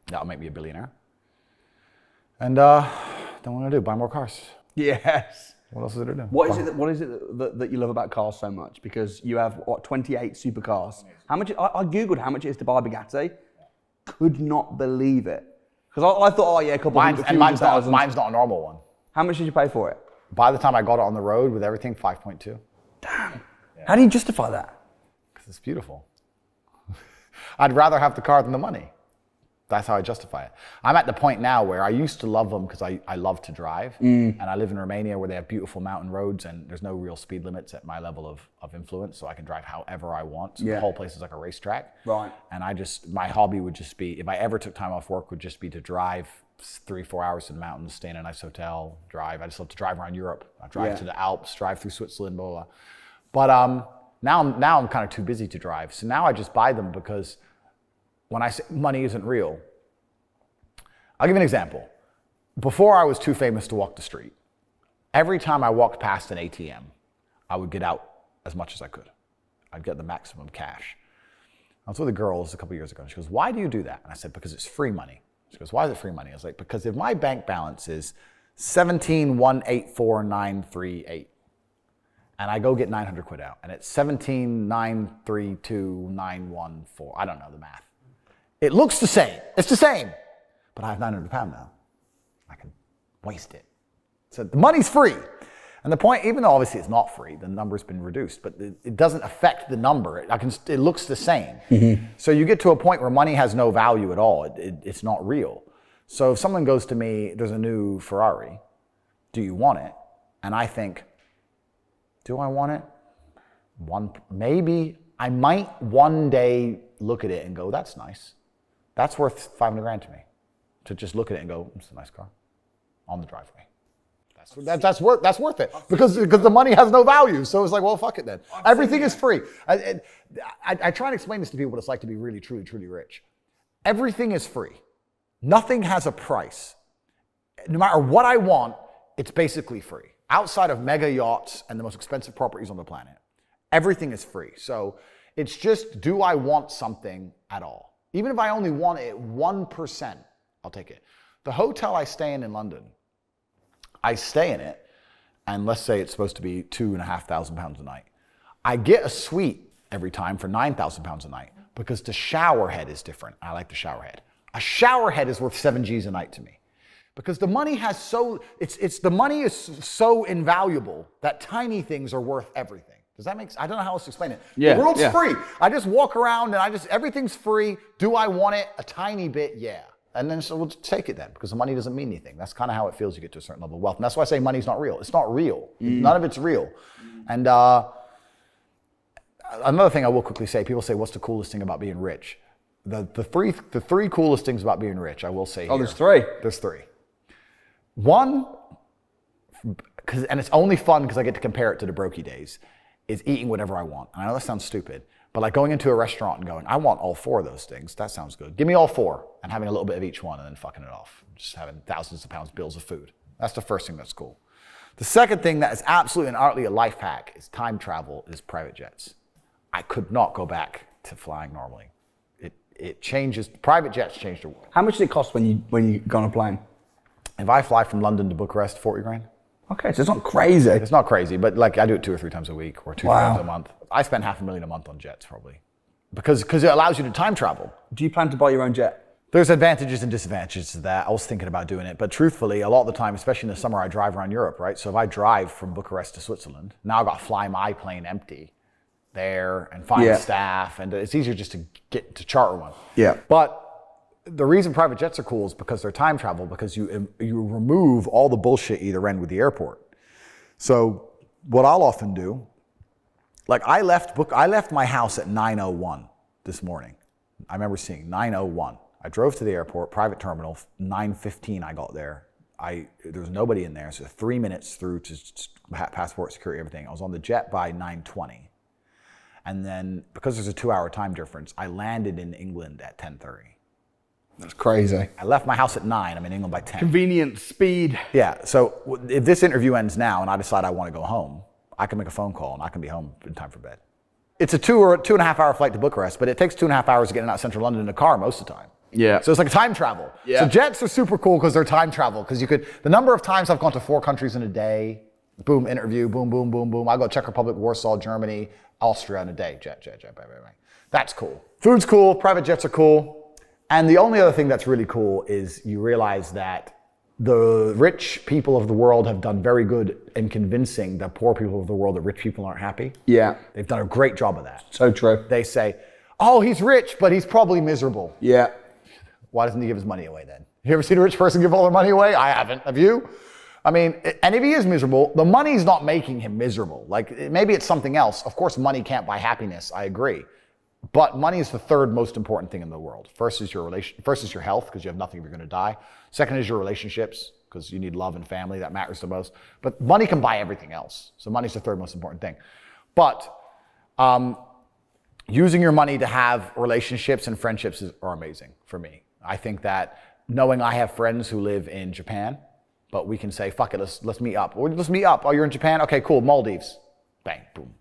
That'll make me a billionaire. And then what am I going to do? Buy more cars. Yes. What else is there to do? What is it that you love about cars so much? Because you have, 28 supercars. How much? I Googled how much it is to buy a Bugatti. Could not believe it. Because I thought, a couple mine's not a normal one. How much did you pay for it? By the time I got it on the road with everything, 5.2. Damn. Yeah. How do you justify that? Because it's beautiful. I'd rather have the car than the money. That's how I justify it. I'm at the point now where I used to love them because I love to drive. And I live in Romania where they have beautiful mountain roads and there's no real speed limits at my level of influence. So I can drive however I want. So the whole place is like a racetrack. Right. And my hobby would just be, if I ever took time off work, would just be to drive 3-4 hours to the mountains, stay in a nice hotel, drive. I just love to drive around Europe. I drive to the Alps, drive through Switzerland, blah, blah. But now I'm kind of too busy to drive. So now I just buy them because when I say money isn't real, I'll give you an example. Before I was too famous to walk the street, every time I walked past an ATM, I would get out as much as I could. I'd get the maximum cash. I was with a girl a couple years ago, and she goes, "Why do you do that?" And I said, "Because it's free money." She goes, "Why is it free money?" I was like, "Because if my bank balance is 17,184,938, and I go get 900 quid out, and it's 17,932,914, I don't know the math. It looks the same. It's the same. But I have £900 now. I can waste it. So the money's free. And the point, even though obviously it's not free, the number's been reduced, but it doesn't affect the number. It looks the same. Mm-hmm. So you get to a point where money has no value at all. It's not real. So if someone goes to me, "There's a new Ferrari. Do you want it?" And I think, do I want it? Maybe. I might one day look at it and go, "That's nice. That's worth 500 grand to me." To just look at it and go, "It's a nice car on the driveway." That's worth it because the money has no value. So it's like, well, fuck it then. Everything is free. I try and explain this to people what it's like to be really, truly, truly rich. Everything is free. Nothing has a price. No matter what I want, it's basically free. Outside of mega yachts and the most expensive properties on the planet, everything is free. So it's just, do I want something at all? Even if I only want it 1%, I'll take it. The hotel I stay in London, I stay in it, and let's say it's supposed to be £2,500 a night. I get a suite every time for £9,000 a night because the shower head is different. I like the shower head. A shower head is worth 7 G's a night to me because the money the money is so invaluable that tiny things are worth everything. Does that make sense? I don't know how else to explain it. Yeah, the world's free. I just walk around and everything's free. Do I want it? A tiny bit, yeah. And then so we'll take it then because the money doesn't mean anything. That's kind of how it feels. You get to a certain level of wealth. And that's why I say money's not real. It's not real. None of it's real. And another thing I will quickly say, people say, "What's the coolest thing about being rich?" The three coolest things about being rich, I will say here. There's three. There's three. One, and it's only fun because I get to compare it to the brokey days, is eating whatever I want. And I know that sounds stupid. But like going into a restaurant and going, "I want all 4 of those things. That sounds good. Give me all 4." And having a little bit of each one and then fucking it off. Just having thousands of pounds bills of food. That's the first thing that's cool. The second thing that is absolutely and utterly a life hack is time travel, is private jets. I could not go back to flying normally. It changes, private jets change the world. How much does it cost when you go on a plane? If I fly from London to Bucharest, 40 grand. Okay, so it's not crazy. It's not crazy, but like I do it 2 or 3 times a week or 2 times a month. I spend $500,000 a month on jets probably because it allows you to time travel. Do you plan to buy your own jet? There's advantages and disadvantages to that. I was thinking about doing it, but truthfully, a lot of the time, especially in the summer, I drive around Europe, right? So if I drive from Bucharest to Switzerland, now I've got to fly my plane empty there and find staff, and it's easier just to get to charter one. Yeah. But the reason private jets are cool is because they're time travel, because you remove all the bullshit either end with the airport. So what I'll often do, like I left my house at 9:01 this morning. I remember seeing 9:01. I drove to the airport, private terminal, 9:15 I got there. There was nobody in there, so 3 minutes through to passport, security, everything. I was on the jet by 9:20. And then because there's a 2-hour time difference, I landed in England at 10:30. That's crazy. I left my house at 9. I'm in England by 10. Convenience, speed. Yeah. So if this interview ends now and I decide I want to go home, I can make a phone call and I can be home in time for bed. It's a 2.5 hour flight to Bucharest, but it takes 2.5 hours to get out of central London in a car most of the time. Yeah. So it's like time travel. Yeah. So jets are super cool because they're time travel. Because the number of times I've gone to 4 countries in a day, boom, interview, boom, boom, boom, boom. I go Czech Republic, Warsaw, Germany, Austria in a day. Jet, bang, bang, bang. That's cool. Food's cool, private jets are cool. And the only other thing that's really cool is you realize that the rich people of the world have done very good in convincing the poor people of the world that rich people aren't happy. Yeah. They've done a great job of that. So true. They say, oh, he's rich, but he's probably miserable. Yeah. Why doesn't he give his money away then? You ever seen a rich person give all their money away? I haven't. Have you? I mean, and if he is miserable, the money's not making him miserable. Like, maybe it's something else. Of course, money can't buy happiness. I agree. But money is the third most important thing in the world. First is your health, because you have nothing if you're going to die. Second is your relationships, because you need love and family. That matters the most. But money can buy everything else. So money's the third most important thing. But using your money to have relationships and friendships are amazing for me. I think that knowing I have friends who live in Japan, but we can say, fuck it, let's meet up. Or let's meet up. Oh, you're in Japan? Okay, cool. Maldives. Bang, boom.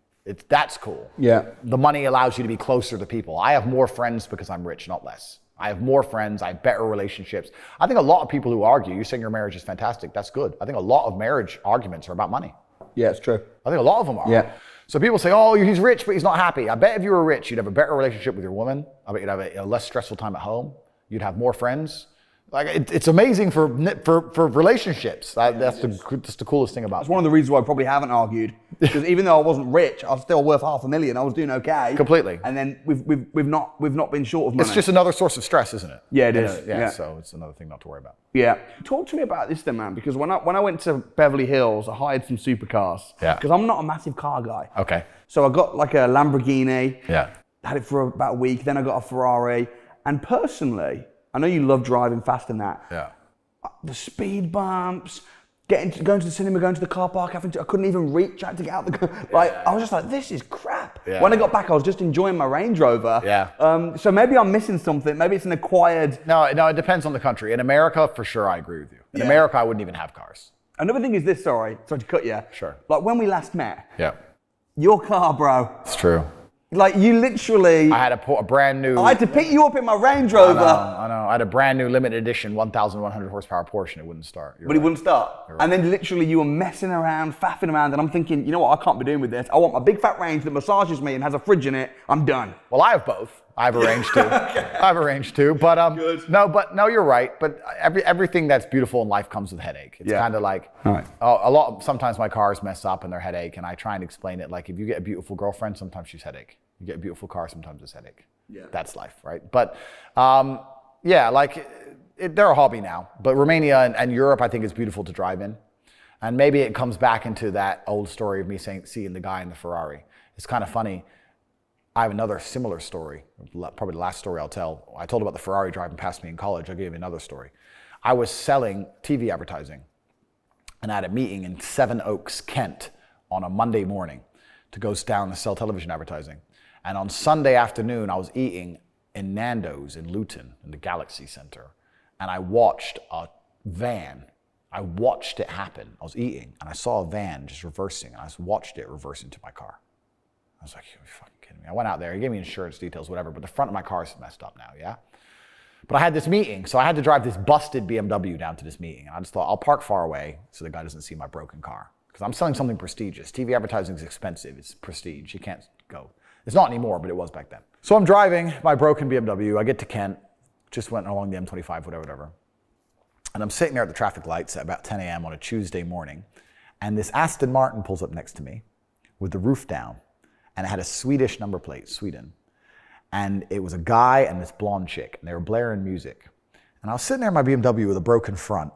That's cool. Yeah. The money allows you to be closer to people. I have more friends because I'm rich, not less. I have more friends. I have better relationships. I think a lot of people who argue, you're saying your marriage is fantastic. That's good. I think a lot of marriage arguments are about money. Yeah, it's true. I think a lot of them are. Yeah. So people say, oh, he's rich, but he's not happy. I bet if you were rich, you'd have a better relationship with your woman. I bet you'd have a less stressful time at home. You'd have more friends. Like, it's amazing for relationships. That's the coolest thing about it. That's one of the reasons why I probably haven't argued. Because even though I wasn't rich, I was still worth $500,000. I was doing okay. Completely. And then we've not been short of money. It's just another source of stress, isn't it? Yeah, it is. Yeah. So it's another thing not to worry about. Yeah. Talk to me about this then, man. Because when I went to Beverly Hills, I hired some supercars. Yeah. Because I'm not a massive car guy. Okay. So I got like a Lamborghini. Yeah. Had it for about a week. Then I got a Ferrari. And personally, I know you love driving fast and that. Yeah. The speed bumps, going to the cinema, going to the car park, I couldn't even reach out to get out the car. I was just like, this is crap. Yeah. When I got back, I was just enjoying my Range Rover. Yeah. So maybe I'm missing something. Maybe it's an acquired. No, it depends on the country. In America, for sure, I agree with you. In America, I wouldn't even have cars. Another thing is this, sorry to cut you. Sure. Like when we last met, Yeah. your car, bro. It's true. Like you literally. I had a brand new. I had to pick you up in my Range Rover. I know. I had a brand new limited edition 1,100 horsepower Porsche and it wouldn't start. But it wouldn't start. Right. And then literally you were messing around, faffing around, and I'm thinking, you know what, I can't be doing with this. I want my big fat Range that massages me and has a fridge in it. I'm done. Well, I have both. I have a Range too. I have a Range too. But Good. No, you're right. But everything that's beautiful in life comes with headache. It's kind of like sometimes my cars mess up and they're headache, and I try and explain it like if you get a beautiful girlfriend, sometimes she's headache. You get a beautiful car, sometimes it's headache. Yeah. That's life, right? But they're a hobby now. But Romania and Europe, I think, is beautiful to drive in. And maybe it comes back into that old story of me seeing the guy in the Ferrari. It's kind of funny. I have another similar story, probably the last story I'll tell. I told about the Ferrari driving past me in college. I'll give you another story. I was selling TV advertising, and I had a meeting in Seven Oaks, Kent, on a Monday morning to go down and sell television advertising. And on Sunday afternoon, I was eating in Nando's in Luton, in the Galaxy Center, and I watched a van. I watched it happen. I was eating, and I saw a van just reversing, and I just watched it reverse into my car. I was like, you're fucking kidding me. I went out there, he gave me insurance details, whatever, but the front of my car is messed up now, yeah? But I had this meeting, so I had to drive this busted BMW down to this meeting, and I just thought, I'll park far away so the guy doesn't see my broken car. Because I'm selling something prestigious. TV advertising is expensive, it's prestige, you can't go. It's not anymore, but it was back then. So I'm driving my broken BMW, I get to Kent, just went along the M25, whatever. And I'm sitting there at the traffic lights at about 10 a.m. on a Tuesday morning, and this Aston Martin pulls up next to me with the roof down, and it had a Swedish number plate, Sweden. And it was a guy and this blonde chick, and they were blaring music. And I was sitting there in my BMW with a broken front,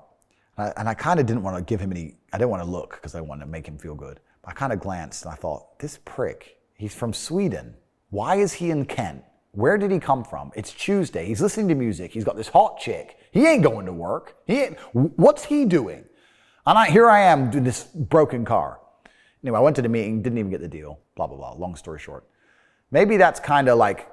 and I kind of didn't want to give him I didn't want to look because I wanted to make him feel good. But I kind of glanced and I thought, this prick, he's from Sweden. Why is he in Kent? Where did he come from? It's Tuesday, he's listening to music, he's got this hot chick. He ain't going to work. What's he doing? And here I am doing this broken car. Anyway, I went to the meeting, didn't even get the deal, blah, blah, blah, long story short. maybe that's kind of like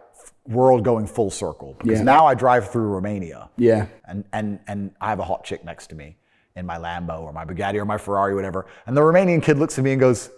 world going full circle. Because now I drive through Romania. Yeah. And I have a hot chick next to me in my Lambo or my Bugatti or my Ferrari, whatever. And the Romanian kid looks at me and goes,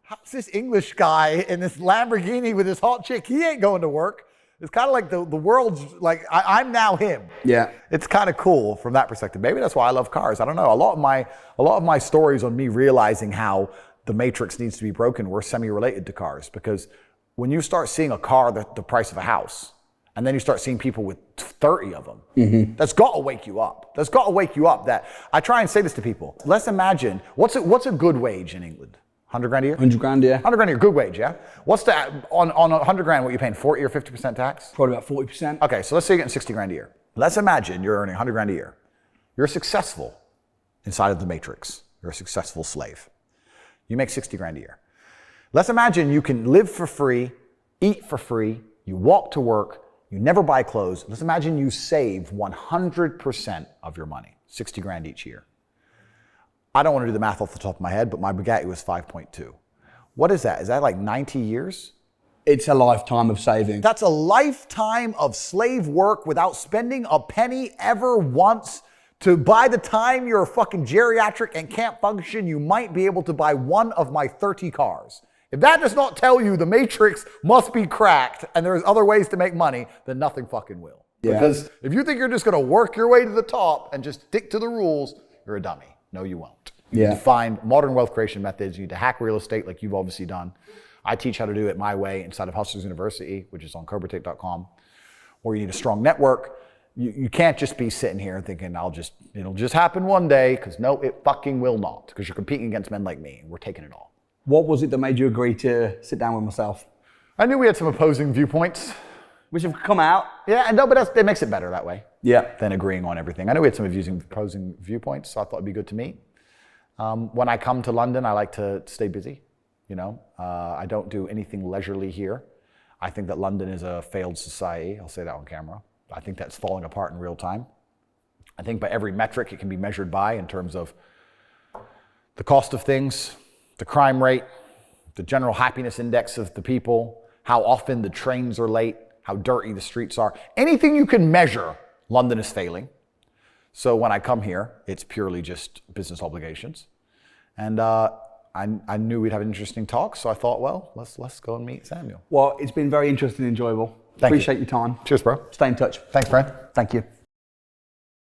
how's this English guy in this Lamborghini with this hot chick? He ain't going to work. It's kind of like the world's like, I'm now him. Yeah. It's kind of cool from that perspective. Maybe that's why I love cars. I don't know. A lot of my stories on me realizing how the matrix needs to be broken were semi-related to cars, because when you start seeing a car the price of a house, and then you start seeing people with 30 of them, that's got to wake you up. That's got to wake you up. That I try and say this to people. Let's imagine, what's a good wage in England? 100 grand a year? 100 grand, yeah. 100 grand a year, good wage, yeah? What's that, on 100 grand, what are you paying, 40 or 50% tax? Probably about 40%. Okay, so let's say you're getting 60 grand a year. Let's imagine you're earning 100 grand a year. You're successful inside of the matrix. You're a successful slave. You make 60 grand a year. Let's imagine you can live for free, eat for free, you walk to work, you never buy clothes. Let's imagine you save 100% of your money, 60 grand each year. I don't want to do the math off the top of my head, but my Bugatti was 5.2. What is that? Is that like 90 years? It's a lifetime of saving. That's a lifetime of slave work without spending a penny ever once. To by the time you're a fucking geriatric and can't function, you might be able to buy one of my 30 cars. If that does not tell you the matrix must be cracked and there's other ways to make money, then nothing fucking will. Yeah. Because if you think you're just going to work your way to the top and just stick to the rules, you're a dummy. No, you won't. You need to find modern wealth creation methods. You need to hack real estate like you've obviously done. I teach how to do it my way inside of Hustlers University, which is on cobratate.com. Or you need a strong network. You can't just be sitting here thinking, it'll just happen one day, because no, it fucking will not, because you're competing against men like me and we're taking it all. What was it that made you agree to sit down with myself? I knew we had some opposing viewpoints. Which have come out. Yeah, and no, but it makes it better that way. Yeah. Than agreeing on everything. I know we had some opposing viewpoints, so I thought it'd be good to meet. When I come to London, I like to stay busy. You know, I don't do anything leisurely here. I think that London is a failed society. I'll say that on camera. I think that's falling apart in real time. I think by every metric it can be measured by, in terms of the cost of things, the crime rate, the general happiness index of the people, how often the trains are late, how dirty the streets are. Anything you can measure, London is failing. So when I come here, it's purely just business obligations. And I knew we'd have an interesting talk, so I thought, well, let's go and meet Samuel. Well, it's been very interesting and enjoyable. Thank you. Appreciate your time. Cheers, bro. Stay in touch. Thanks, friend. Thank you.